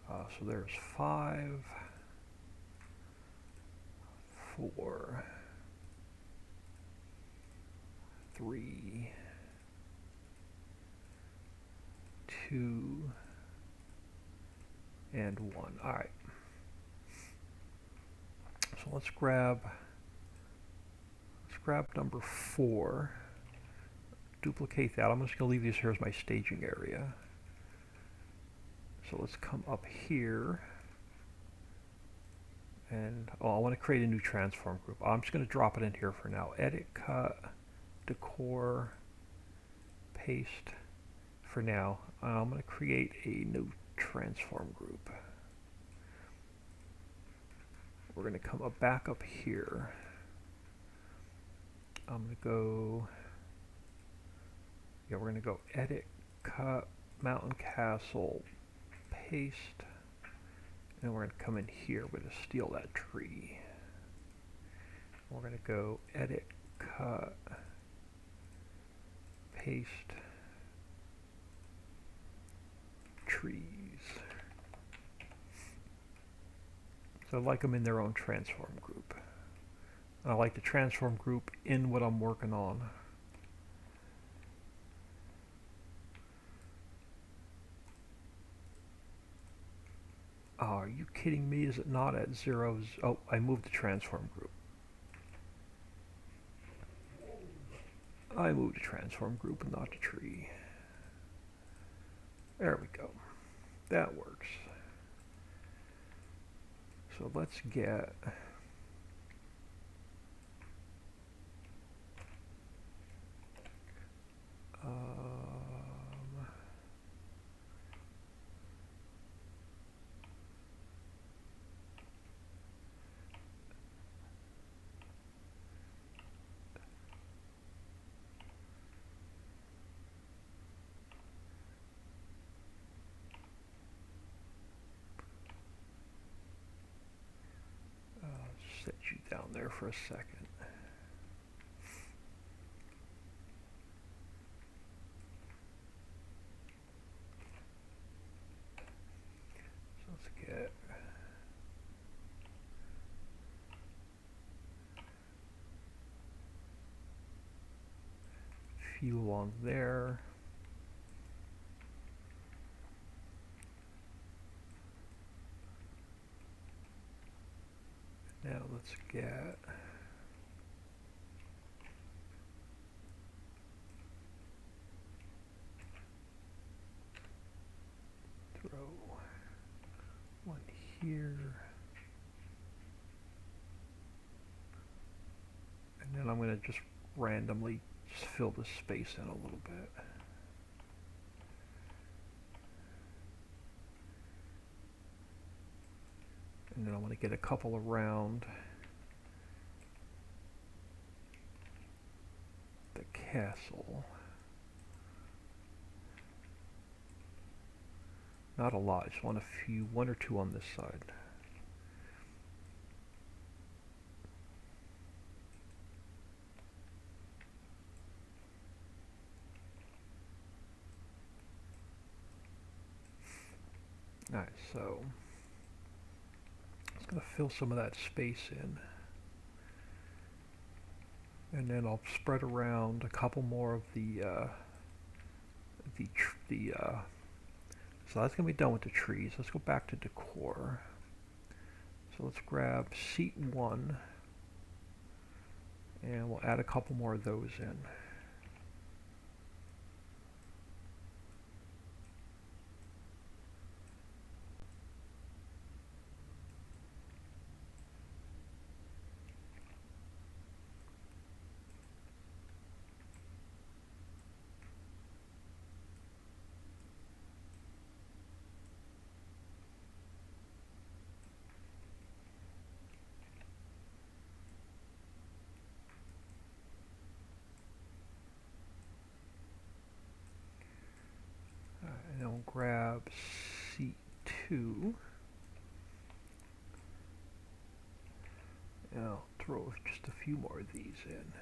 So there's 5, 4, 3, 2, and 1. All right. So let's grab number 4. Duplicate that. I'm just going to leave this here as my staging area. So let's come up here. And I want to create a new transform group. I'm just going to drop it in here for now. Edit, cut, decor, paste for now. I'm going to create a new transform group. We're going to come up back up here. I'm going to go, we're going to go edit, cut, mountain castle, paste, and we're going to come in here. We're going to steal that tree. We're going to go edit, cut, paste, trees. So I like them in their own transform group. I like the transform group in what I'm working on. Oh, are you kidding me? Is it not at zeros? Oh, I moved the transform group. I moved the transform group and not the tree. There we go. that works. So let's get set you down there for a second. So let's get fuel on there. Now let's get throw one here. And then I'm going to just randomly just fill the space in a little bit. And then I want to get a couple around the castle. Not a lot, just want a few, one or two on this side. Alright, so it's going to fill some of that space in. And then I'll spread around a couple more of so that's going to be done with the trees. Let's go back to decor. So let's grab seat 1 and we'll add a couple more of those in. And I'll grab seat 2. And I'll throw just a few more of these in.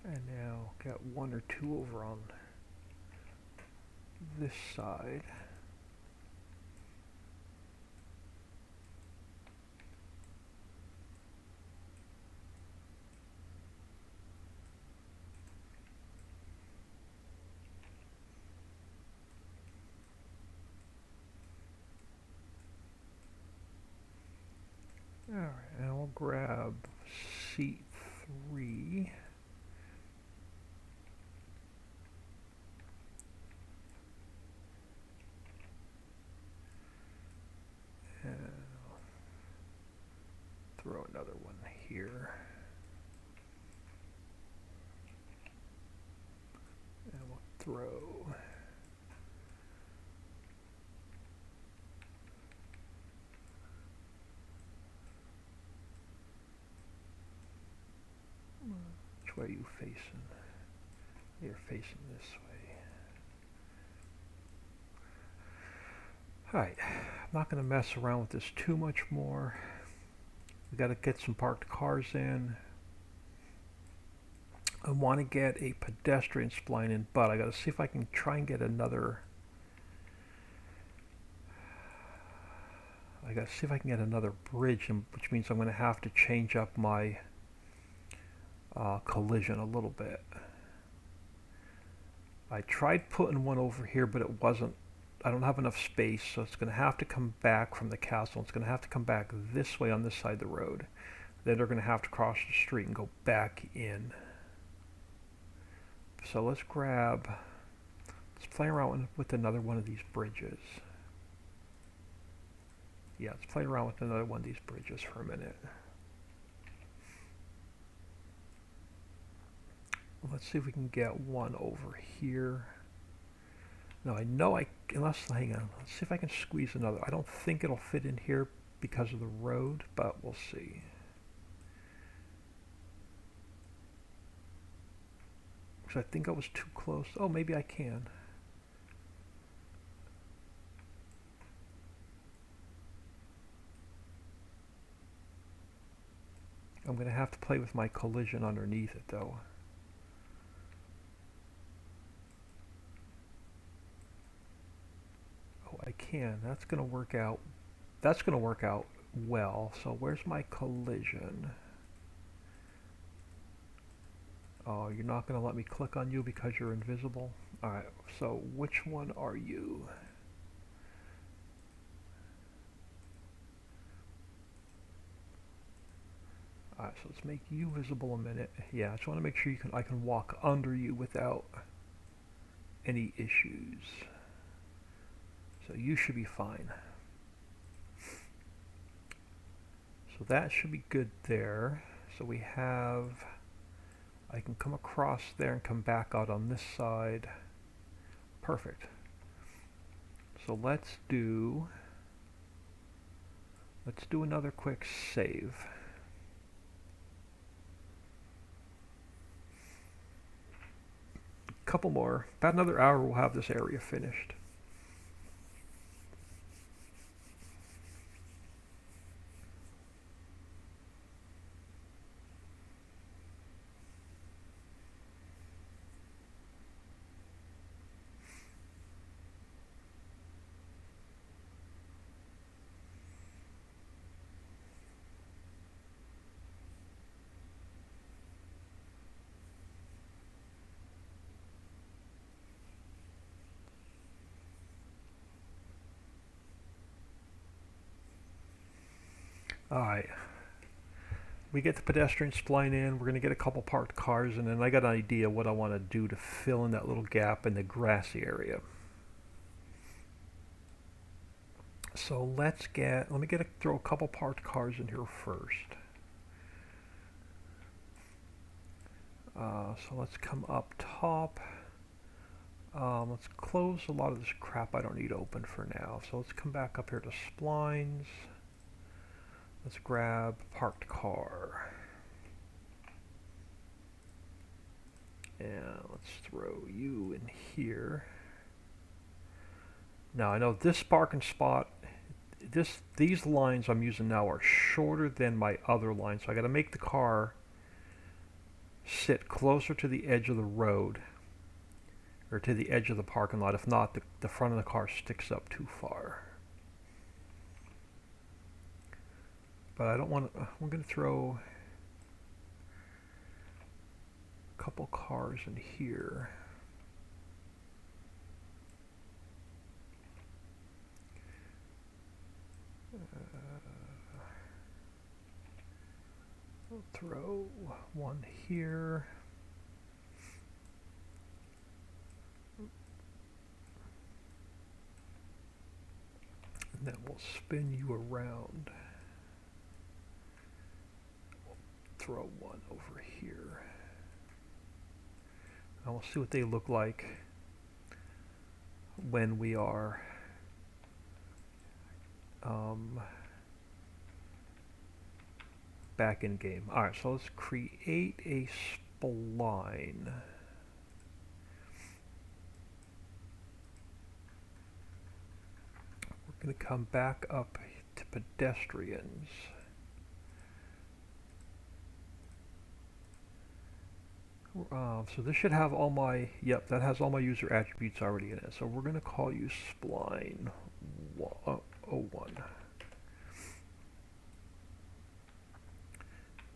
And now got one or two over on this side. Alright, and I'll grab seat 3. And I'll throw another one here. And we'll throw which way are you facing? You're facing this way. Alright, I'm not going to mess around with this too much more. We got to get some parked cars in. I want to get a pedestrian spline in, but I got to see if I can try and get another. I got to see if I can get another bridge, which means I'm going to have to change up my collision a little bit. I tried putting one over here, but it wasn't, I don't have enough space, so it's going to have to come back from the castle. It's going to have to come back this way on this side of the road. Then they're going to have to cross the street and go back in. So let's play around with another one of these bridges. Yeah, let's play around with another one of these bridges for a minute. Let's see if we can get one over here. No, I know unless, hang on, let's see if I can squeeze another. I don't think it'll fit in here because of the road, but we'll see. Because I think I was too close. Oh, maybe I can. I'm going to have to play with my collision underneath it, though. Oh, I can. That's going to work out. That's going to work out well. So where's my collision? Oh, you're not going to let me click on you because you're invisible? Alright, so which one are you? Alright, so let's make you visible a minute. Yeah, I just want to make sure I can walk under you without any issues. So you should be fine. So that should be good there. So we have, I can come across there and come back out on this side. Perfect. So let's do another quick save. Couple more. About another hour we'll have this area finished. Alright, we get the pedestrian spline in, we're going to get a couple parked cars, and then I got an idea what I want to do to fill in that little gap in the grassy area. So let me throw a couple parked cars in here first. So let's come up top. Let's close a lot of this crap I don't need open for now. So let's come back up here to splines. Let's grab parked car. And let's throw you in here. Now I know this parking spot, these lines I'm using now are shorter than my other lines, so I got to make the car sit closer to the edge of the road, or to the edge of the parking lot. If not, the front of the car sticks up too far. But I don't want to, we're going to throw a couple cars in here. We'll throw one here. And then we'll spin you around. Throw one over here. And we'll see what they look like when we are back in game. Alright, so let's create a spline. We're going to come back up to pedestrians. So this should have all my, yep, that has all my user attributes already in it. So we're going to call you spline 01.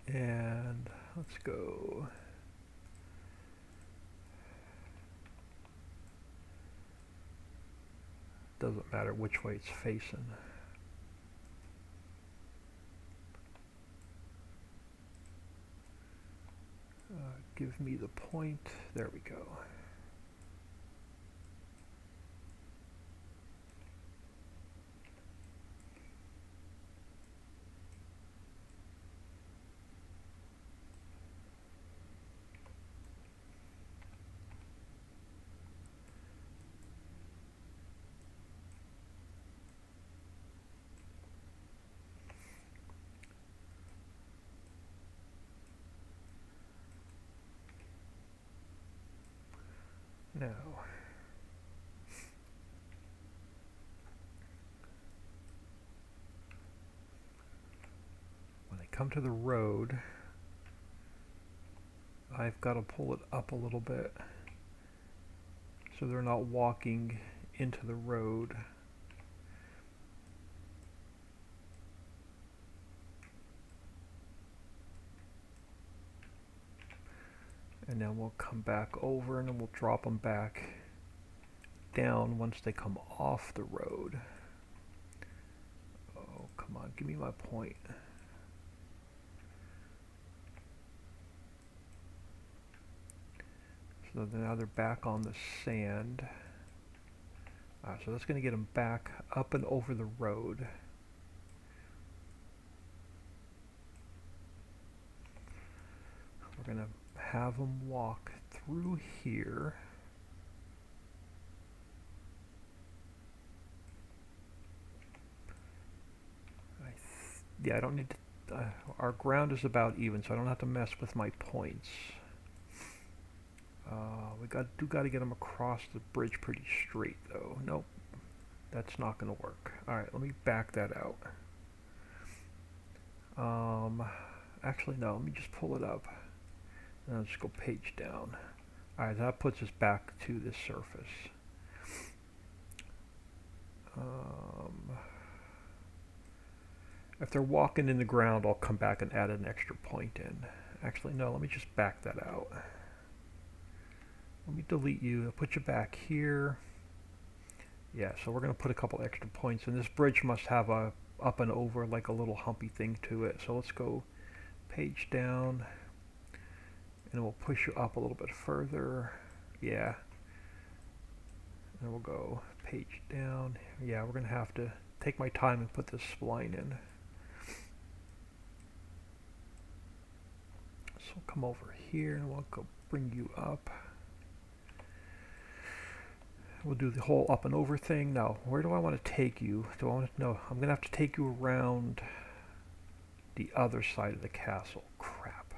And let's go. Doesn't matter which way it's facing. Give me the point. There we go. Now, when I come to the road, I've got to pull it up a little bit so they're not walking into the road. And then we'll come back over and then we'll drop them back down once they come off the road. Oh, come on, give me my point. So now they're back on the sand. So that's going to get them back up and over the road. We're going to have them walk through here. Yeah, I don't need to, our ground is about even, so I don't have to mess with my points. We got to get them across the bridge pretty straight, though. Nope, that's not going to work. All right, let me back that out. Actually, no, let me just pull it up. And I'll just go page down. All right, that puts us back to this surface. If they're walking in the ground, I'll come back and add an extra point in. Actually, no, let me just back that out. Let me delete you. I'll put you back here. Yeah, so we're going to put a couple extra points in. This bridge must have a up and over, like a little humpy thing to it. So let's go page down. And we'll push you up a little bit further. Yeah. And we'll go page down. Yeah, we're going to have to take my time and put this spline in. So we'll come over here and we'll go bring you up. We'll do the whole up and over thing. Now, where do I want to take you? Do I want to? No, I'm going to have to take you around the other side of the castle. Crap.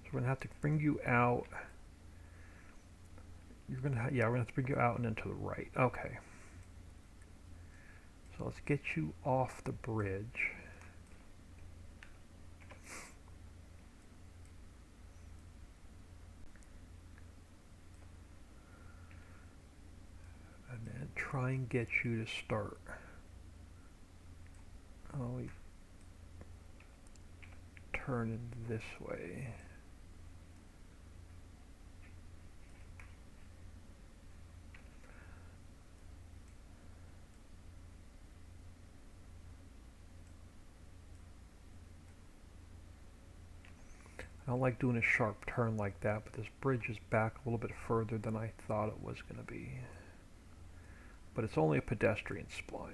So we're going to have to bring you out. You're going to yeah, we're going to have to bring you out and then to the right. Okay. So let's get you off the bridge. And then try and get you to start. Oh, we turn in this way. I don't like doing a sharp turn like that, but this bridge is back a little bit further than I thought it was going to be. But it's only a pedestrian spline.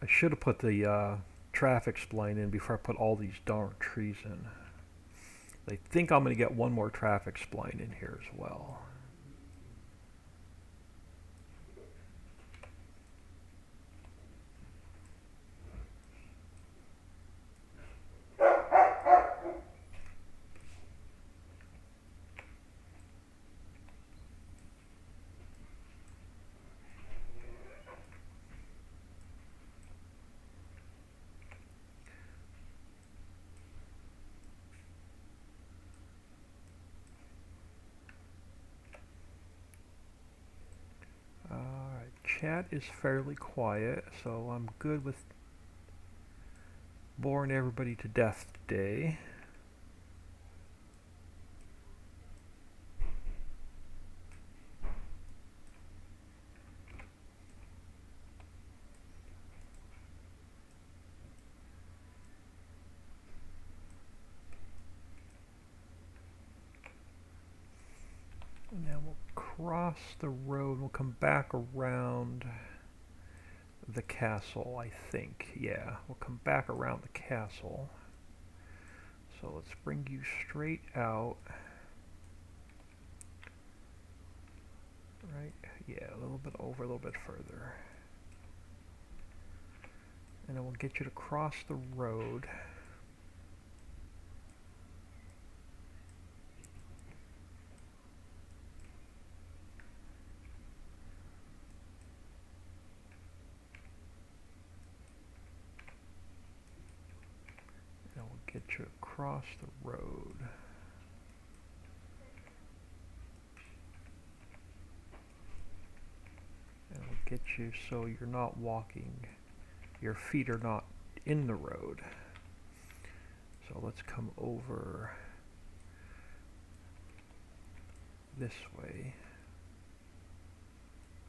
I should have put the traffic spline in before I put all these darn trees in. I think I'm going to get one more traffic spline in here as well. chat is fairly quiet, so I'm good with boring everybody to death today. And now we'll cross the road. We'll come back around the castle, I think. Yeah, we'll come back around the castle. So let's bring you straight out. Right? Yeah, a little bit over, a little bit further. And then we'll get you to cross the road. And we'll get you across the road. And we'll get you so you're not walking, your feet are not in the road. So let's come over this way.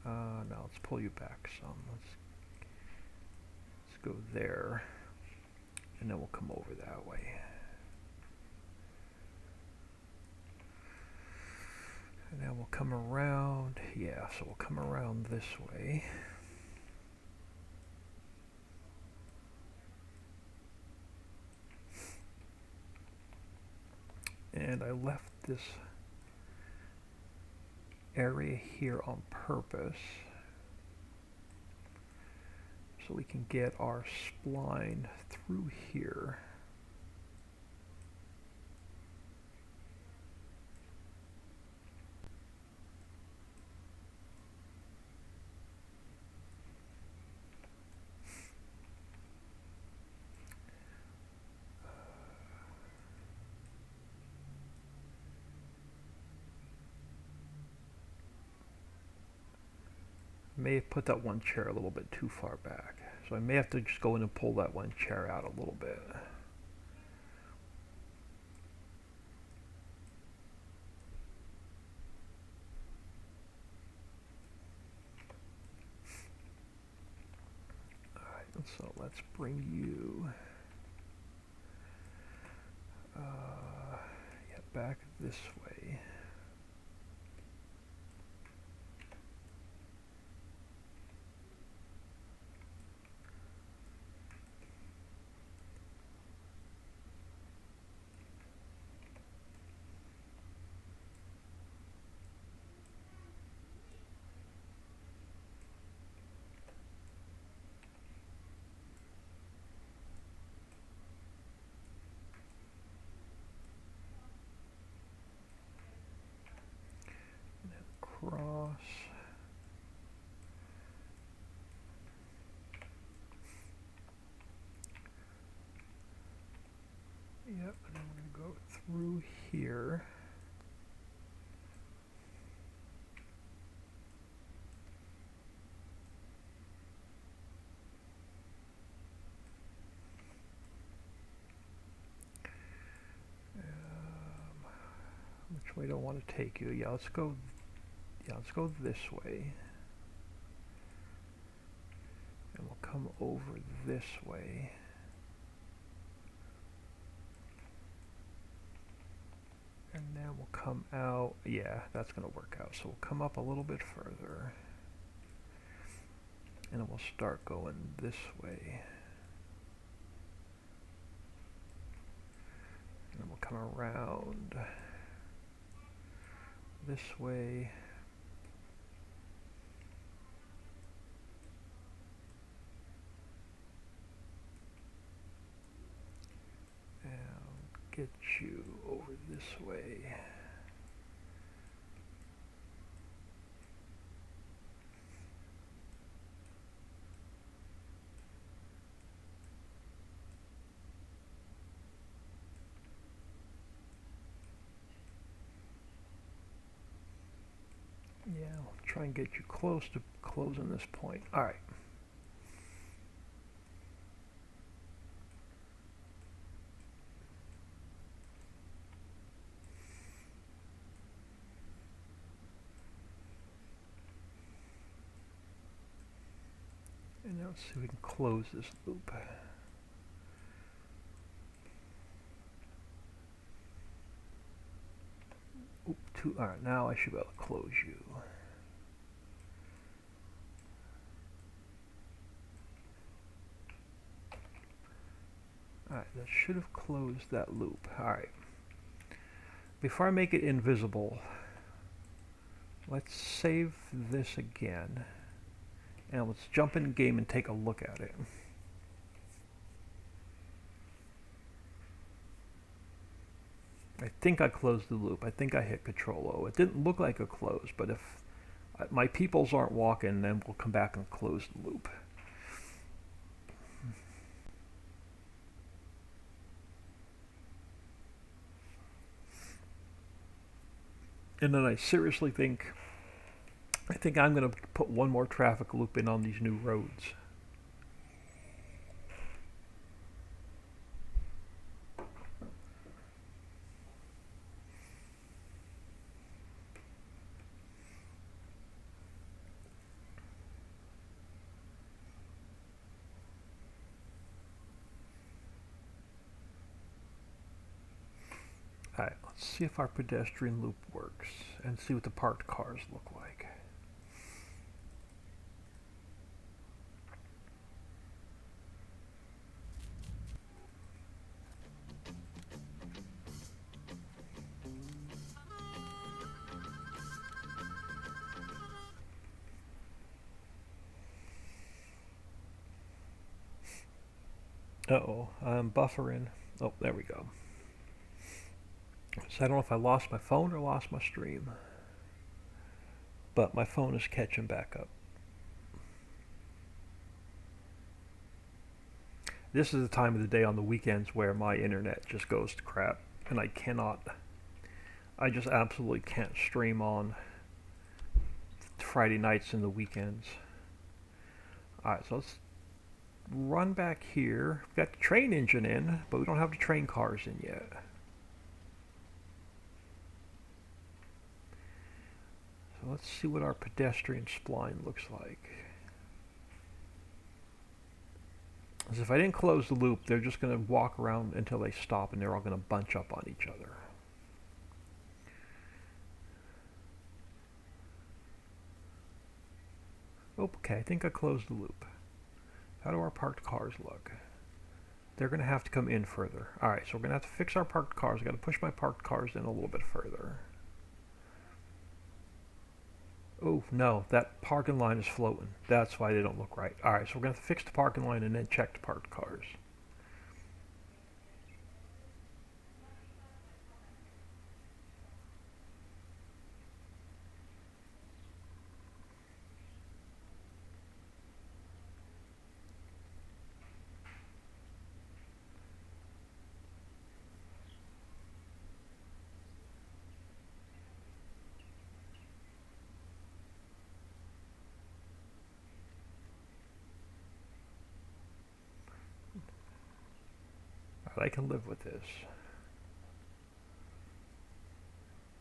Now let's pull you back some. Let's go there, and then we'll come over that way. And then we'll come around. Yeah, so we'll come around this way. And I left this area here on purpose so we can get our spline through here. May have put that one chair a little bit too far back, so I may have to just go in and pull that one chair out a little bit. Alright, so let's bring you back this way. Cross. Yep, and then we're going to go through here. Which way do I want to take you? Yeah, let's go this way. And we'll come over this way. And then we'll come out. Yeah, that's going to work out. So we'll come up a little bit further. And then we'll start going this way. And then we'll come around this way. And get you over this way. Yeah, we'll try and get you close to closing this point. All right. And now let's see if we can close this loop. Oop, all right, now I should be able to close you. All right, that should have closed that loop. All right. Before I make it invisible, let's save this again. And let's jump in game and take a look at it. I think I closed the loop. I think I hit Control O. It didn't look like a close, but if my peoples aren't walking, then we'll come back and close the loop. And then I seriously think I'm going to put one more traffic loop in on these new roads. Alright, let's see if our pedestrian loop works and see what the parked cars look like. Uh-oh, I'm buffering. Oh, there we go. So I don't know if I lost my phone or lost my stream. But my phone is catching back up. This is the time of the day on the weekends where my internet just goes to crap. And I just absolutely can't stream on Friday nights and the weekends. Alright, so let's run back here. We've got the train engine in, but we don't have the train cars in yet. So let's see what our pedestrian spline looks like. As if I didn't close the loop, they're just going to walk around until they stop and they're all going to bunch up on each other. Okay, I think I closed the loop. How do our parked cars look? They're going to have to come in further. Alright, so we're going to have to fix our parked cars. I've got to push my parked cars in a little bit further. Oh, no, that parking line is floating. That's why they don't look right. Alright, so we're going to have to fix the parking line and then check the parked cars. I can live with this.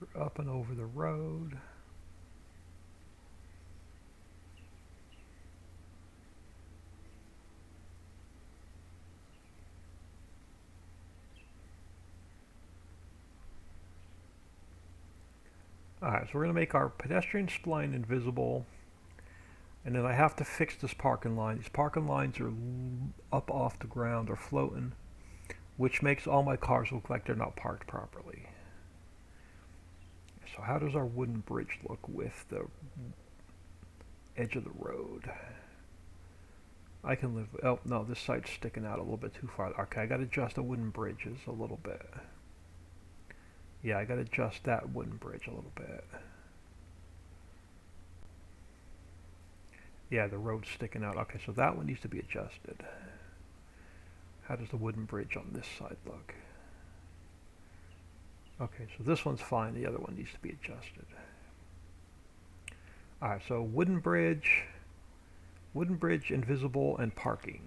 We're up and over the road. Alright, so we're going to make our pedestrian spline invisible. And then I have to fix this parking line. These parking lines are up off the ground or floating, which makes all my cars look like they're not parked properly. So how does our wooden bridge look with the edge of the road? I can live, oh no, this side's sticking out a little bit too far. Okay, I gotta adjust the wooden bridges a little bit. Yeah, I gotta adjust that wooden bridge a little bit. Yeah, the road's sticking out. Okay, so that one needs to be adjusted. How does the wooden bridge on this side look? Okay, so this one's fine. The other one needs to be adjusted. All right, so wooden bridge, invisible, and parking.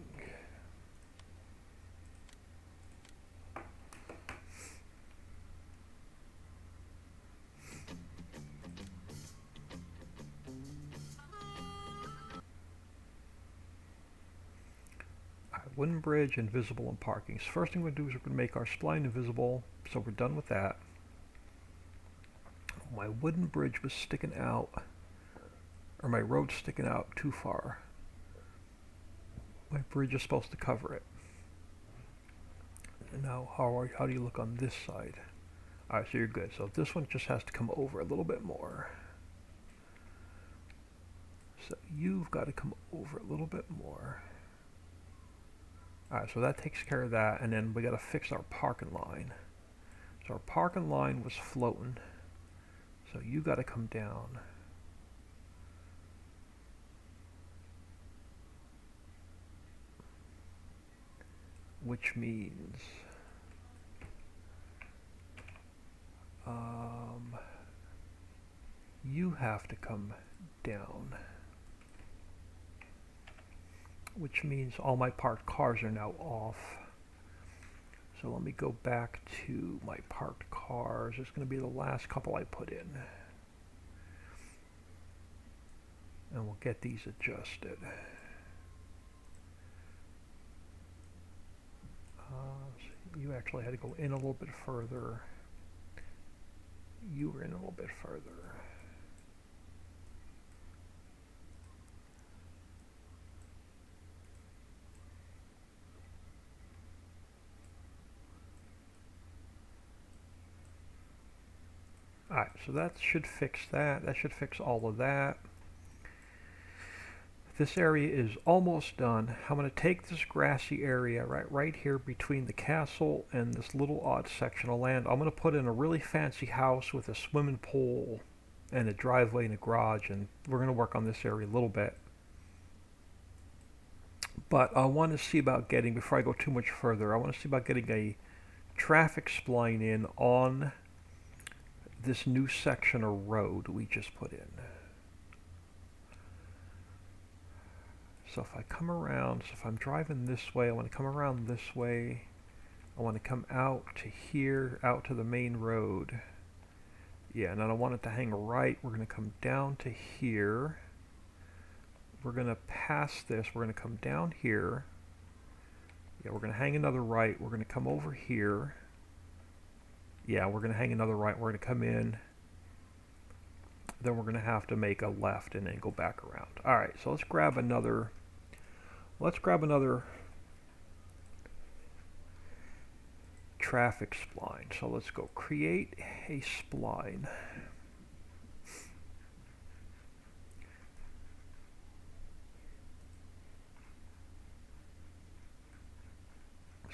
All right, wooden bridge, invisible, and parking. So first thing we're going to do is we're going to make our spline invisible, so we're done with that. My wooden bridge was sticking out, or my road's sticking out too far. My bridge is supposed to cover it. And now, how do you look on this side? Alright, so you're good. So this one just has to come over a little bit more. So you've got to come over a little bit more. Alright, so that takes care of that, and then we got to fix our parking line. So our parking line was floating. So you got to come down. Which means you have to come down. Which means all my parked cars are now off. So let me go back to my parked cars. It's going to be the last couple I put in. And we'll get these adjusted. So you actually had to go in a little bit further. You were in a little bit further. Alright, so that should fix that. That should fix all of that. This area is almost done. I'm going to take this grassy area right here between the castle and this little odd section of land. I'm going to put in a really fancy house with a swimming pool and a driveway and a garage, and we're going to work on this area a little bit. But I want to see about getting, before I go too much further, I want to see about getting a traffic spline in on this new section of road we just put in. So if I come around, so if I'm driving this way, I want to come around this way. I want to come out to here, out to the main road. Yeah, and I don't want it to hang right. We're going to come down to here. We're going to pass this. We're going to come down here. Yeah, we're going to hang another right. We're going to come over here. Yeah, we're going to hang another right. We're going to come in. Then we're going to have to make a left and then go back around. All right, so let's grab another traffic spline. So let's go create a spline.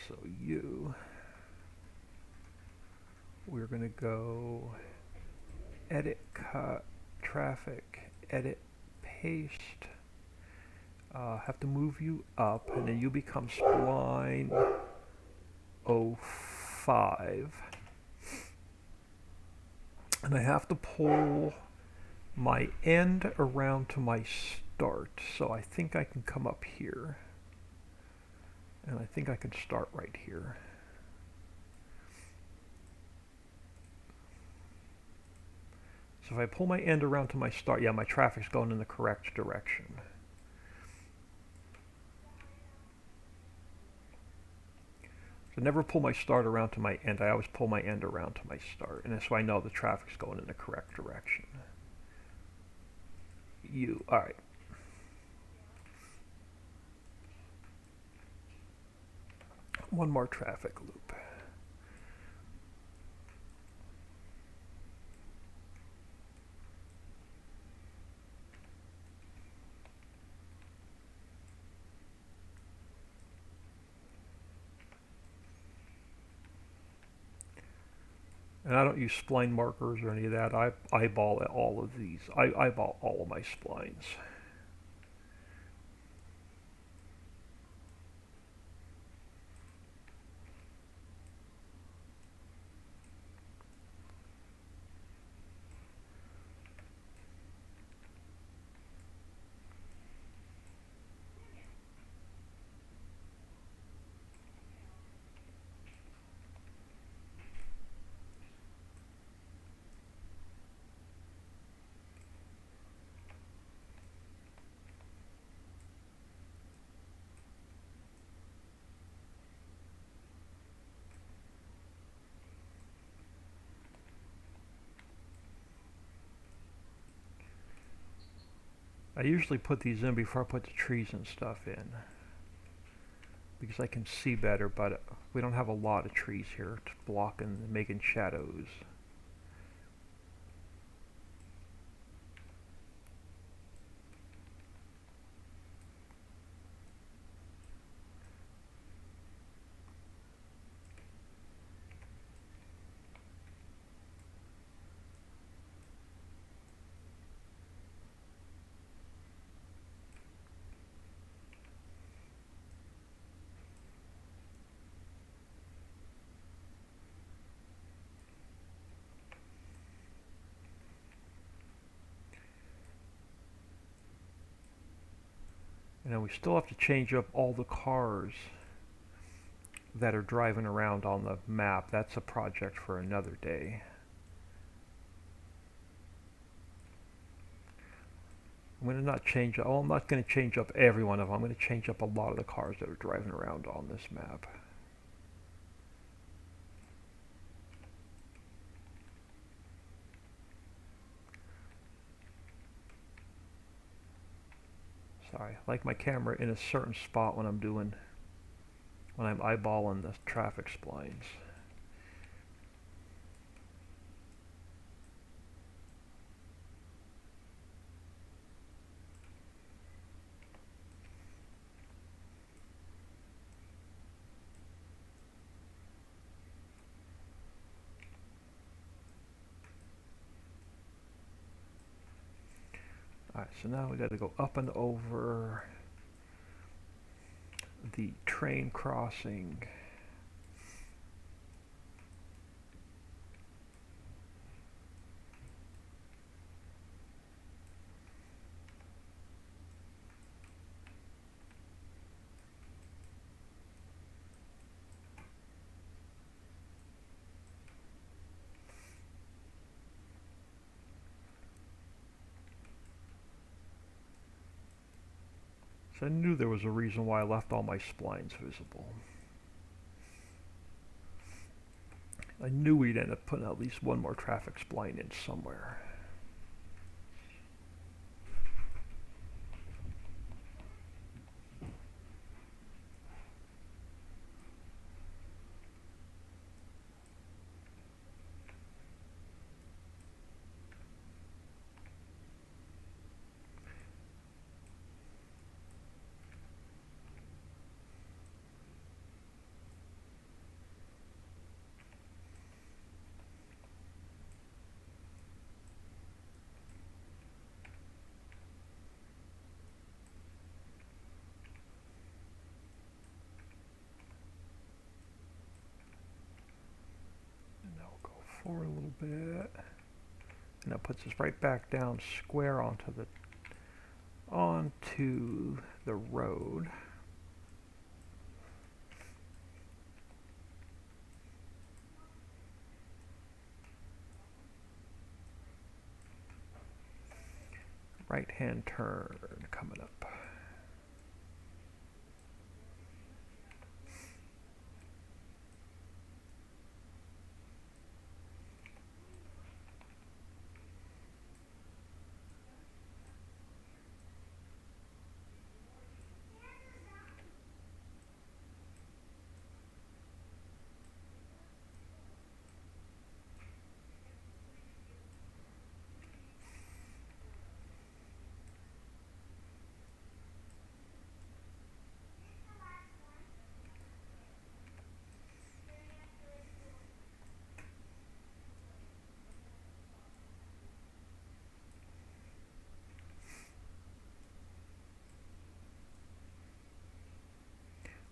So we're going to go edit, cut, traffic, edit, paste. Have to move you up, and then you become spline 05. And I have to pull my end around to my start. So I think I can come up here. And I think I can start right here. So if I pull my end around to my start, yeah, my traffic's going in the correct direction. So never pull my start around to my end. I always pull my end around to my start. And that's why I know the traffic's going in the correct direction. All right. One more traffic loop. And I don't use spline markers or any of that. I eyeball all of these. I eyeball all of my splines. I usually put these in before I put the trees and stuff in, because I can see better, but we don't have a lot of trees here to block and making shadows. And then we still have to change up all the cars that are driving around on the map. That's a project for another day. I'm going to not change, oh, I'm not going to change up every one of them. I'm going to change up a lot of the cars that are driving around on this map. Sorry, I like my camera in a certain spot when I'm eyeballing the traffic splines. Alright, so now we got to go up and over the train crossing. So I knew there was a reason why I left all my splines visible. I knew we'd end up putting at least one more traffic spline in somewhere. Forward a little bit, and that puts us right back down square onto the road. Right hand turn coming up.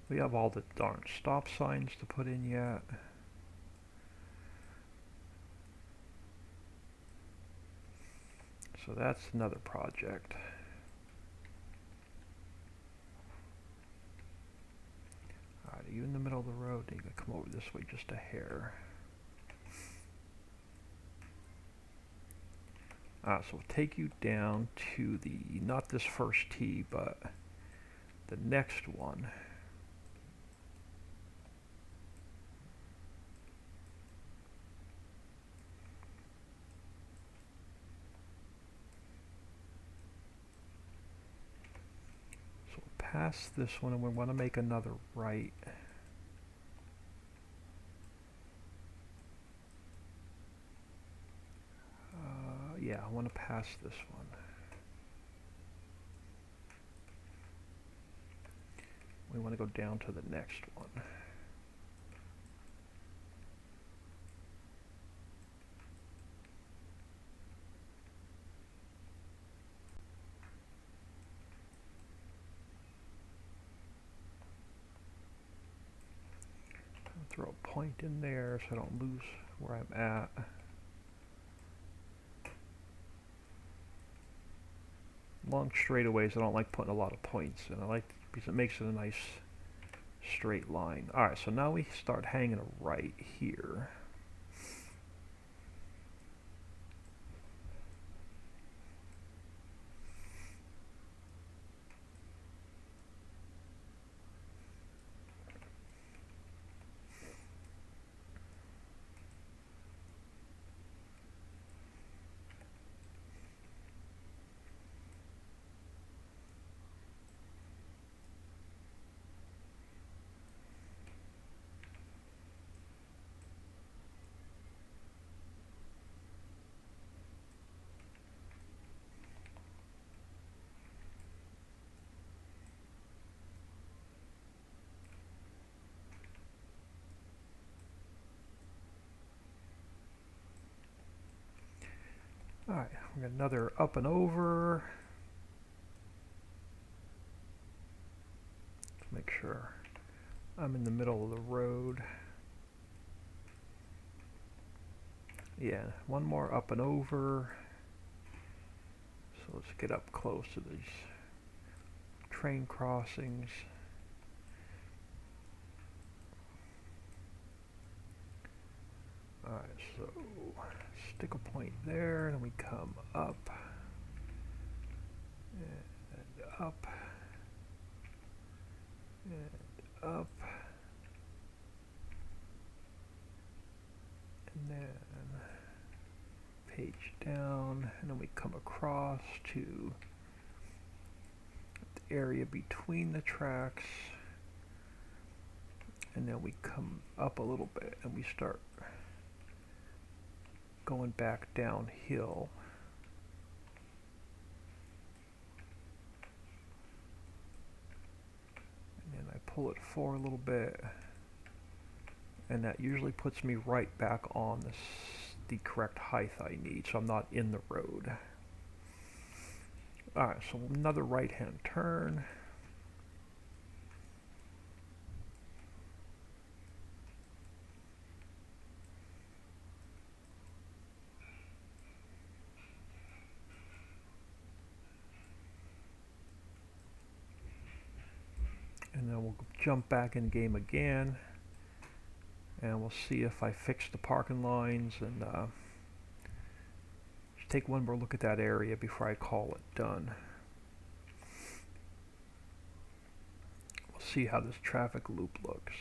We have all the darn stop signs to put in yet. So that's another project. Alright, are you in the middle of the road? You gotta come over this way just a hair. So we'll take you down to the, not this first tee, but the next one. pass this one and we want to make another right. Yeah, I want to pass this one. We want to go down to the next one. Throw a point in there so I don't lose where I'm at. Long straightaways, I don't like putting a lot of points in. I like because it makes it a nice straight line. Alright, so now we start hanging a right here. Alright, we got another up and over. Let's make sure I'm in the middle of the road. Yeah, one more up and over. So let's get up close to these train crossings. Alright, so stick a point there, and we come up, and up, and up, and then page down, and then we come across to the area between the tracks, and then we come up a little bit, and we start going back downhill. And then I pull it forward a little bit, and that usually puts me right back on the correct height I need, so I'm not in the road. Alright, so another right hand turn. And then we'll jump back in game again, and we'll see if I fix the parking lines, and just take one more look at that area before I call it done. We'll see how this traffic loop looks.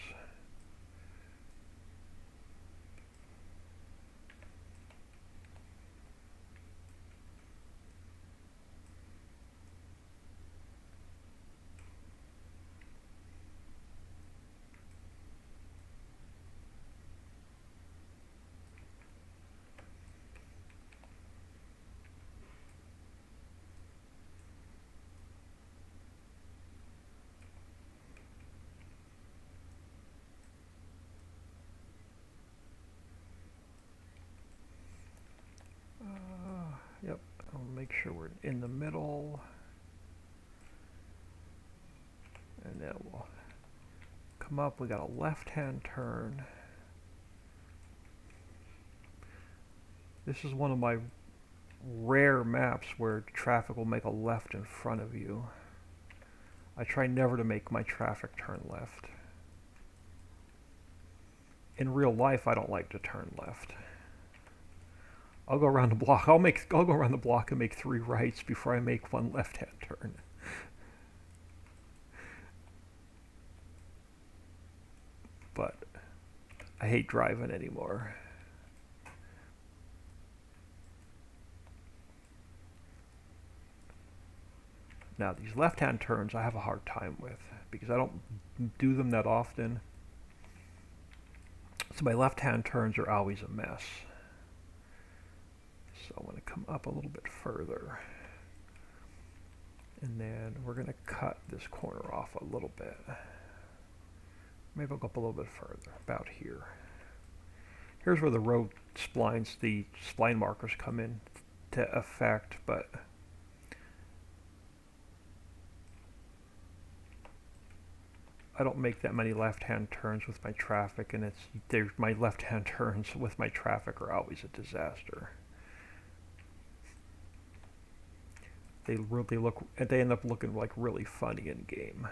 Yep, I'll make sure we're in the middle, and then we'll come up. We got a left-hand turn. This is one of my rare maps where traffic will make a left in front of you. I try never to make my traffic turn left. In real life, I don't like to turn left. I'll go around the block. I'll go around the block and make 3 rights before I make one left-hand turn. But I hate driving anymore. Now these left-hand turns I have a hard time with because I don't do them that often. So my left-hand turns are always a mess. So I'm going to come up a little bit further. And then we're going to cut this corner off a little bit. Maybe I'll go up a little bit further, about here. Here's where the road splines, the spline markers come in to effect, but I don't make that many left-hand turns with my traffic, and my left-hand turns with my traffic are always a disaster. They end up looking like really funny in game.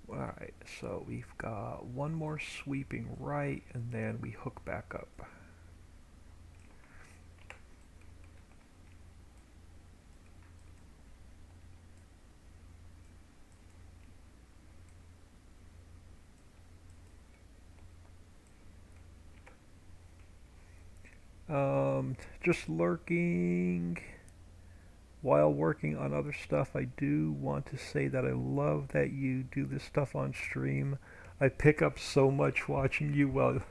Alright, so we've got one more sweeping right, and then we hook back up. Just lurking while working on other stuff. I do want to say that I love that you do this stuff on stream. I pick up so much watching you. Well,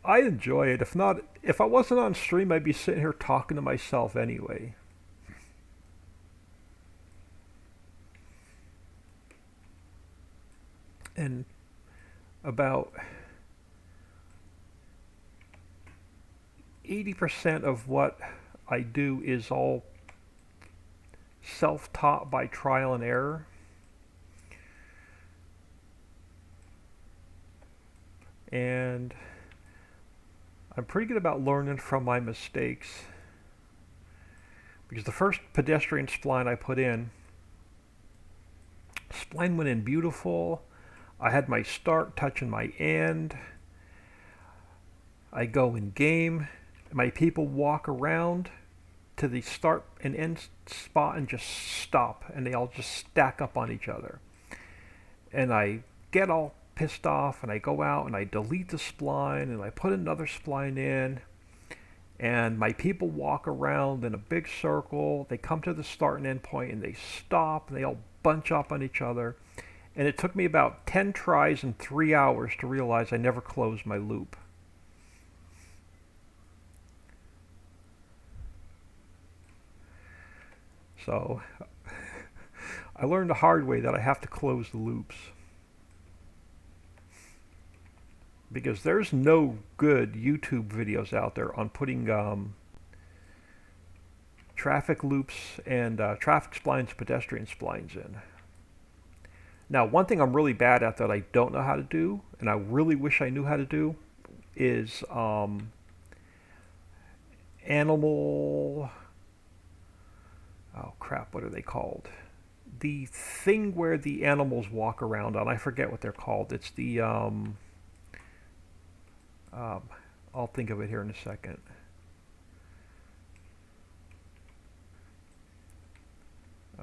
I enjoy it. If I wasn't on stream, I'd be sitting here talking to myself anyway. And about 80% of what I do is all self-taught by trial and error. And I'm pretty good about learning from my mistakes. Because the first pedestrian spline I put in, spline went in beautiful. I had my start touching my end. I go in game. My people walk around to the start and end spot and just stop, and they all just stack up on each other. And I get all pissed off, and I go out and I delete the spline, and I put another spline in, and my people walk around in a big circle. They come to the start and end point, and they stop, and they all bunch up on each other. And it took me about 10 tries and 3 hours to realize I never closed my loop. So I learned the hard way that I have to close the loops. Because there's no good YouTube videos out there on putting traffic loops and traffic splines, pedestrian splines in. Now, one thing I'm really bad at that I don't know how to do, and I really wish I knew how to do, is animal... Oh crap, what are they called? The thing where the animals walk around on, I forget what they're called. It's the, I'll think of it here in a second.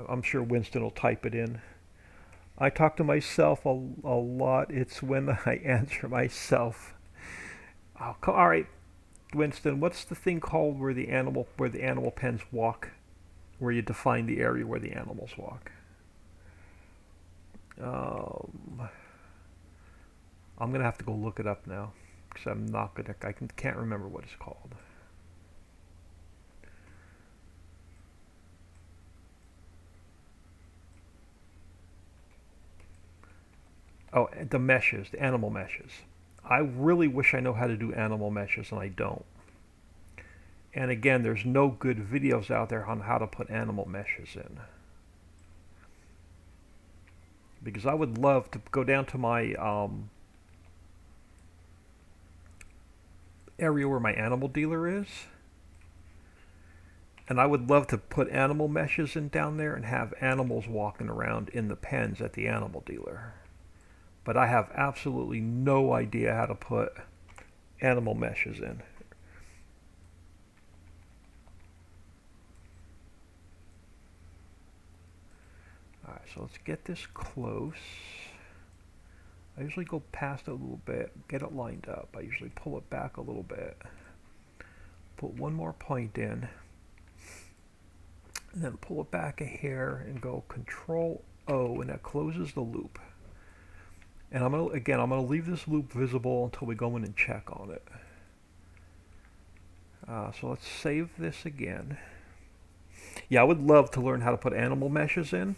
I'm sure Winston will type it in. I talk to myself a lot. It's when I answer myself. Oh, all right, Winston, what's the thing called where the animal pens walk? Where you define the area where the animals walk. I'm gonna have to go look it up now because I can't remember what it's called. Oh, the meshes, the animal meshes. I really wish I know how to do animal meshes, and I don't. And again, there's no good videos out there on how to put animal meshes in. Because I would love to go down to my area where my animal dealer is. And I would love to put animal meshes in down there and have animals walking around in the pens at the animal dealer. But I have absolutely no idea how to put animal meshes in. Alright, so let's get this close. I usually go past it a little bit, get it lined up. I usually pull it back a little bit. put one more point in, and then pull it back a hair and go Control O, and that closes the loop. And I'm gonna leave this loop visible until we go in and check on it. So let's save this again. Yeah, I would love to learn how to put animal meshes in,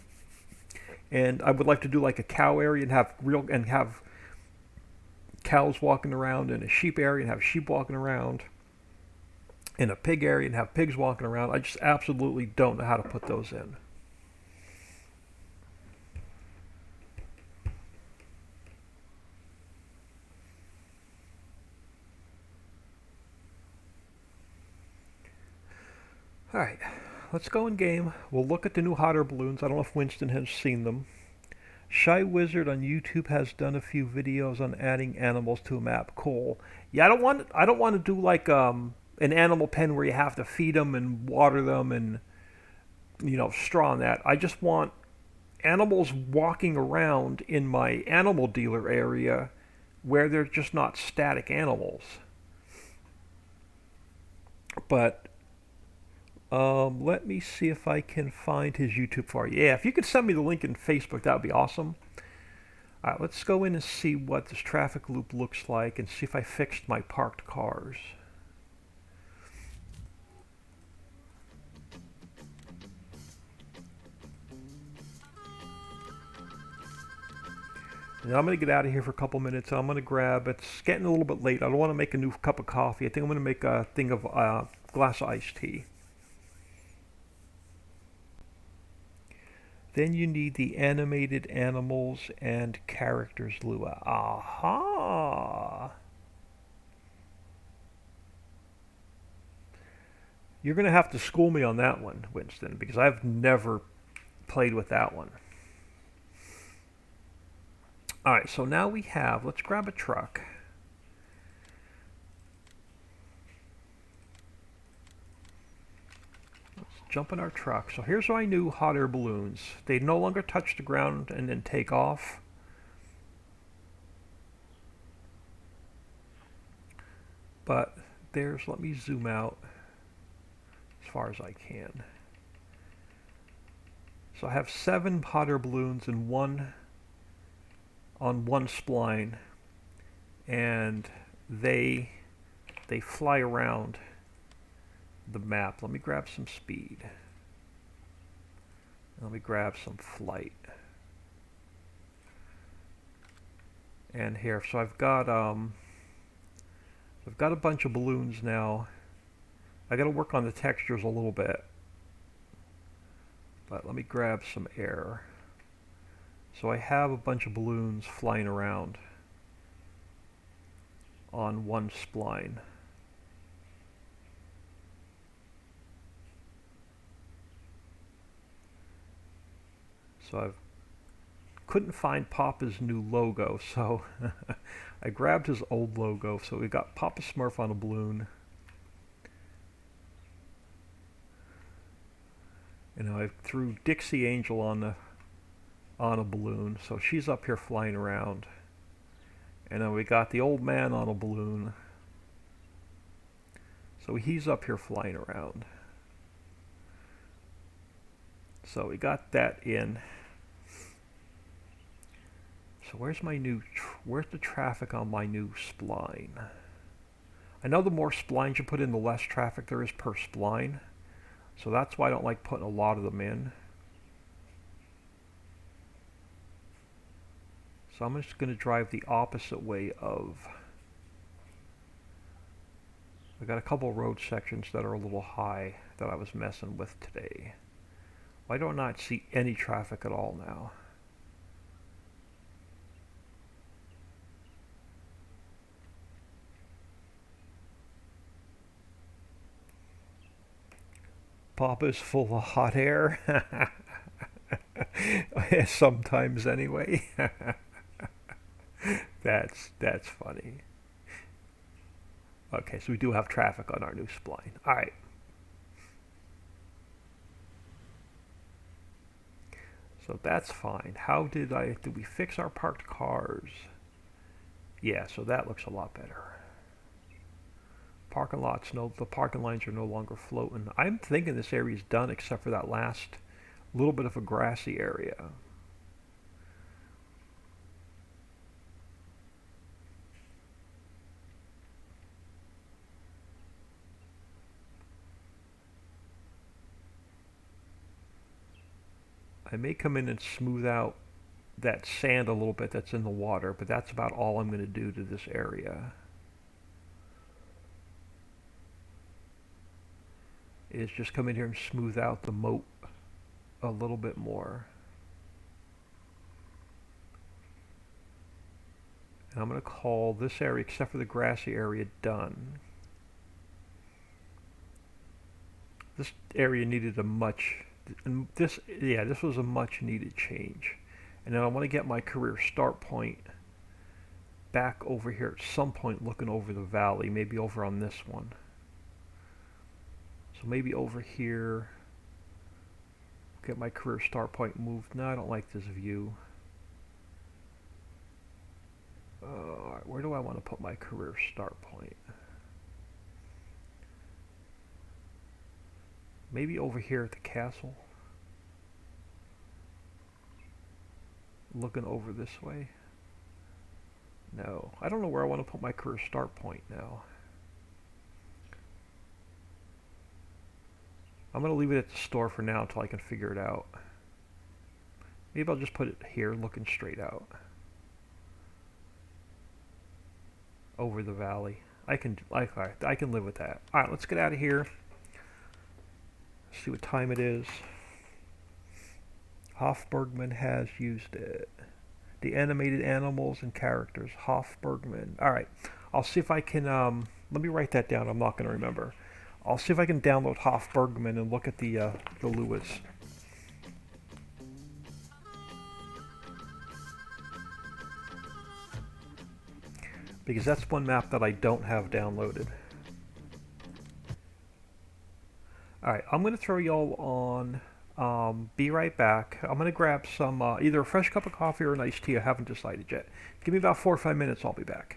and I would like to do like a cow area and have cows walking around, and a sheep area and have sheep walking around, in a pig area and have pigs walking around. I just absolutely don't know how to put those in. Alright, let's go in game. We'll look at the new hot air balloons. I don't know if Winston has seen them. Shy Wizard on YouTube has done a few videos on adding animals to a map. Cool. Yeah, I don't want to do like an animal pen where you have to feed them and water them and straw on that. I just want animals walking around in my animal dealer area where they're just not static animals. But let me see if I can find his YouTube for you. Yeah, if you could send me the link in Facebook, that would be awesome. All right, let's go in and see what this traffic loop looks like and see if I fixed my parked cars. Now I'm going to get out of here for a couple minutes. I'm going to grab, it's getting a little bit late. I don't want to make a new cup of coffee. I think I'm going to make a thing of glass of iced tea. Then you need the animated animals and characters Lua. Aha! You're going to have to school me on that one, Winston, because I've never played with that one. Alright, so now we have, let's grab a truck. Jump in our truck. So here's my new hot air balloons. They no longer touch the ground and then take off. But let me zoom out as far as I can. So I have 7 hot air balloons and on one spline, and they fly around the map. Let me grab some speed. Let me grab some flight. And here, so I've got a bunch of balloons now. I got to work on the textures a little bit. But let me grab some air. So I have a bunch of balloons flying around on one spline. So I couldn't find Papa's new logo, so I grabbed his old logo. So we got Papa Smurf on a balloon. I threw Dixie Angel on a balloon, so she's up here flying around. And then we got the old man on a balloon, so he's up here flying around. So we got that in. So where's the traffic on my new spline? I know the more splines you put in, the less traffic there is per spline. So that's why I don't like putting a lot of them in. So I'm just going to drive the opposite way of. I got a couple road sections that are a little high that I was messing with today. Why do I not see any traffic at all now? Papa's full of hot air. Sometimes anyway. That's funny. Okay, so we do have traffic on our new spline. All right. So that's fine. How did we fix our parked cars? Yeah, so that looks a lot better. parking lots, no, the parking lines are no longer floating. I'm thinking this area's done except for that last little bit of a grassy area. I may come in and smooth out that sand a little bit that's in the water, but that's about all I'm going to do to this area. Is just come in here and smooth out the moat a little bit more. And I'm going to call this area, except for the grassy area, done. This area needed a much, this was a much needed change. And then I want to get my career start point back over here at some point looking over the valley, maybe over on this one. So maybe over here, get my career start point moved. No, I don't like this view. Where do I want to put my career start point? Maybe over here at the castle. Looking over this way. No, I don't know where I want to put my career start point now. I'm going to leave it at the store for now until I can figure it out. Maybe I'll just put it here, looking straight out. Over the valley. I can live with that. Alright, let's get out of here. See what time it is. Hofbergman has used it. The animated animals and characters. Hofbergman. Alright, I'll see if I can, let me write that down. I'm not going to remember. I'll see if I can download Hofbergman and look at the Lewis. Because that's one map that I don't have downloaded. Alright, I'm going to throw y'all on. Be right back. I'm going to grab some, either a fresh cup of coffee or an iced tea. I haven't decided yet. Give me about 4 or 5 minutes, I'll be back.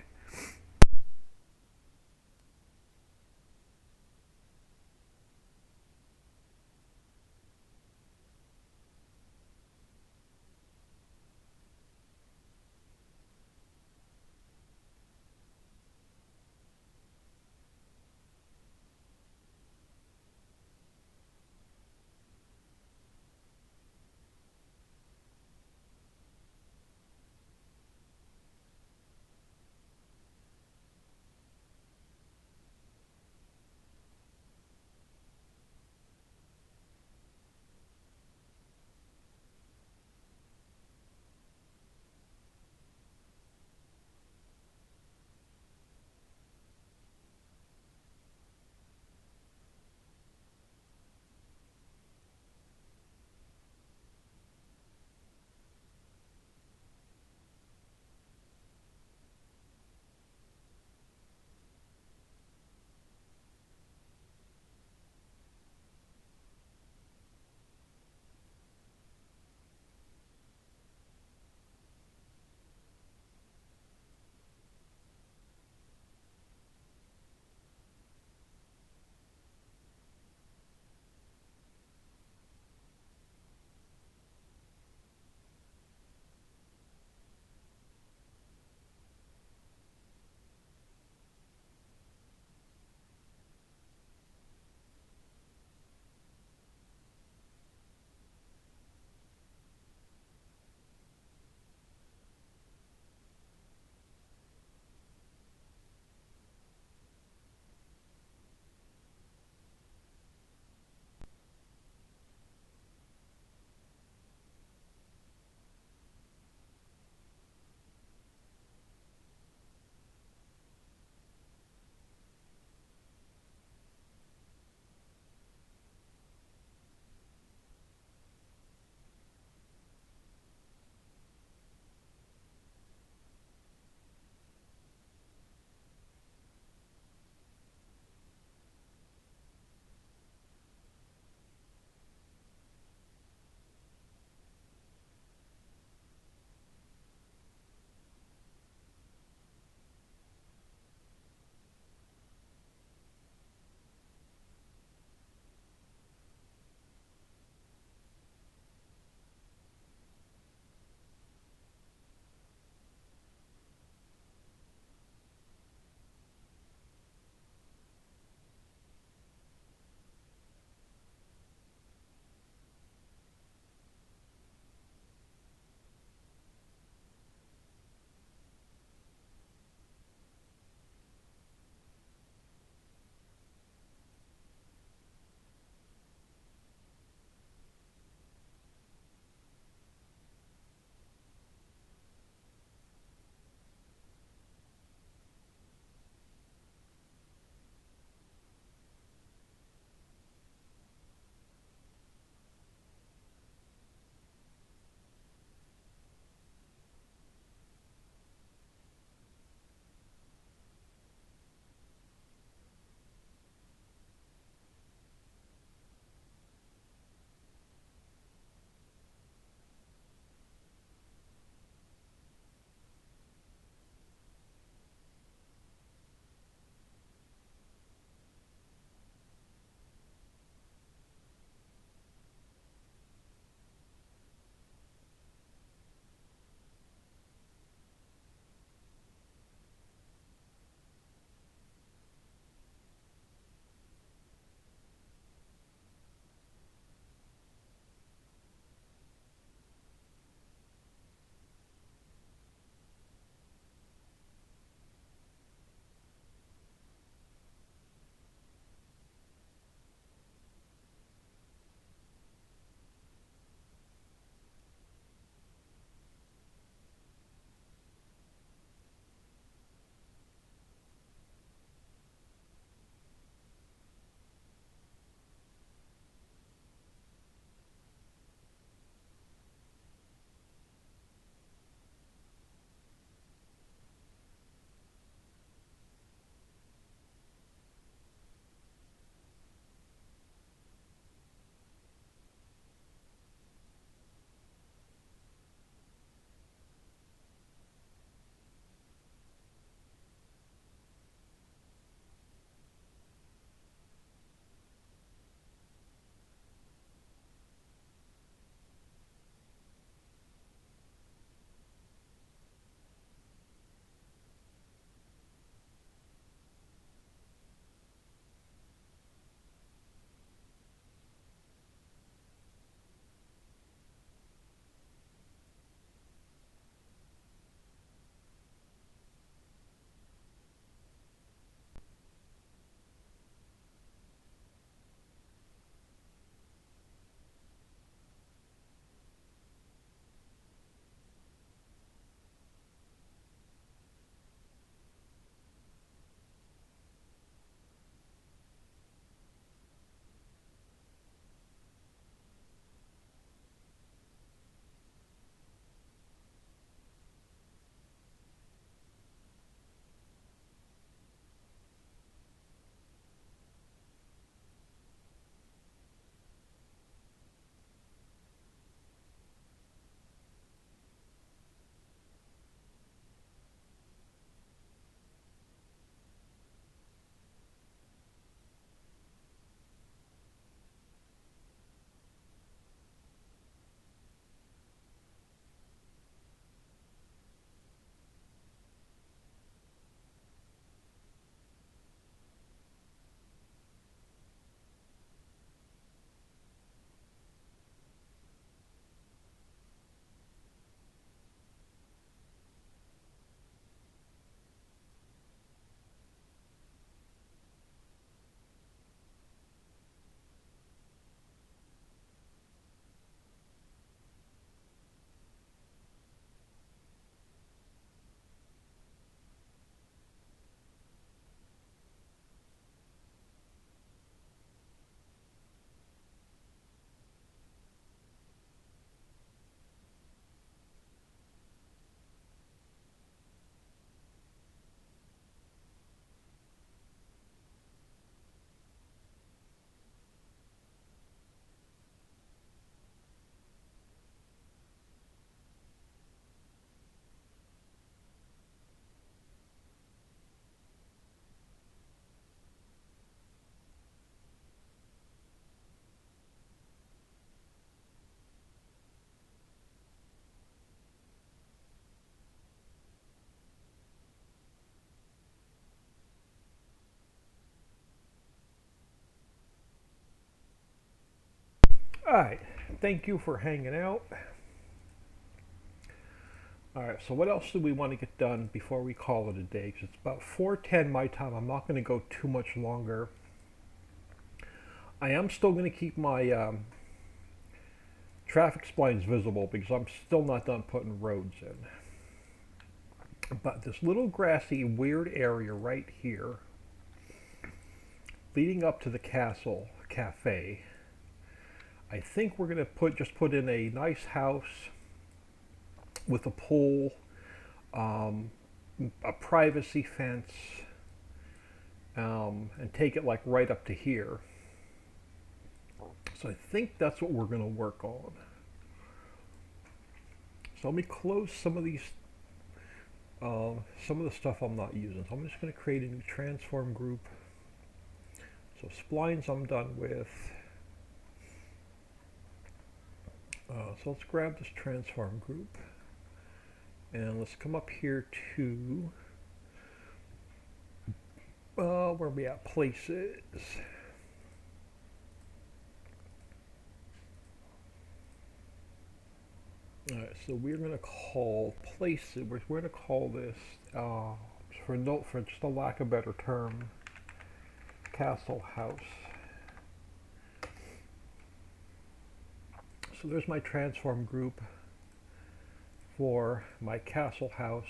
Alright, thank you for hanging out. Alright, so what else do we want to get done before we call it a day? 'Cause it's about 4:10 my time. I'm not going to go too much longer. I am still going to keep my traffic splines visible because I'm still not done putting roads in. But this little grassy weird area right here leading up to the castle cafe, I think we're going to just put in a nice house with a pool, a privacy fence, and take it like right up to here. So I think that's what we're going to work on. So let me close some of these, some of the stuff I'm not using. So I'm just going to create a new transform group. So splines I'm done with. So let's grab this transform group. And let's come up here to, where are we at? Places. Alright, so we're going to call places, we're going to call this, for just a lack of a better term, castle house. So there's my transform group for my castle house.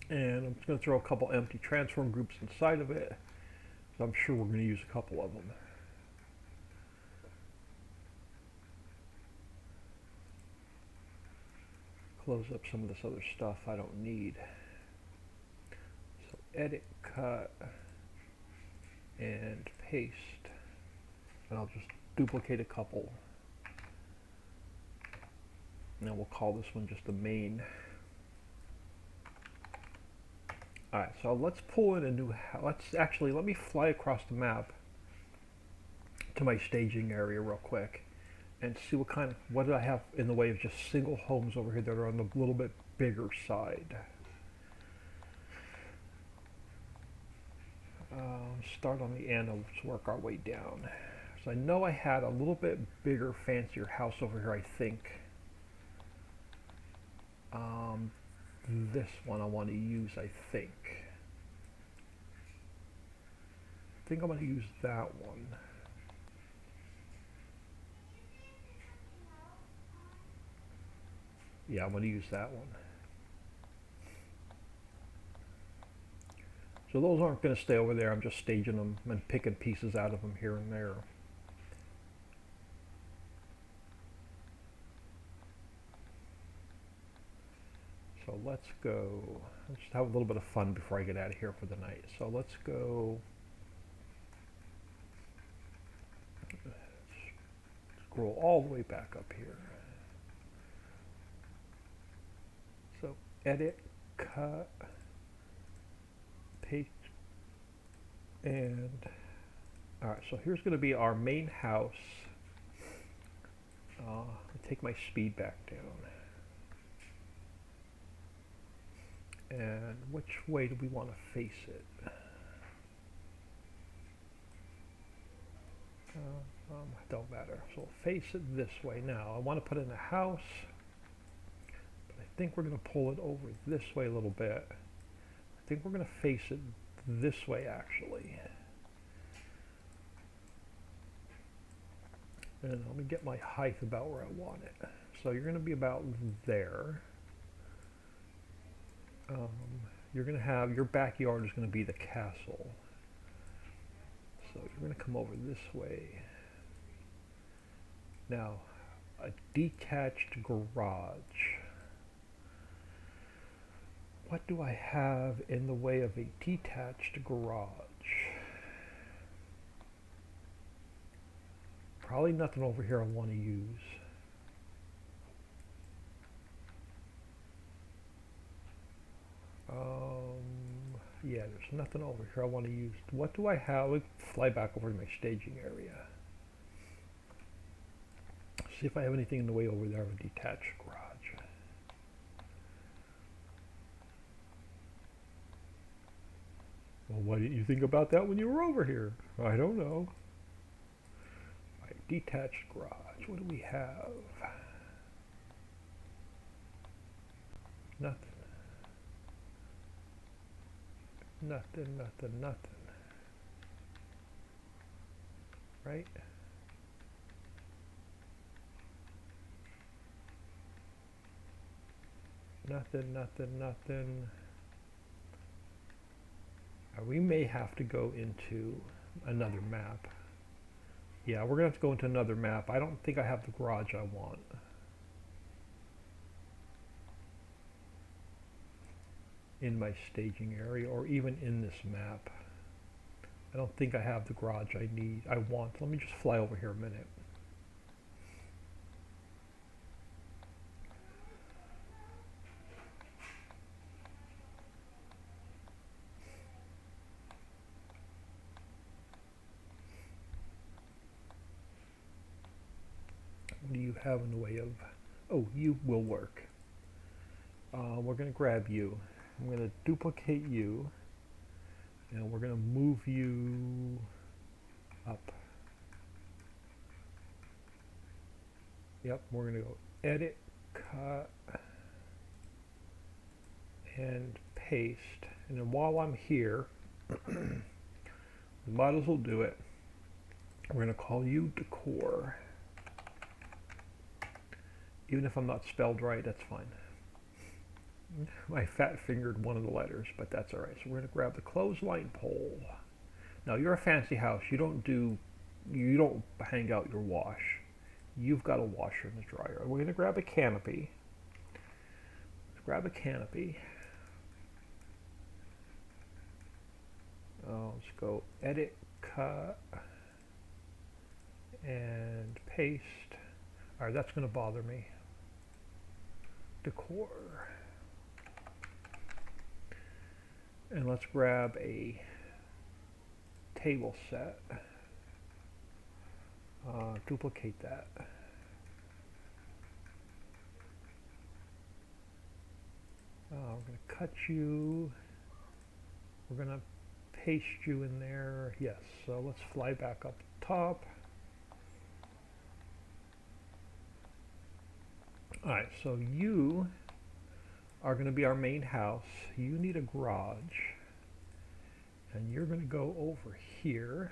And I'm just going to throw a couple empty transform groups inside of it. So I'm sure we're going to use a couple of them. Close up some of this other stuff I don't need. So edit, cut, and paste. And I'll just duplicate a couple. And then we'll call this one just the main. Alright, so let's pull in a new house. Let me fly across the map to my staging area real quick and see what do I have in the way of just single homes over here that are on the little bit bigger side. Start on the end and let's work our way down. So I know I had a little bit bigger, fancier house over here, I think. This one I want to use, I think. I think I'm going to use that one. Yeah, I'm going to use that one. So those aren't going to stay over there. I'm just staging them and picking pieces out of them here and there. So let's go, let's have a little bit of fun before I get out of here for the night. So let's go, scroll all the way back up here. So edit, cut, paste, and alright, so here's going to be our main house. Take my speed back down. And which way do we want to face it? Don't matter. So we'll face it this way. Now I want to put in a house, but I think we're going to pull it over this way a little bit. I think we're going to face it this way actually. And let me get my height about where I want it. So you're going to be about there. You're going to have, your backyard is going to be the castle. So you're going to come over this way. Now, a detached garage. What do I have in the way of a detached garage? Probably nothing over here I want to use. Yeah, there's nothing over here I want to use. What do I have? Let's fly back over to my staging area. See if I have anything in the way over there of a detached garage. Well, why didn't you think about that when you were over here? I don't know. Right, detached garage. What do we have? Nothing. Nothing, nothing, nothing. Right? Nothing, nothing, nothing. We may have to go into another map. Yeah, we're gonna have to go into another map. I don't think I have the garage I want. In my staging area, or even in this map. I don't think I have the garage I want. Let me just fly over here a minute. What do you have in the way of? Oh, you will work. We're going to grab you. I'm going to duplicate you. And we're going to move you up. Yep, we're going to go edit, cut, and paste. And then while I'm here, we might as well do it. We're going to call you decor. Even if I'm not spelled right, that's fine. I fat fingered one of the letters, but that's all right. So we're going to grab the clothesline pole. Now you're a fancy house. You don't hang out your wash. You've got a washer and a dryer. We're going to grab a canopy. Let's grab a canopy. Let's go edit, cut, and paste. All right, that's going to bother me. Decor. And let's grab a table set. Duplicate that. We're going to cut you. We're going to paste you in there. Yes, so let's fly back up top. All right, so you are going to be our main house. You need a garage. And you're going to go over here.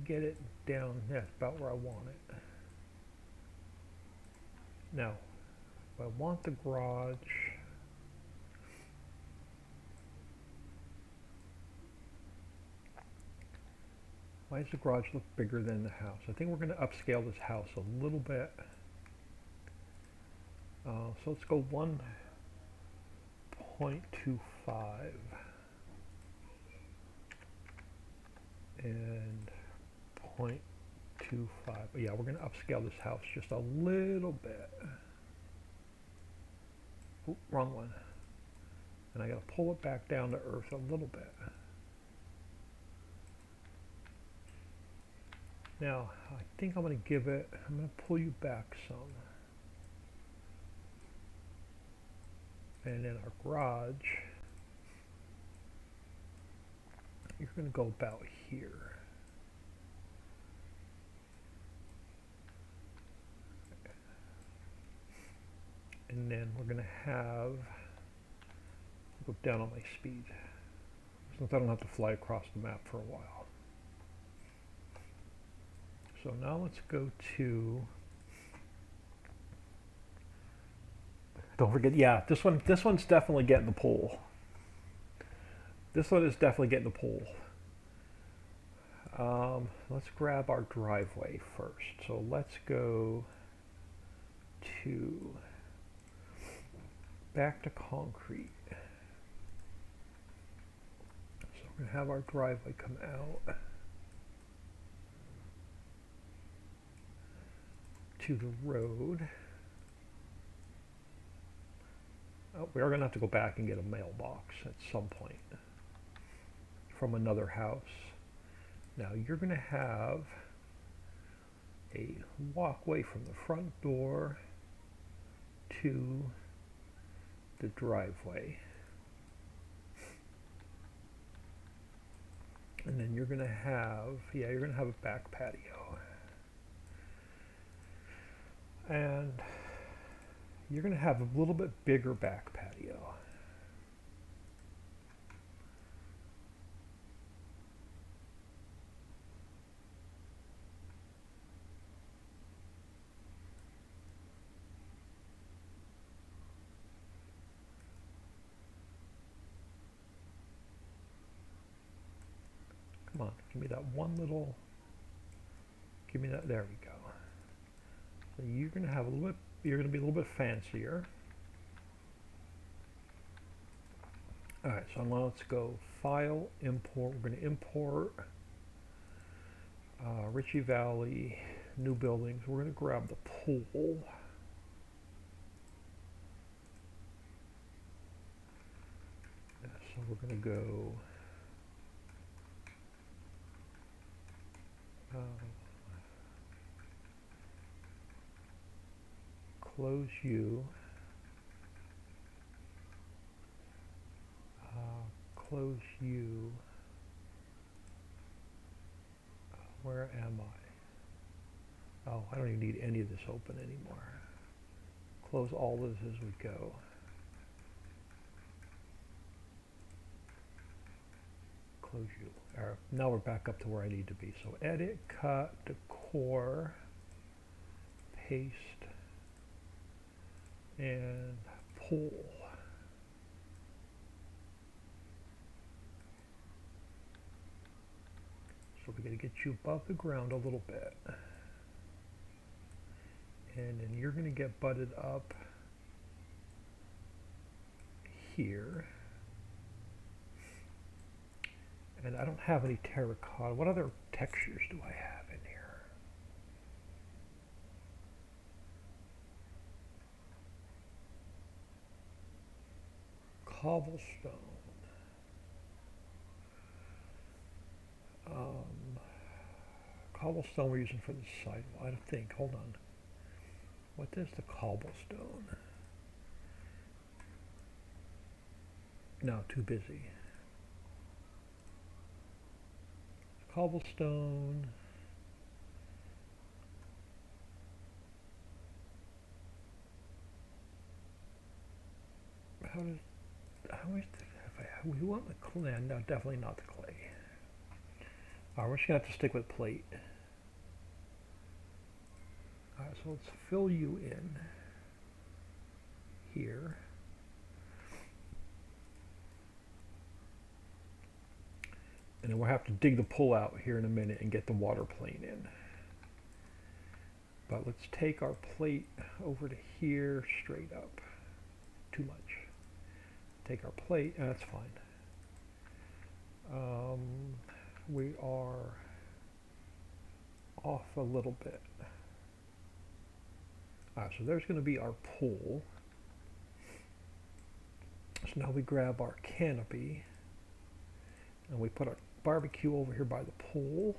Get it down. Yeah, about where I want it. Now, if I want the garage, why does the garage look bigger than the house? I think we're going to upscale this house a little bit. So let's go 1.25 and 0.25. But yeah, we're going to upscale this house just a little bit. Oop, wrong one. And I got to pull it back down to earth a little bit. Now, I think I'm going to pull you back some. And in our garage, you're going to go about here. And then we're going to have, go down on my speed, since I don't have to fly across the map for a while. So now let's go to, don't forget, yeah, this one's definitely getting the pole. This one is definitely getting the pole. Let's grab our driveway first. So let's go to, back to concrete. So we're going to have our driveway come out to the road. Oh, we are going to have to go back and get a mailbox at some point from another house. Now you're going to have a walkway from the front door to the driveway. And then you're going to have, yeah, you're going to have a back patio. And you're going to have a little bit bigger back patio. Come on, give me that one little, give me that, there we go. So you're going to have a little bit, you're going to be a little bit fancier. All right, so now let's go File, Import. We're going to import Ritchie Valley, new buildings. We're going to grab the pool. So we're going to go close you, close you. Where am I? Oh, I don't even need any of this open anymore. Close all this as we go. Close you. All right, now we're back up to where I need to be. So edit, cut, decor, paste, and pull. So we're going to get you above the ground a little bit. And then you're going to get butted up here. And I don't have any terracotta. What other textures do I have in here? Cobblestone. Cobblestone we're using for the sidewalk. I think. Hold on. What is the cobblestone? No, too busy. Cobblestone. How much we want the clay? No, definitely not the clay. Alright, we're just gonna have to stick with plate. Alright, so let's fill you in here. And then we'll have to dig the pull out here in a minute and get the water plane in. But let's take our plate over to here, straight up. Too much. Take our plate, that's fine. We are off a little bit. Alright, so there's going to be our pool. So now we grab our canopy and we put our barbecue over here by the pool.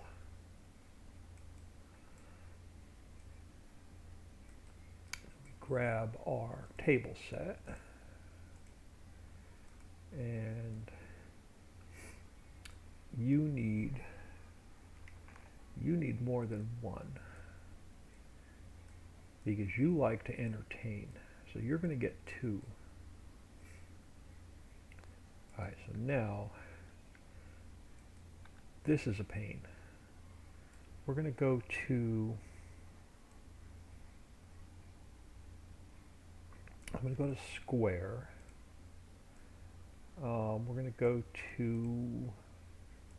We grab our table set and you need more than one because you like to entertain. So you're going to get 2. Alright, so now this is a pain. We're going to go to, I'm going to go to square. We're going to go to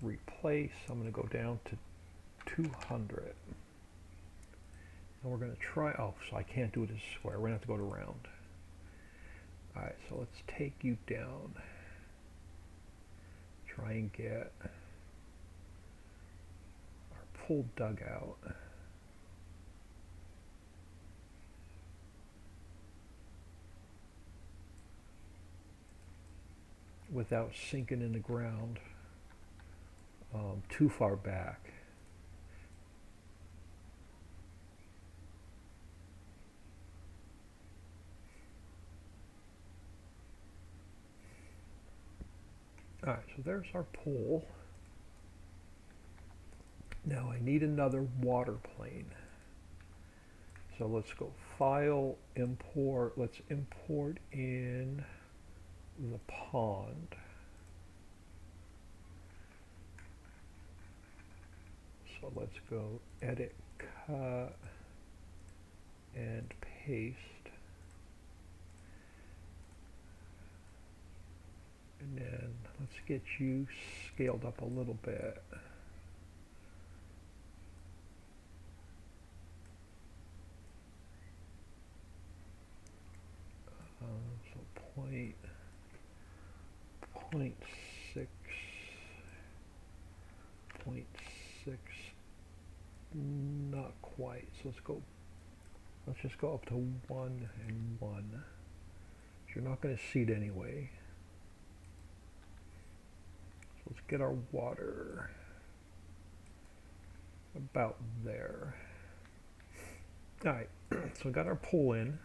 replace. I'm going to go down to 200. And we're going to try, oh, so I can't do it as square. We're going to have to go to round. Alright, so let's take you down. Try and get our pool dug out. Without sinking in the ground too far back. All right, so there's our pool. Now I need another water plane. So let's go File, Import. Let's import in the pond. So let's go Edit, Cut, and Paste. And then let's get you scaled up a little bit. So point 0.6, 0.6, not quite. So let's just go up to 1 and 1. You're not going to see it anyway. So let's get our water about there. All right, so we got our pool in.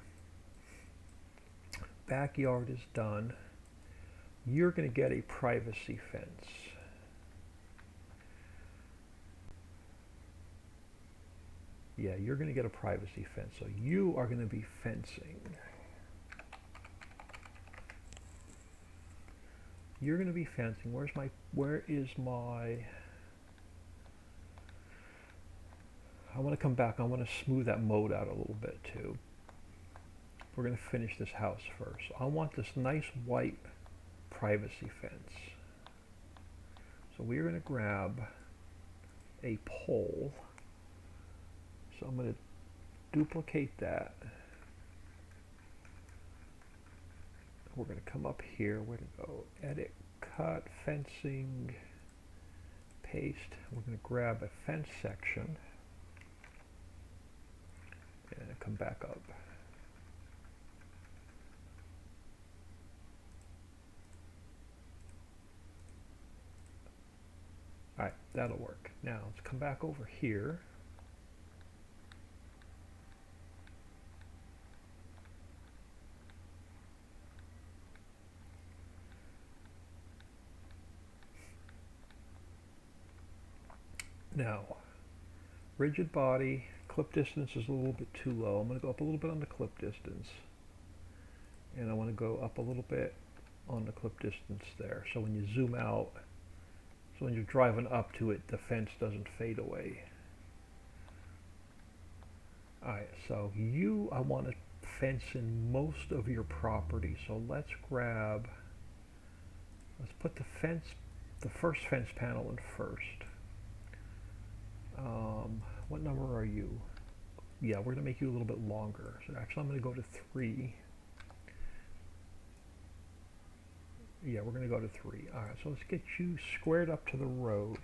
Backyard is done. You're going to get a privacy fence. Yeah, you're going to get a privacy fence. So you are going to be fencing. You're going to be fencing. Where is my, I want to come back. I want to smooth that mode out a little bit too. We're going to finish this house first. I want this nice white privacy fence. So we're going to grab a pole. So I'm going to duplicate that. We're going to come up here. We're going to go Edit, Cut, Fencing, Paste. We're going to grab a fence section and come back up. Alright, that'll work. Now let's come back over here. Now, rigid body, clip distance is a little bit too low. I'm going to go up a little bit on the clip distance. And I want to go up a little bit on the clip distance there. So when you zoom out, so when you're driving up to it, the fence doesn't fade away. Alright, so I want to fence in most of your property. So let's put the first fence panel in first. What number are you? Yeah, we're going to make you a little bit longer. So actually I'm going to go to 3. Yeah, we're going to go to 3. Alright, so let's get you squared up to the road.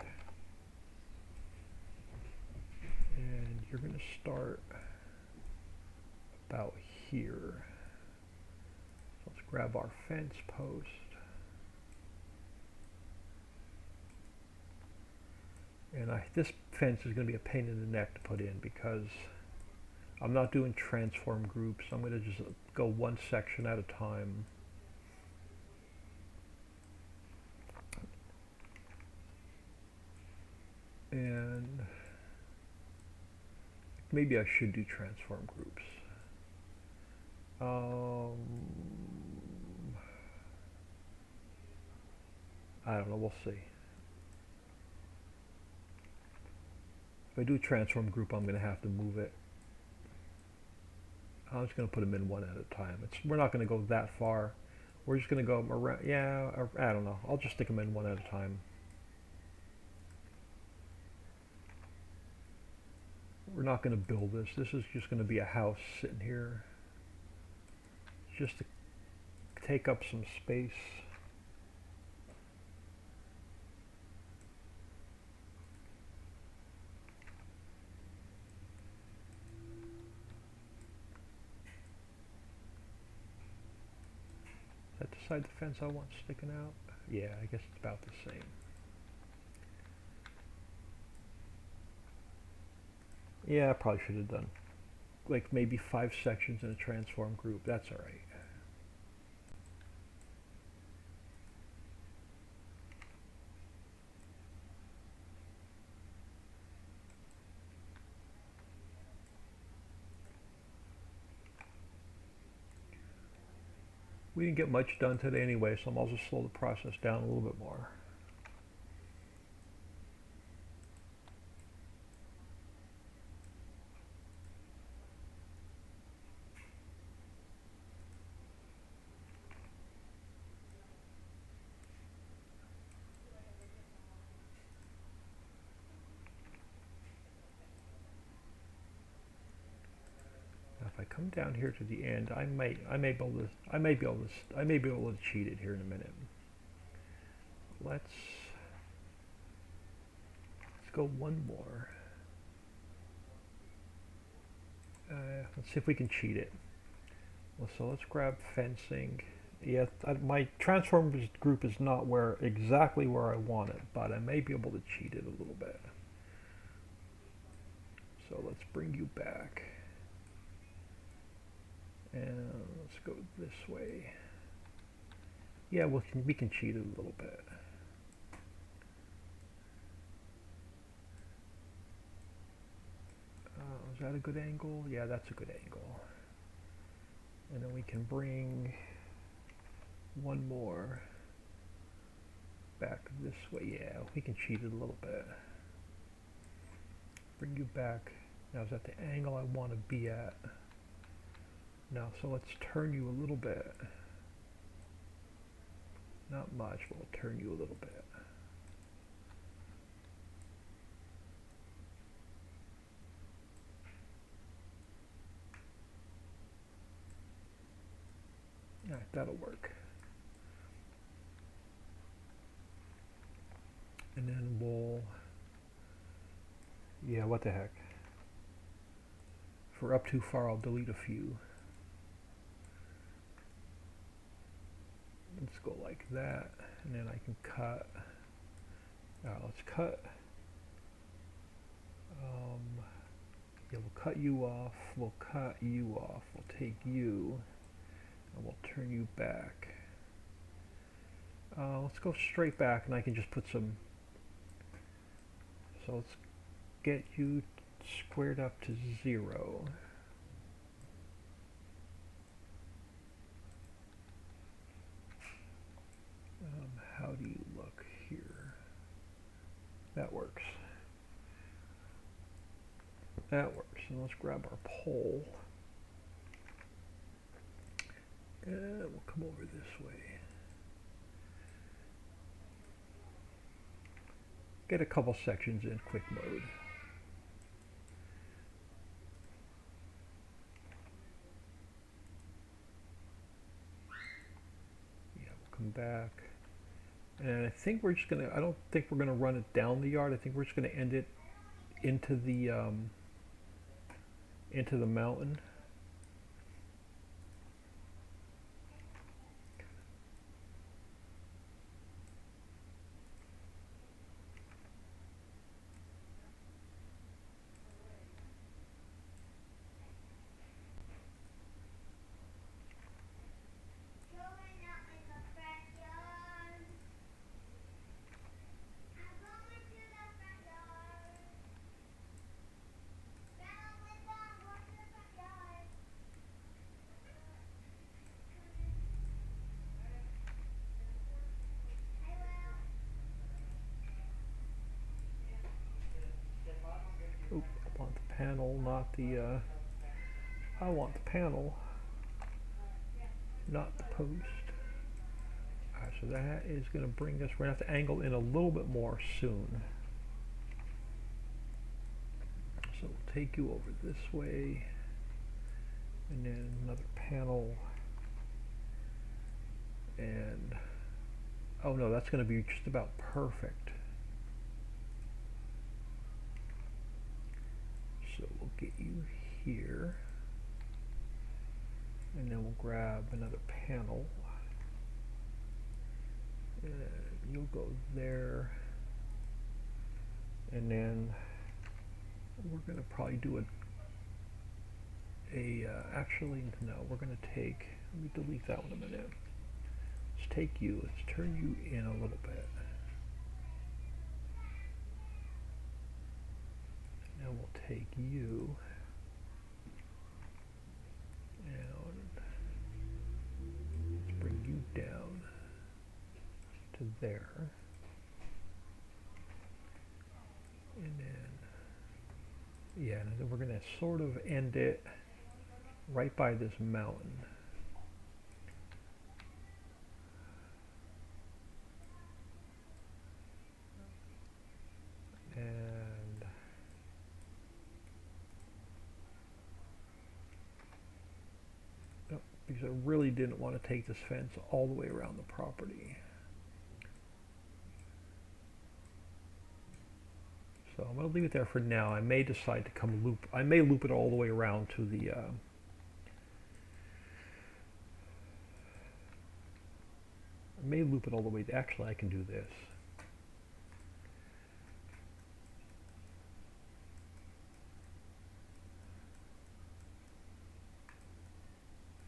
And you're going to start about here. So let's grab our fence post. And this fence is going to be a pain in the neck to put in because I'm not doing transform groups. I'm going to just go one section at a time. And maybe I should do transform groups. I don't know, we'll see. If I do transform group, I'm going to have to move it. I'm just going to put them in one at a time. We're not going to go that far. We're just going to go around. Yeah, I don't know. I'll just stick them in one at a time. We're not going to build this. This is just going to be a house sitting here. Just to take up some space. Is that the side of the fence I want sticking out? Yeah, I guess it's about the same. Yeah, I probably should have done like maybe 5 sections in a transform group. That's all right. We didn't get much done today anyway, so I'll just slow the process down a little bit more. If I come down here to the end, I may be able to cheat it here in a minute. Let's go one more. Let's see if we can cheat it. Well, so let's grab fencing. Yeah, my transformers group is not exactly where I want it, but I may be able to cheat it a little bit. So let's bring you back. And let's go this way. Yeah, we can cheat it a little bit. Is that a good angle? Yeah, that's a good angle. And then we can bring one more back this way. Yeah, we can cheat it a little bit. Bring you back. Now is that the angle I want to be at? No, so let's turn you a little bit. Not much, but we'll turn you a little bit. All right, that'll work. And then yeah, what the heck. If we're up too far, I'll delete a few. Let's go like that, and then I can cut. Let's cut. Yeah, we'll cut you off. We'll cut you off. We'll take you, and we'll turn you back. Let's go straight back, and I can just put some. So let's get you squared up to 0. How do you look here? That works. That works. And let's grab our pole. And we'll come over this way. Get a couple sections in quick mode. Yeah, we'll come back. And I think we're just gonna, I don't think we're gonna run it down the yard. I think we're just gonna end it into the mountain. Oop, I want the panel, not the, I want the panel, not the post. Alright, so that is going to bring us, we're going to have to angle in a little bit more soon. So we'll take you over this way, and then another panel, and, oh no, that's going to be just about perfect. So we'll get you here, and then we'll grab another panel, and you'll go there, and then we're going to probably do actually no, we're going to take, let me delete that one a minute. Let's take you, let's turn you in a little bit. Now we'll take you and let's bring there. And then, yeah, and then we're going to sort of end it right by this mountain. And oh, because I really didn't want to take this fence all the way around the property. So I'm going to leave it there for now. I may decide to come loop. I may loop it all the way around to the I may loop it all the way. Actually, I can do this.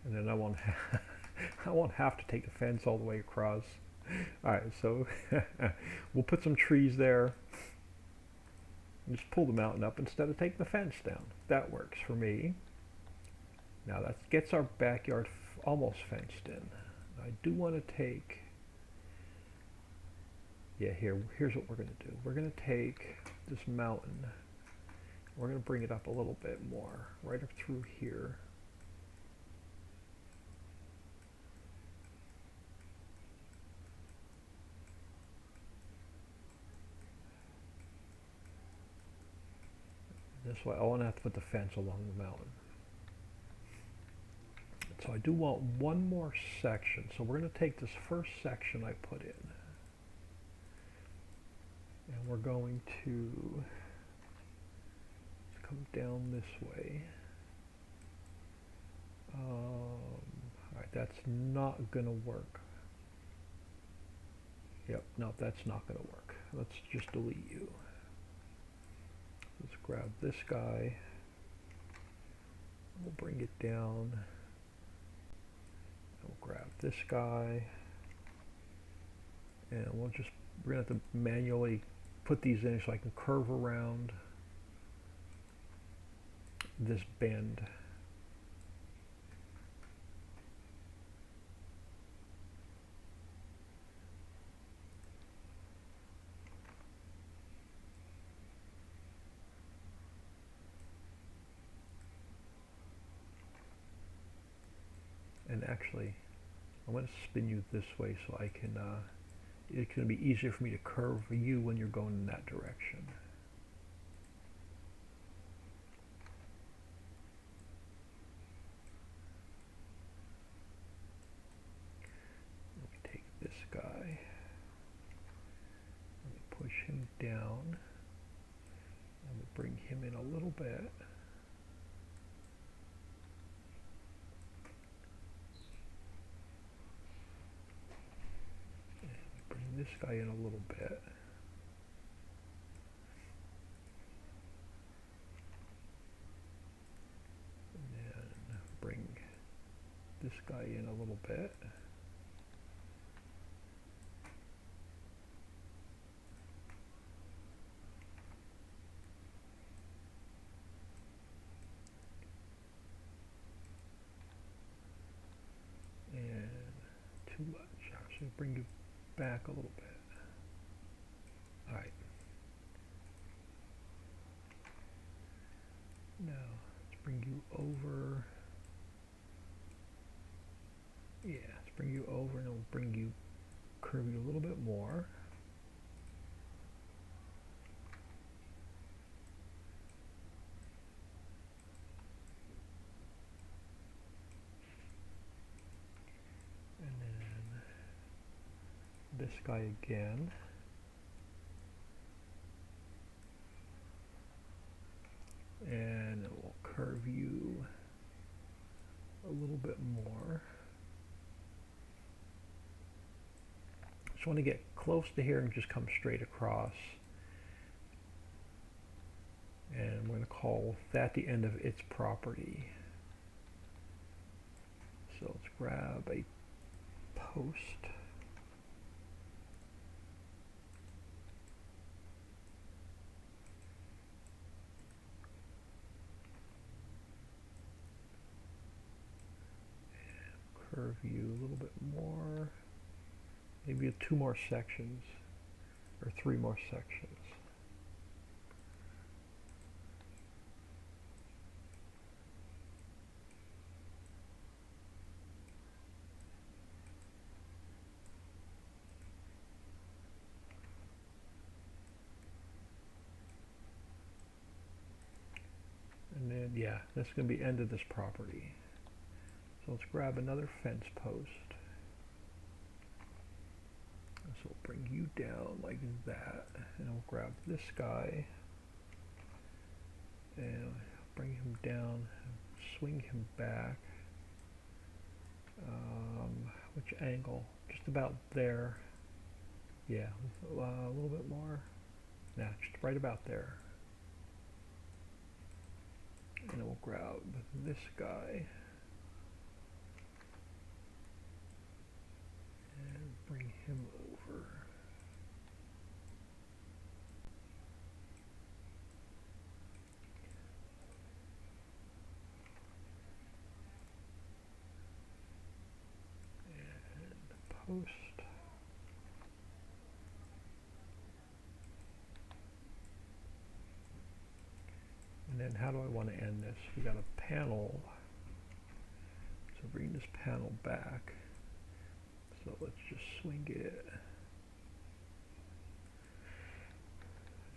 And then I won't I won't have to take the fence all the way across. All right, so we'll put some trees there. Just pull the mountain up instead of taking the fence down. That works for me. Now that gets our backyard almost fenced in. I do want to take, yeah, here's what we're going to do. We're going to take this mountain. We're going to bring it up a little bit more, right up through here. This way, I won't have to put the fence along the mountain. So I do want one more section. So we're going to take this first section I put in. And we're going to come down this way. Alright, that's not going to work. Yep, no, that's not going to work. Let's just delete you. Let's grab this guy. We'll bring it down. We'll grab this guy. And we're going to have to manually put these in so I can curve around this bend. And actually, I'm going to spin you this way so I can, it's going to be easier for me to curve you when you're going in that direction. Let me take this guy. Let me push him down. Let me bring him in a little bit. This guy in a little bit. And then bring this guy in a little bit. And too much. Actually bring you back a little bit. All right. Now let's bring you over. Yeah, let's bring you over, and we'll bring you, curve you a little bit more. And then this guy again. And it will curve you a little bit more. Just want to get close to here and just come straight across. And we're going to call that the end of its property. So let's grab a post. Curve you a little bit more. maybe 2 more sections or 3 more sections. And then, yeah, that's going to be end of this property. So let's grab another fence post. So we'll bring you down like that, and we'll grab this guy and bring him down, swing him back. Which angle? Just about there. Yeah, a little bit more. Nah, just right about there. And then we'll grab this guy and bring him over. And post. And then how do I want to end this? We got a panel. So bring this panel back. So let's just swing it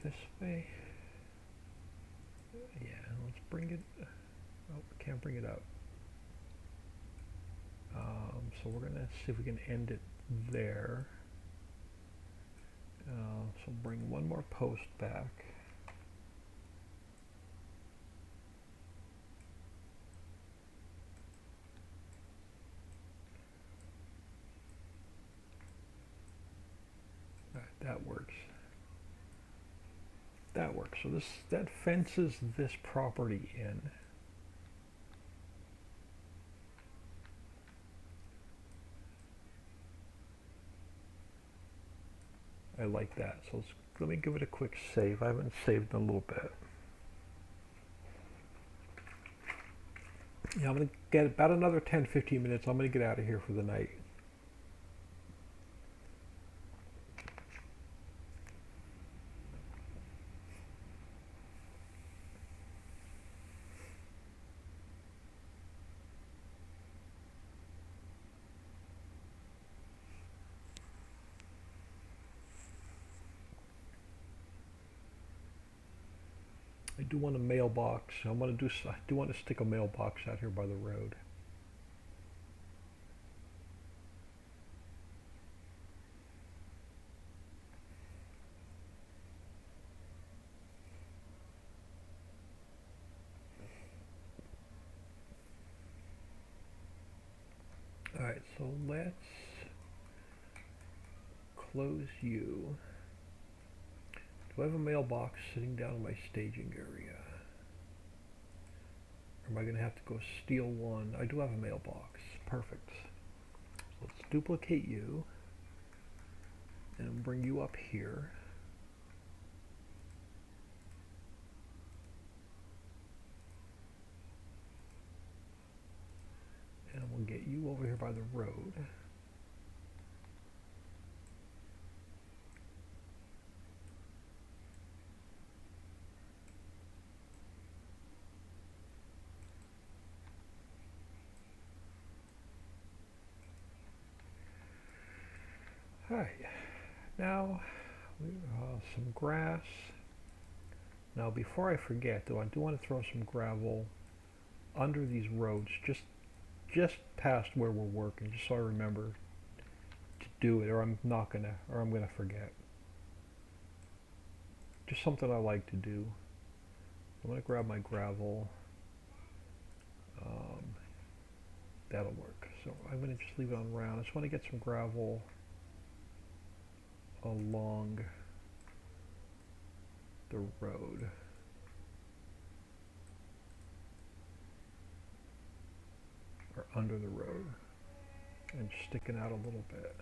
this way. Yeah, let's bring it. Oh, can't bring it up. So we're gonna see if we can end it there. So bring one more post back. All right, that works. That works. So that fences this property in. I like that. So let me give it a quick save. I haven't saved in a little bit. Yeah, I'm going to get about another 10-15 minutes. I'm going to get out of here for the night. I do want a mailbox. I do want to stick a mailbox out here by the road. All right, so let's close you. Do I have a mailbox sitting down in my staging area? Or am I going to have to go steal one? I do have a mailbox. Perfect. So let's duplicate you and bring you up here. And we'll get you over here by the road. Alright, now some grass. Now before I forget though, I do want to throw some gravel under these roads, just past where we're working, just so I remember to do it, or I'm gonna forget. Just something I like to do. I'm gonna grab my gravel. That'll work. So I'm gonna just leave it on round. I just want to get some gravel along the road. Or under the road. And just sticking out a little bit.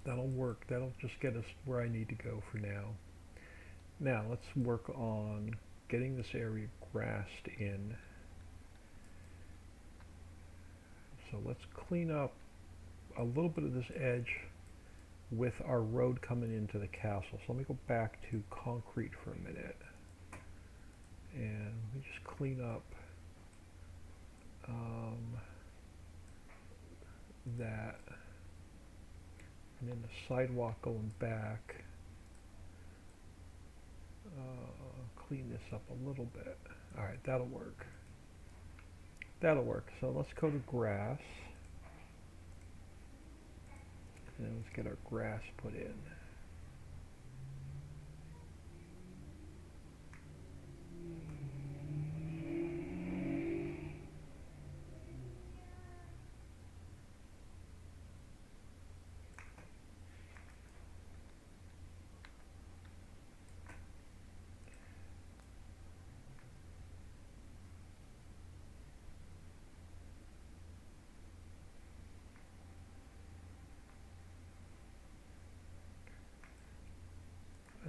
That'll work. That'll just get us where I need to go for now. Now let's work on getting this area grassed in. So let's clean up a little bit of this edge with our road coming into the castle. So let me go back to concrete for a minute. And we just clean up that. And then the sidewalk going back. Clean this up a little bit. Alright, that'll work. That'll work. So let's go to grass. And let's get our grass put in.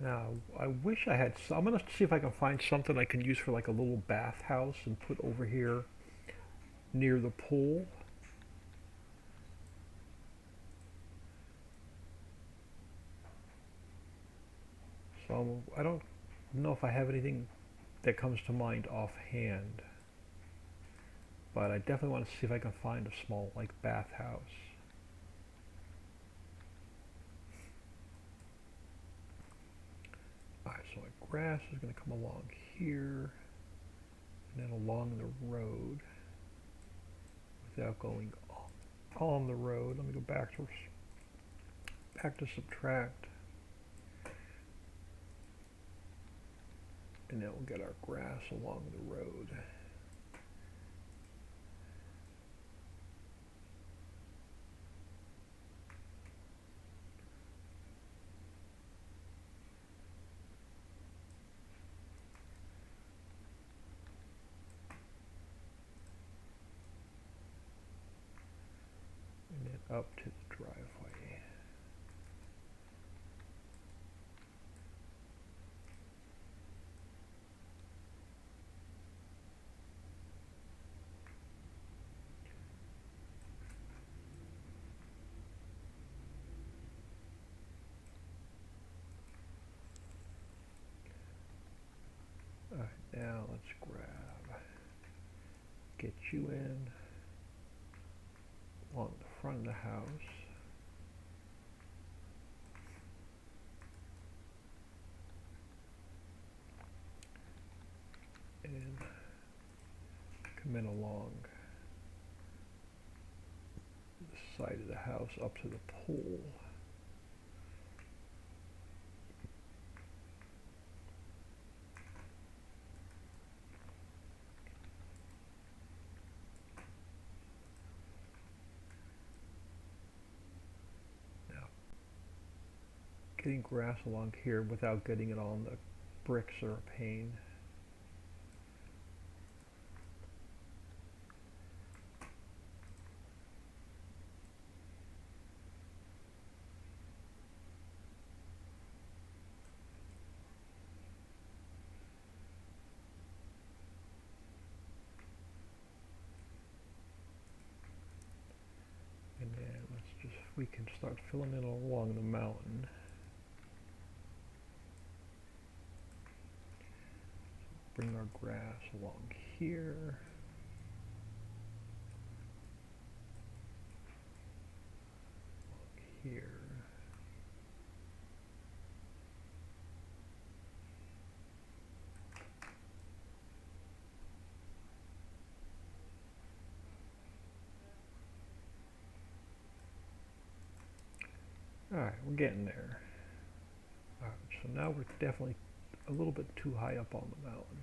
Now, I wish I had some. I'm going to see if I can find something I can use for like a little bathhouse and put over here near the pool. So I don't know if I have anything that comes to mind offhand. But I definitely want to see if I can find a small like bathhouse. Alright, so my grass is going to come along here and then along the road without going on the road. Let me go back to subtract. And then we'll get our grass along the road. And then up to the driveway. Alright, now let's get you in along the front of the house. And come in along the side of the house up to the pool. Getting grass along here without getting it on the bricks are a pain. And then we can start filling in along the mountain. Bring our grass along here. Along here. Alright, we're getting there. Alright, so now we're definitely a little bit too high up on the mountain.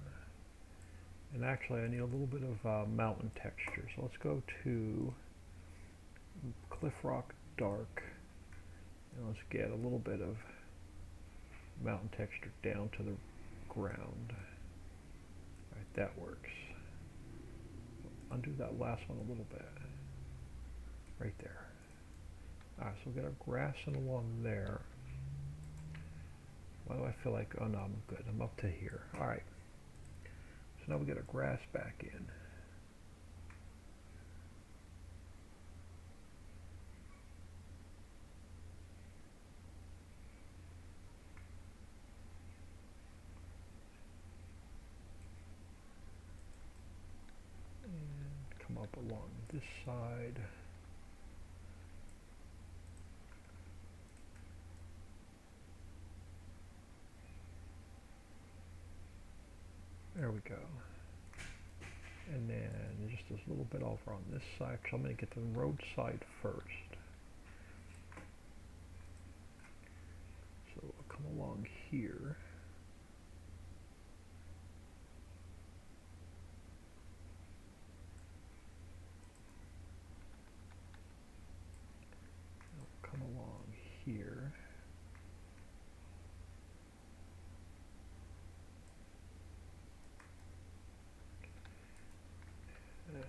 And actually I need a little bit of mountain texture. So let's go to Cliff Rock Dark. And let's get a little bit of mountain texture down to the ground. Alright, that works. Undo that last one a little bit. Right there. Alright, So we'll get our grass in along there. Why do I feel like, oh no, I'm good. I'm up to here. All right. So now we get our grass back in. And come up along this side. There we go. And then just a little bit over on this side, because I'm going to get the roadside first. So we'll come along here. We'll come along here. And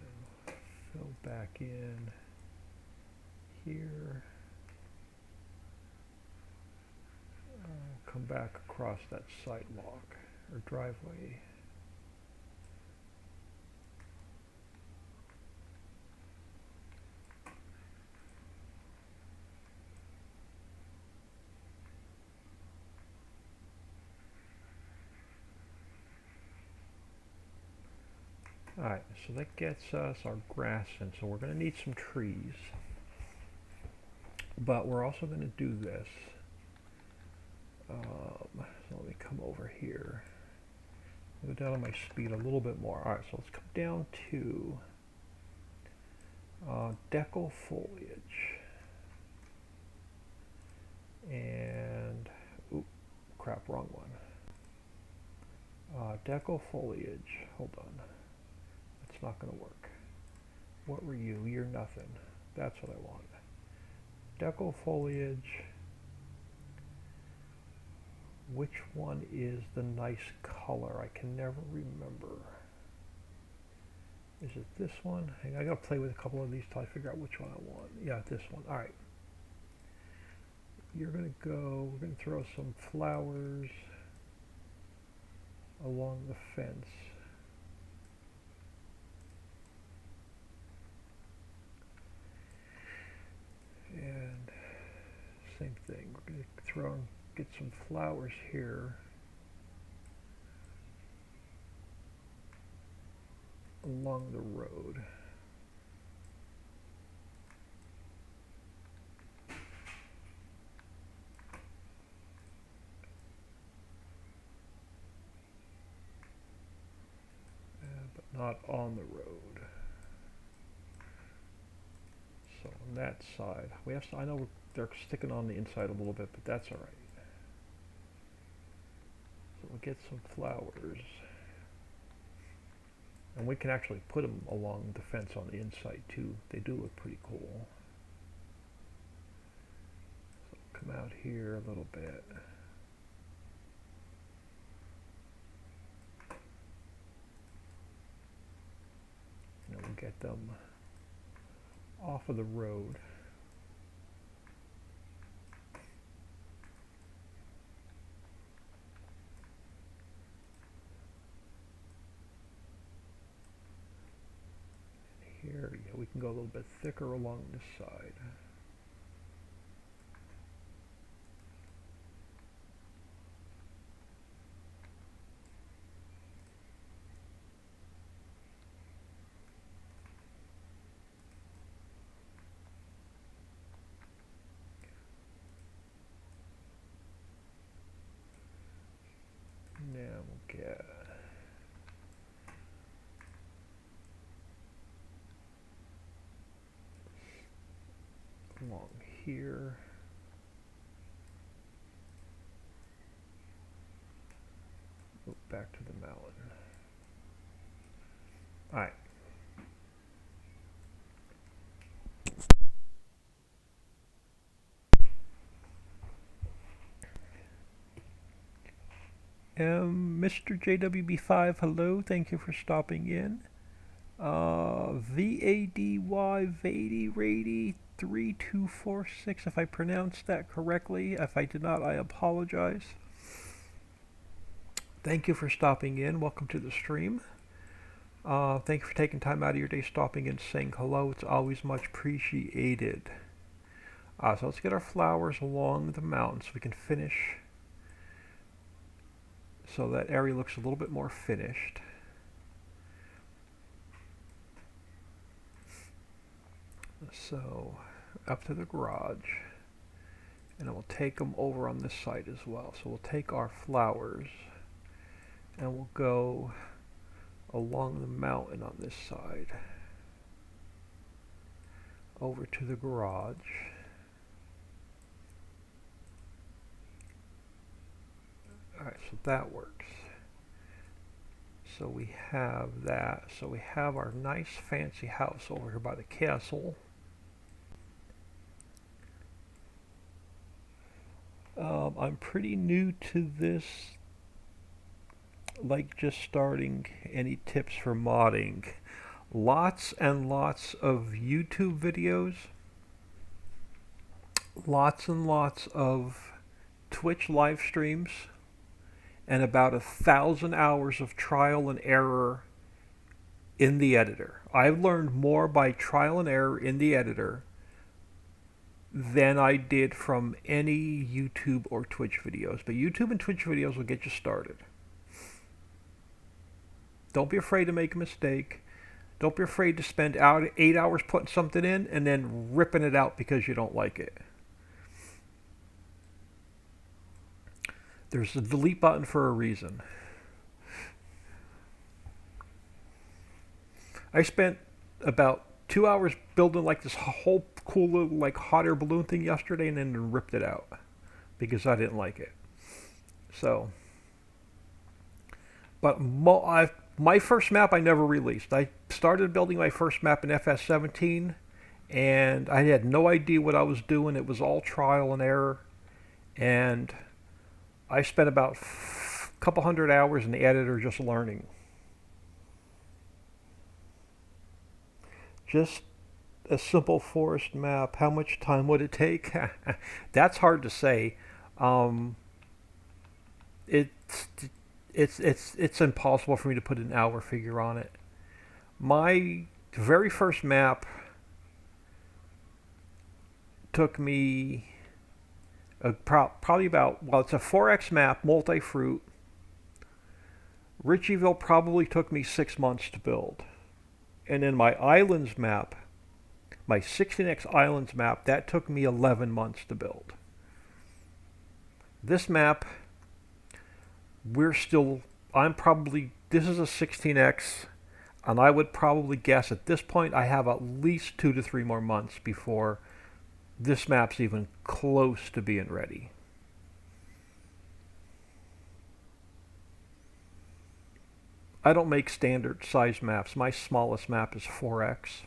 fill back in here. Come back across that sidewalk or driveway. Alright, so that gets us our grass in, so we're going to need some trees. But we're also going to do this. So let me come over here. Go down on my speed a little bit more. Alright, so let's come down to decal foliage. And, oop, crap, wrong one. Decal foliage, hold on. It's not going to work. What were you? You're nothing. That's what I want. Decal foliage. Which one is the nice color? I can never remember. Is it this one? Hang on, I gotta play with a couple of these till I figure out which one I want. Yeah, this one. All right. You're gonna go. We're gonna throw some flowers along the fence. And same thing. We're gonna get some flowers here along the road. But not on the road. So on that side, we have. I know they're sticking on the inside a little bit, but that's all right. So we'll get some flowers, and we can actually put them along the fence on the inside too. They do look pretty cool. So come out here a little bit. And we'll get them off of the road. Here, yeah, we can go a little bit thicker along this side. Now we'll get along here. Go back to the mountain. All right. Mr. JWB5, hello. Thank you for stopping in. VADY Vady Rady 3246, if I pronounced that correctly. If I did not, I apologize. Thank you for stopping in. Welcome to the stream. Thank you for taking time out of your day, stopping in, saying hello. It's always much appreciated. So let's get our flowers along the mountain so we can finish, so that area looks a little bit more finished. So up to the garage, and then we'll take them over on this side as well. So we'll take our flowers and we'll go along the mountain on this side over to the garage. Alright, so that works. So we have that. So we have our nice fancy house over here by the castle. I'm pretty new to this, like just starting. Any tips for modding? Lots and lots of YouTube videos, lots and lots of Twitch live streams, and about 1,000 hours of trial and error in the editor. I've learned more by trial and error in the editor than I did from any YouTube or Twitch videos. But YouTube and Twitch videos will get you started. Don't be afraid to make a mistake. Don't be afraid to spend 8 hours putting something in and then ripping it out because you don't like it. There's a delete button for a reason. I spent about 2 hours building like this whole cool little like hot air balloon thing yesterday, and then ripped it out because I didn't like it. So, but my first map I never released. I started building my first map in FS17, and I had no idea what I was doing. It was all trial and error, and I spent about a couple hundred hours in the editor just learning. Just a simple forest map, how much time would it take? That's hard to say. It's impossible for me to put an hour figure on it. My very first map took me probably about, well, it's a 4X map, multi-fruit. Ritchieville probably took me 6 months to build. And then my islands map, my 16X islands map, that took me 11 months to build. This map, this is a 16X, and I would probably guess at this point I have at least 2 to 3 more months before this map's even close to being ready. I don't make standard size maps. My smallest map is 4X.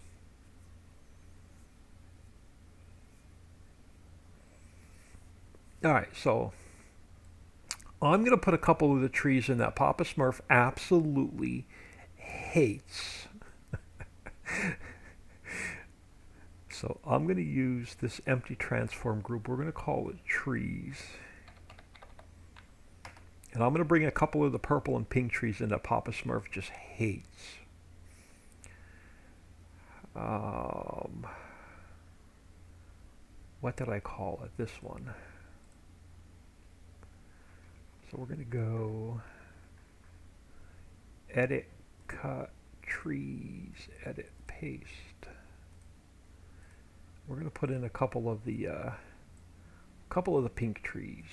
Alright, so I'm going to put a couple of the trees in that Papa Smurf absolutely hates. So I'm going to use this empty transform group. We're going to call it trees. And I'm going to bring a couple of the purple and pink trees in that Papa Smurf just hates. What did I call it? This one. So we're going to go edit, cut, trees, edit, paste. We're going to put in a couple of the pink trees.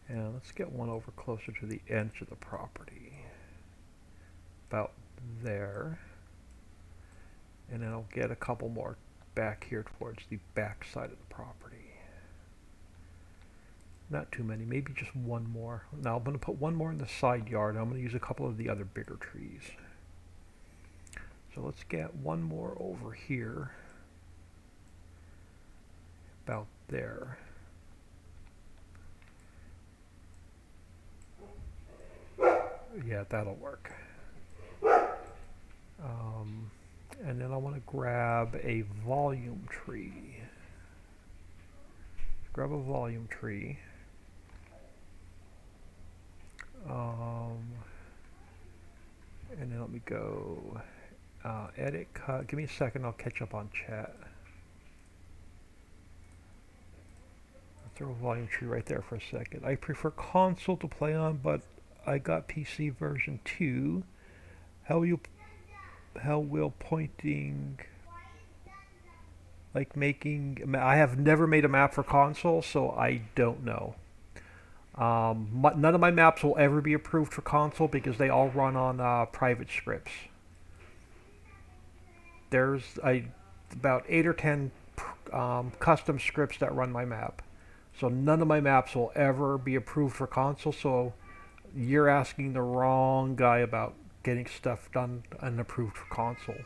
And let's get one over closer to the edge of the property. About there. And then I'll get a couple more back here towards the back side of the property. Not too many, maybe just one more. Now I'm going to put one more in the side yard. I'm going to use a couple of the other bigger trees. So let's get one more over here. About there. Yeah, that'll work. And then I want to grab a volume tree. Grab a volume tree. And then let me go edit, cut. Give me a second, I'll catch up on chat. I'll throw a volume tree right there for a second. I prefer console to play on, but I got PC version 2. How will pointing, like making, I have never made a map for console, so I don't know. None of my maps will ever be approved for console because they all run on private scripts. There's about 8 or 10 custom scripts that run my map. So none of my maps will ever be approved for console, so you're asking the wrong guy about getting stuff done and approved for console.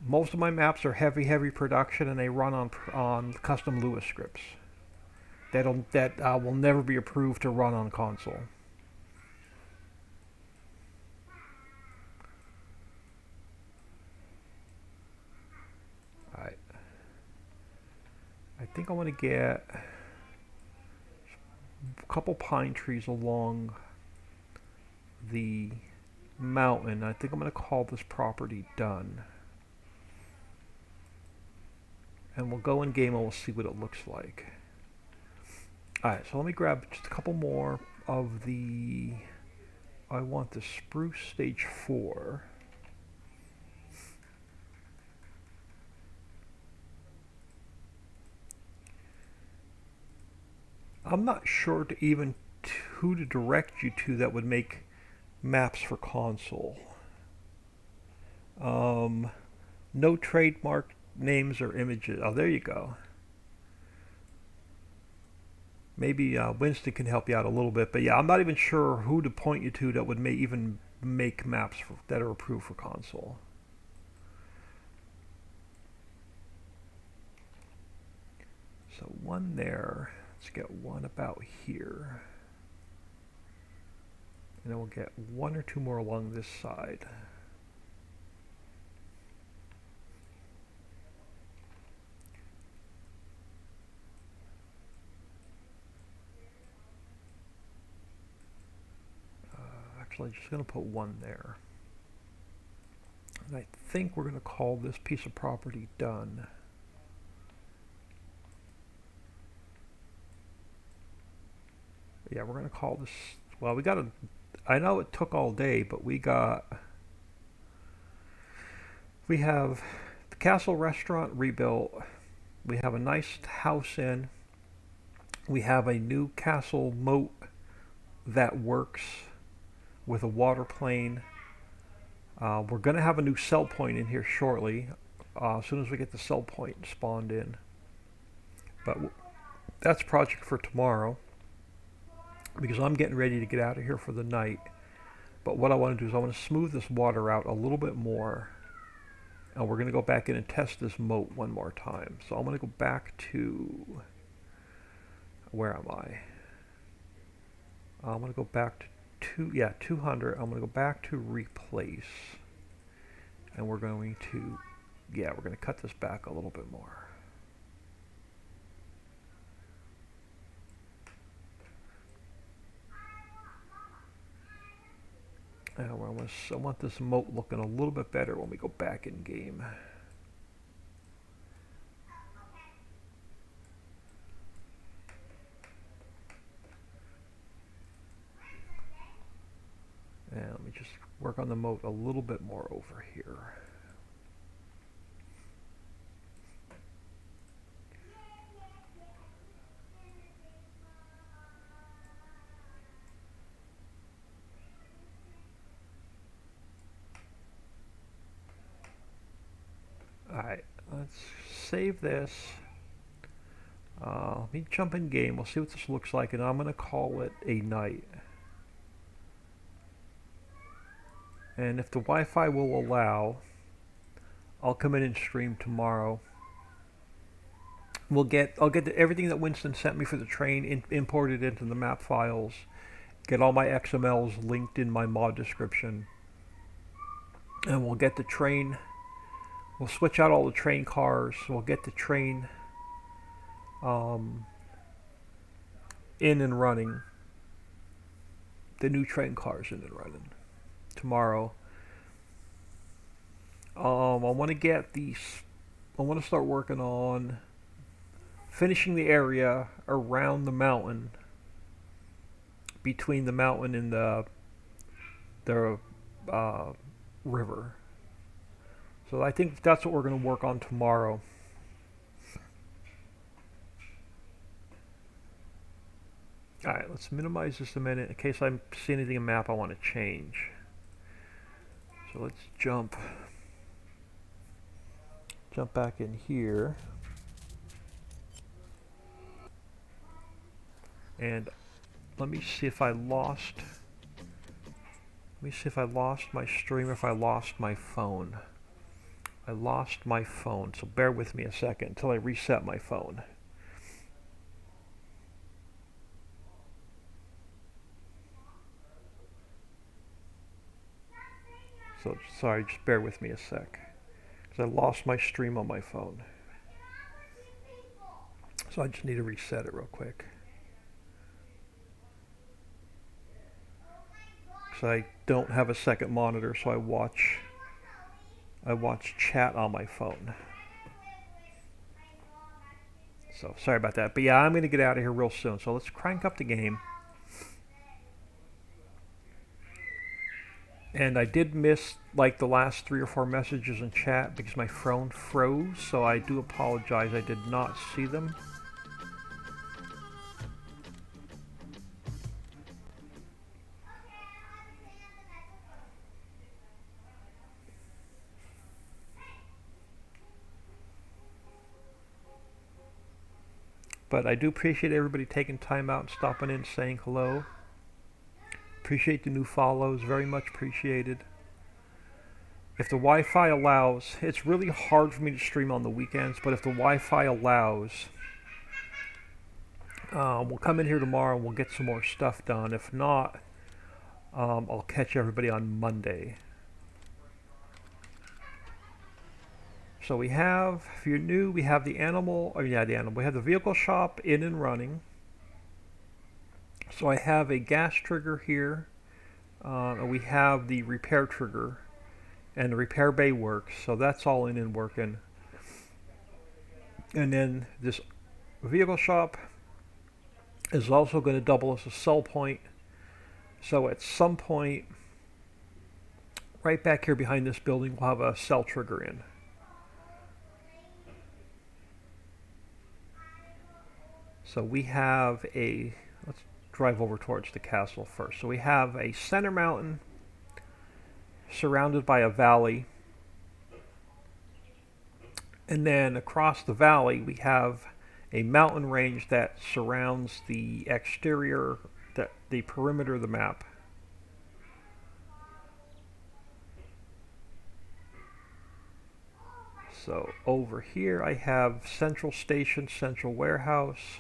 Most of my maps are heavy production, and they run on custom Lua scripts. That will never be approved to run on console. Alright. I think I want to get a couple pine trees along the mountain. I think I'm going to call this property done. And we'll go in game and we'll see what it looks like. Alright, so let me grab just a couple more of the... I want the spruce stage 4. I'm not sure who to direct you to that would make maps for console. No trademark names or images. Oh, there you go. Maybe Winston can help you out a little bit, but yeah, I'm not even sure who to point you to that would even make maps that are approved for console. So one there. Let's get one about here. And then we'll get one or two more along this side. Actually, I'm just going to put one there. And I think we're going to call this piece of property done. Yeah, we're going to call this... Well, we got to... I know it took all day, but we have the Castle Restaurant rebuilt. We have a nice house in. We have a new castle moat that works with a water plane. We're going to have a new sell point in here shortly, as soon as we get the sell point spawned in. But that's a project for tomorrow, because I'm getting ready to get out of here for the night. But what I want to do is I want to smooth this water out a little bit more, and we're going to go back in and test this moat one more time. So I'm going to go back to... Where am I? I'm going to go back to 200. I'm going to go back to replace, and we're going to cut this back a little bit more. And I want this moat looking a little bit better when we go back in game. And let me just work on the moat a little bit more over here. Alright, let's save this. Let me jump in game. We'll see what this looks like, and I'm going to call it a night. And if the Wi-Fi will allow, I'll come in and stream tomorrow I'll get everything that Winston sent me for the train imported into the map files. Get all my XMLs linked in my mod description, and we'll get the train. We'll switch out all the train cars. We'll get the train in and running. The new train cars in and running tomorrow. I want to get these. I want to start working on finishing the area around the mountain, between the mountain and the river. So I think that's what we're going to work on tomorrow. Alright, let's minimize this a minute in case I see anything in the map I want to change. So let's jump back in here. And let me see if I lost my stream, or if I lost my phone. I lost my phone, so bear with me a second until I reset my phone. So sorry, just bear with me a sec, because I lost my stream on my phone. So I just need to reset it real quick. So I don't have a second monitor, so I watch chat on my phone. So sorry about that. But yeah, I'm going to get out of here real soon. So let's crank up the game. And I did miss like the last 3 or 4 messages in chat because my phone froze. So I do apologize. I did not see them. But I do appreciate everybody taking time out and stopping in and saying hello. Appreciate the new follows, very much appreciated. If the Wi-Fi allows, it's really hard for me to stream on the weekends, but if the Wi-Fi allows, we'll come in here tomorrow and we'll get some more stuff done. If not, I'll catch everybody on Monday. So we have, if you're new, we have the animal, we have the vehicle shop in and running. So I have a gas trigger here, and we have the repair trigger, and the repair bay works, so that's all in and working. And then this vehicle shop is also going to double as a sell point. So at some point, right back here behind this building, we'll have a sell trigger in. So we have a, let's drive over towards the castle first. So we have a center mountain surrounded by a valley. And then across the valley we have a mountain range that surrounds the exterior, the perimeter of the map. So over here I have Central Station, Central Warehouse.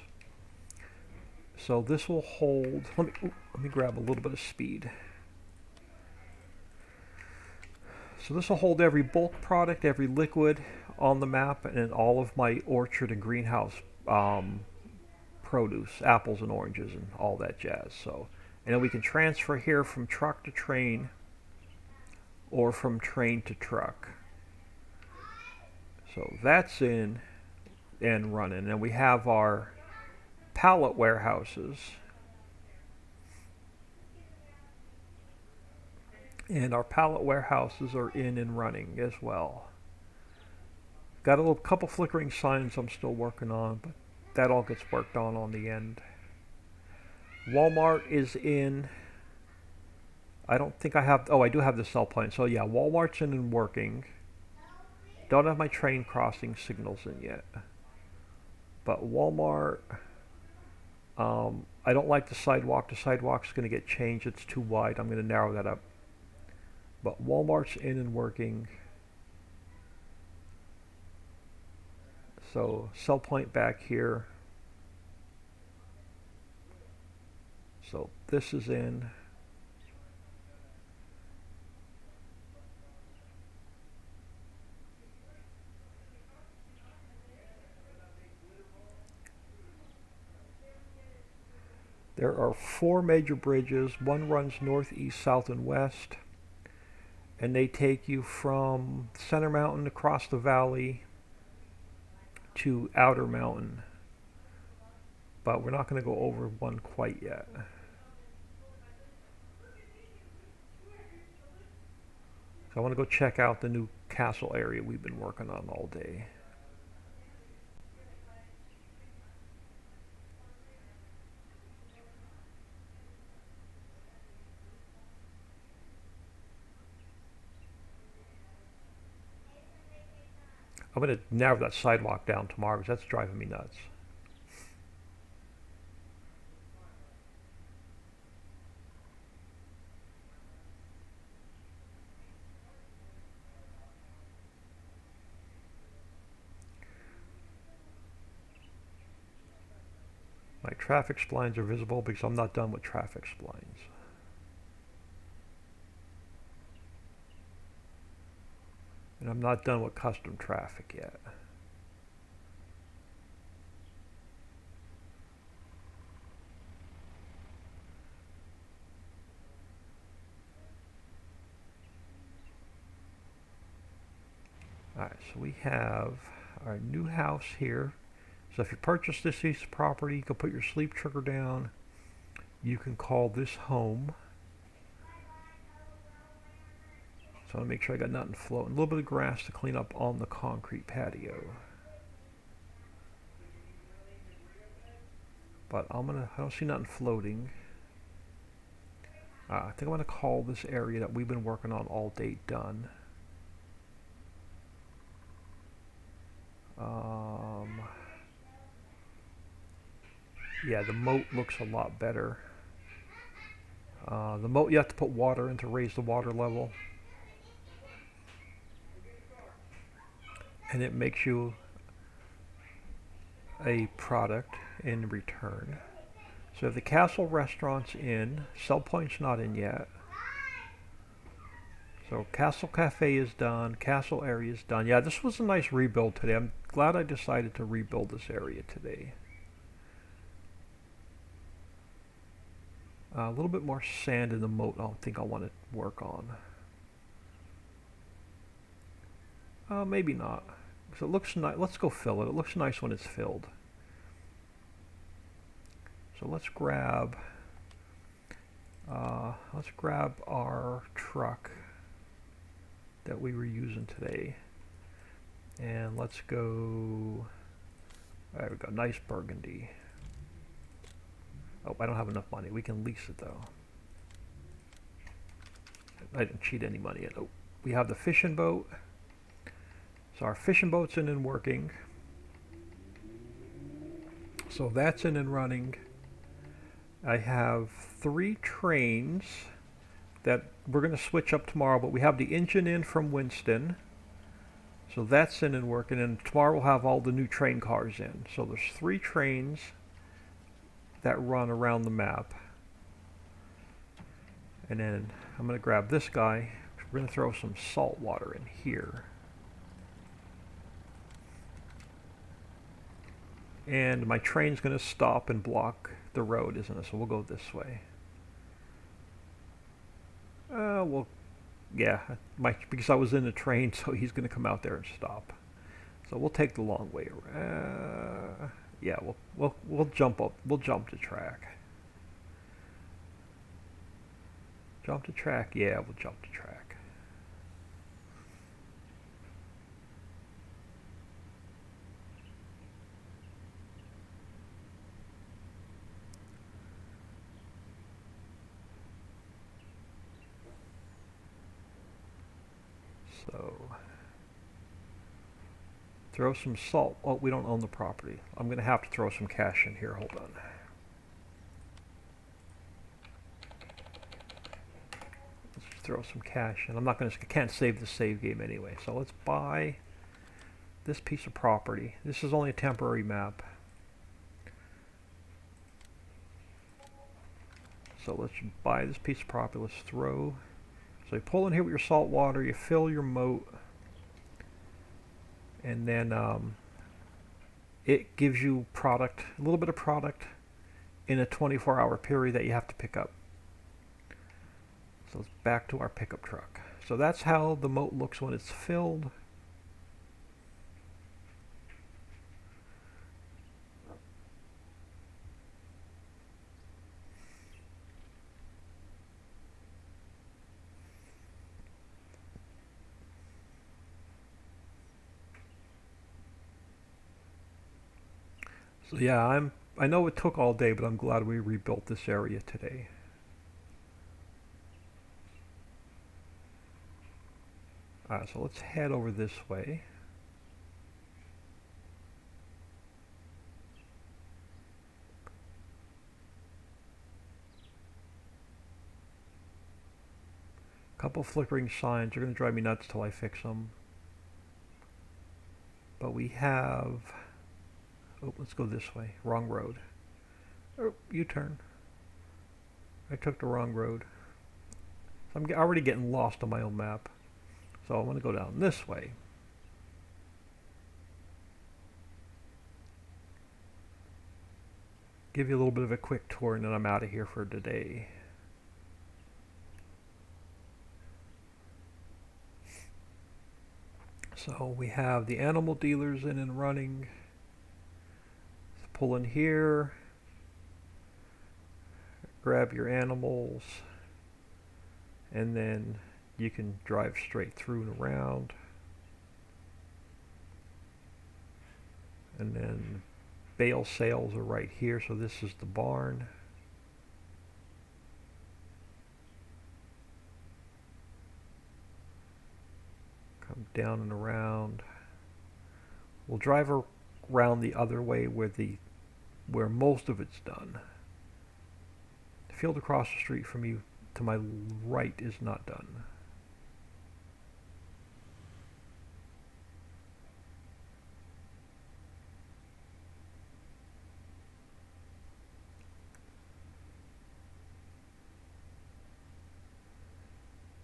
So this will hold, let me grab a little bit of speed. So this will hold every bulk product, every liquid on the map, and all of my orchard and greenhouse produce, apples and oranges and all that jazz. So, and then we can transfer here from truck to train or from train to truck. So that's in and running. And we have our pallet warehouses, and our pallet warehouses are in and running as well. Got a little couple flickering signs I'm still working on, but that all gets worked on the end. Walmart is in. I don't think I have, oh, I do have the sell point. So yeah, Walmart's in and working. Don't have my train crossing signals in yet. But Walmart, I don't like the sidewalk. The sidewalk's going to get changed. It's too wide. I'm going to narrow that up. But Walmart's in and working. So sell point back here. So this is in. There are 4 major bridges. One runs north, east, south, and west. And they take you from Center Mountain across the valley to Outer Mountain. But we're not going to go over one quite yet. So I want to go check out the new castle area we've been working on all day. I'm going to narrow that sidewalk down tomorrow because that's driving me nuts. My traffic splines are visible because I'm not done with traffic splines. And I'm not done with custom traffic yet. Alright, so we have our new house here. So if you purchase this piece of property, you can put your sleep trigger down. You can call this home. So I want to make sure I got nothing floating. A little bit of grass to clean up on the concrete patio. But I don't see nothing floating. I think I'm going to call this area that we've been working on all day done. Yeah, the moat looks a lot better. The moat, you have to put water in to raise the water level. And it makes you a product in return. So if the castle restaurant's in, sell point's not in yet. So castle cafe is done, castle area is done. Yeah, this was a nice rebuild today. I'm glad I decided to rebuild this area today. A little bit more sand in the moat I don't think I want to work on. Maybe not. So it looks nice. Let's go fill it. It looks nice when it's filled. So let's grab our truck that we were using today. And let's go, there we go, nice burgundy. Oh, I don't have enough money. We can lease it though. I didn't cheat any money yet. Oh, we have the fishing boat. So our fishing boat's in and working. So that's in and running. I have 3 trains that we're going to switch up tomorrow, but we have the engine in from Winston. So that's in and working, and tomorrow we'll have all the new train cars in. So there's 3 trains that run around the map. And then I'm going to grab this guy. We're going to throw some salt water in here. And my train's going to stop and block the road, isn't it? So we'll go this way. Well, yeah, because I was in the train, so he's going to come out there and stop. So we'll take the long way around. Yeah, we'll jump up. We'll jump the track. Jump the track. Yeah, we'll jump the track. So throw some salt. Oh, we don't own the property. I'm going to have to throw some cash in here. Hold on. Let's throw some cash in. I'm not going to. Can't save the save game anyway. So let's buy this piece of property. This is only a temporary map. So let's buy this piece of property. Let's throw. So you pull in here with your salt water, you fill your moat, and then it gives you product, a little bit of product in a 24-hour period that you have to pick up. So it's back to our pickup truck. So that's how the moat looks when it's filled. So yeah, I know it took all day, but I'm glad we rebuilt this area today. Alright, so let's head over this way. Couple flickering signs are going to drive me nuts till I fix them. But we have... Oh, let's go this way. Wrong road. Oh, U-turn. I took the wrong road. So I'm already getting lost on my own map. So I'm going to go down this way. Give you a little bit of a quick tour and then I'm out of here for today. So we have the animal dealers in and running. Let's pull in here. Grab your animals. And then you can drive straight through and around. And then bale sales are right here, so this is the barn. Come down and around. We'll drive around the other way where most of it's done. The field across the street from you to my right is not done.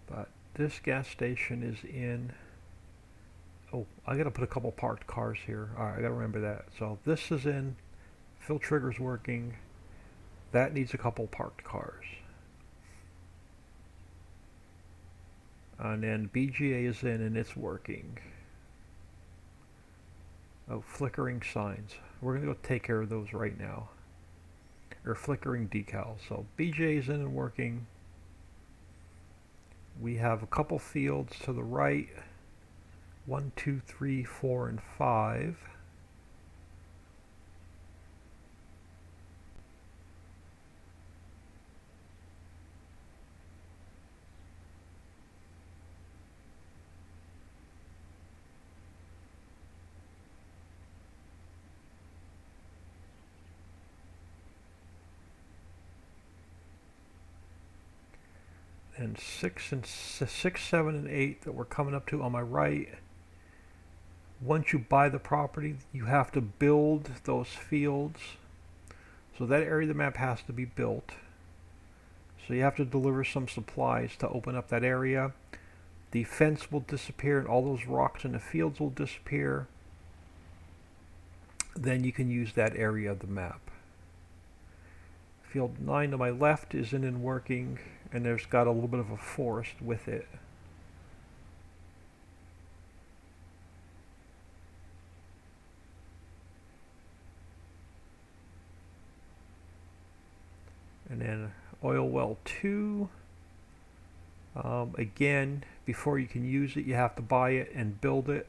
But this gas station is in... Oh, I gotta put a couple parked cars here. Alright, I gotta remember that. So this is in. Fill trigger's working. That needs a couple parked cars. And then BGA is in and it's working. Oh, flickering signs. We're gonna go take care of those right now. Or flickering decals. So BGA is in and working. We have a couple fields to the right. 1, 2, 3, 4, and 5. And 6, 7, and 8 that we're coming up to on my right. Once you buy the property, you have to build those fields. So that area of the map has to be built. So you have to deliver some supplies to open up that area. The fence will disappear and all those rocks in the fields will disappear. Then you can use that area of the map. Field 9 to my left is in and working, and there's got a little bit of a forest with it. And then oil well 2. Again, before you can use it, you have to buy it and build it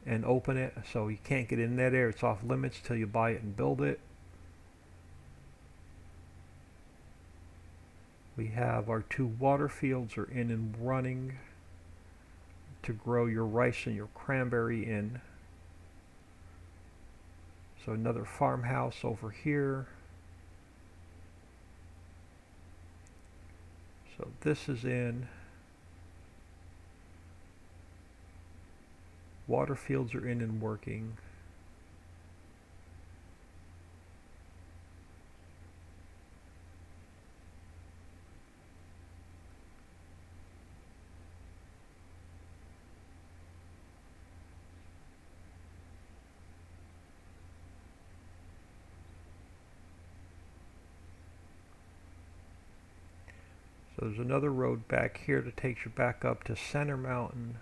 and open it. So you can't get in that area. It's off limits till you buy it and build it. We have our 2 water fields are in and running to grow your rice and your cranberry in. So another farmhouse over here. So this is in. Water fields are in and working. So there's another road back here that takes you back up to Center Mountain.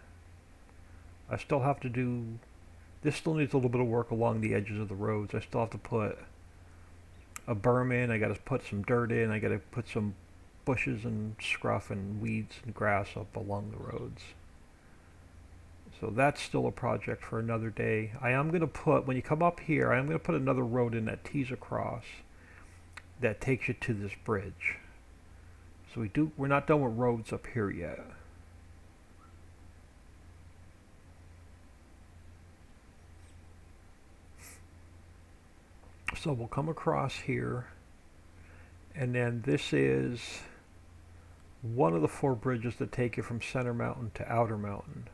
I still have to do, this still needs a little bit of work along the edges of the roads. I still have to put a berm in, I gotta put some dirt in, I gotta put some bushes and scruff and weeds and grass up along the roads. So that's still a project for another day. I am gonna put, when you come up here, I am gonna put another road in that tees across that takes you to this bridge. So we're not done with roads up here yet. So we'll come across here, and then this is one of the 4 bridges that take you from Center Mountain to Outer Mountain.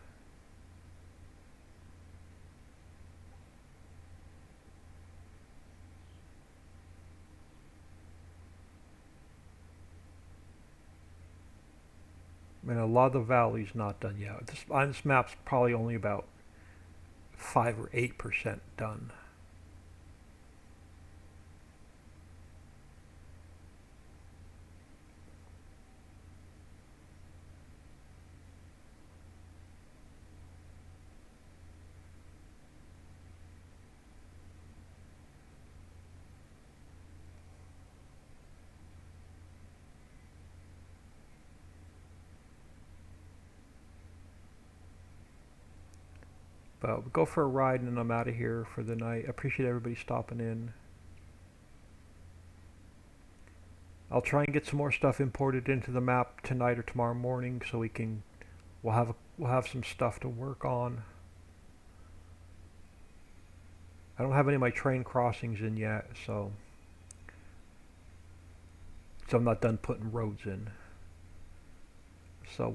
And a lot of the valley's not done yet. This map's probably only about 5 or 8% done. But we'll go for a ride and then I'm out of here for the night. Appreciate everybody stopping in. I'll try and get some more stuff imported into the map tonight or tomorrow morning so we'll have some stuff to work on. I don't have any of my train crossings in yet, so I'm not done putting roads in. So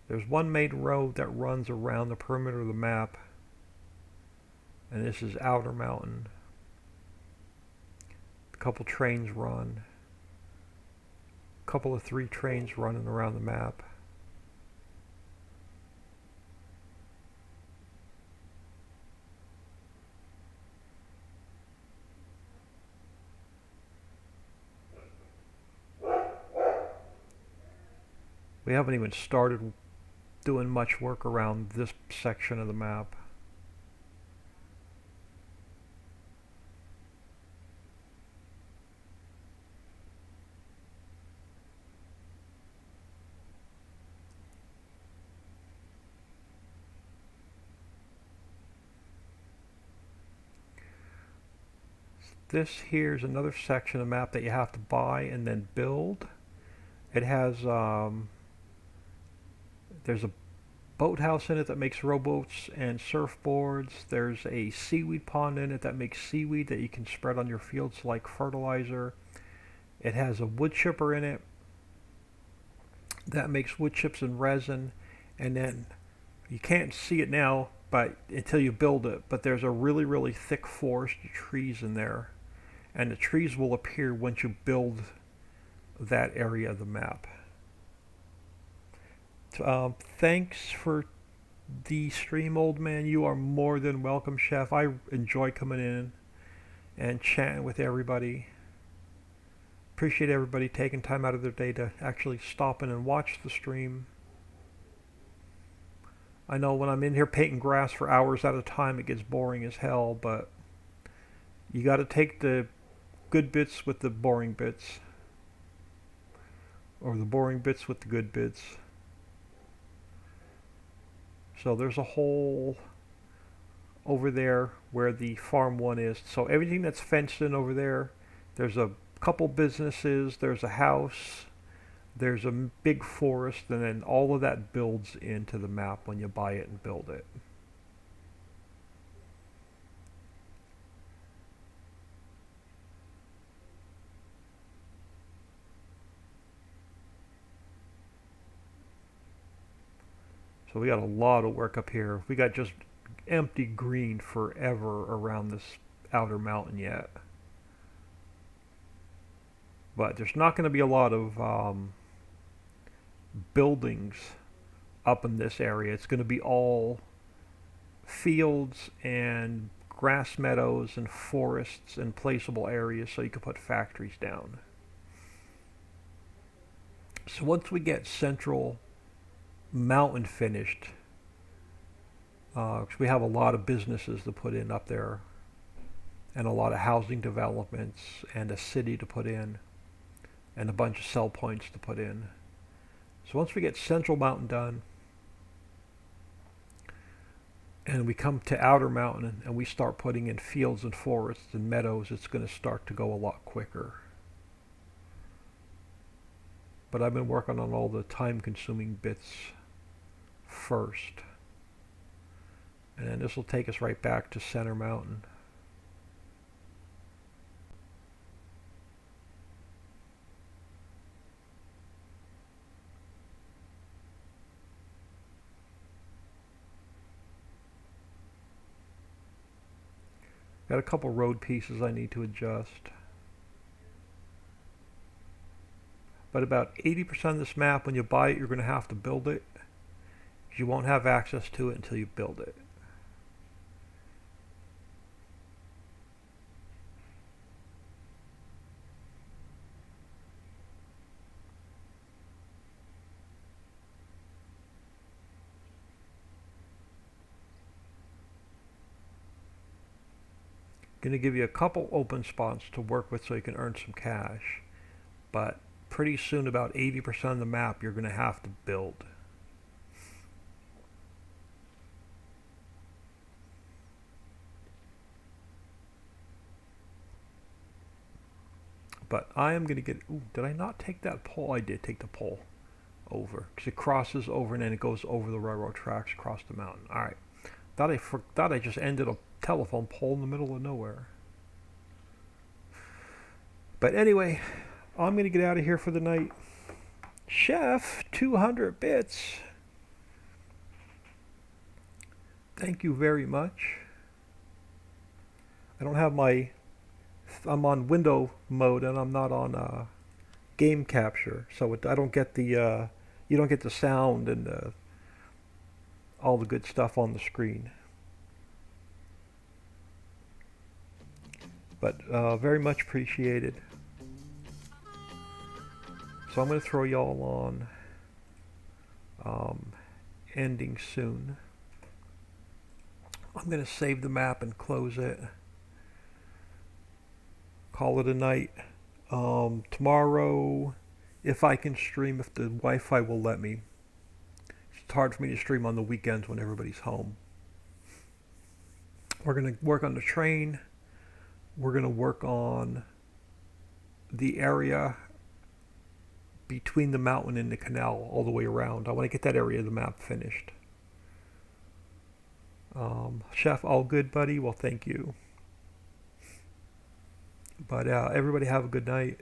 there's one main road that runs around the perimeter of the map, and this is Outer Mountain. A couple trains run. A couple of 3 trains running around the map. We haven't even started doing much work around this section of the map. This here's another section of the map that you have to buy and then build. It has there's a boathouse in it that makes rowboats and surfboards. There's a seaweed pond in it that makes seaweed that you can spread on your fields like fertilizer. It has a wood chipper in it that makes wood chips and resin. And then you can't see it now, but until you build it, but there's a really, really thick forest of trees in there. And the trees will appear once you build that area of the map. Thanks for the stream, old man. You are more than welcome, Chef. I enjoy coming in and chatting with everybody. Appreciate everybody taking time out of their day to actually stop in and watch the stream. I know when I'm in here painting grass for hours at a time, it gets boring as hell, but you got to take the good bits with the boring bits, or the boring bits with the good bits. So there's a hole over there where the farm 1 is. So everything that's fenced in over there, there's a couple businesses, there's a house, there's a big forest, and then all of that builds into the map when you buy it and build it. So we got a lot of work up here. We got just empty green forever around this outer mountain yet. But there's not going to be a lot of buildings up in this area. It's going to be all fields and grass meadows and forests and placeable areas so you can put factories down. So once we get Central Mountain finished, because we have a lot of businesses to put in up there and a lot of housing developments and a city to put in and a bunch of sell points to put in. So once we get Central Mountain done and we come to Outer Mountain and we start putting in fields and forests and meadows, it's going to start to go a lot quicker. But I've been working on all the time-consuming bits first. And then this will take us right back to Center Mountain. Got a couple road pieces I need to adjust. But about 80% of this map, when you buy it, you're going to have to build it. You won't have access to it until you build it. Going to give you a couple open spots to work with so you can earn some cash. But pretty soon, about 80% of the map you're going to have to build. But I am going to get... Ooh, did I not take that pole? I did take the pole over. Because it crosses over and then it goes over the railroad tracks across the mountain. Alright. Thought I just ended a telephone pole in the middle of nowhere. But anyway, I'm going to get out of here for the night. Chef, 200 bits. Thank you very much. I don't have my... I'm on window mode and I'm not on game capture, so I don't get the you don't get the sound and all the good stuff on the screen. But very much appreciated. So I'm going to throw y'all on ending soon. I'm going to save the map and close it. Call it a night. Tomorrow, if I can stream, if the Wi-Fi will let me. It's hard for me to stream on the weekends when everybody's home. We're going to work on the train. We're going to work on the area between the mountain and the canal all the way around. I want to get that area of the map finished. Chef, all good, buddy? Well, thank you. But everybody have a good night.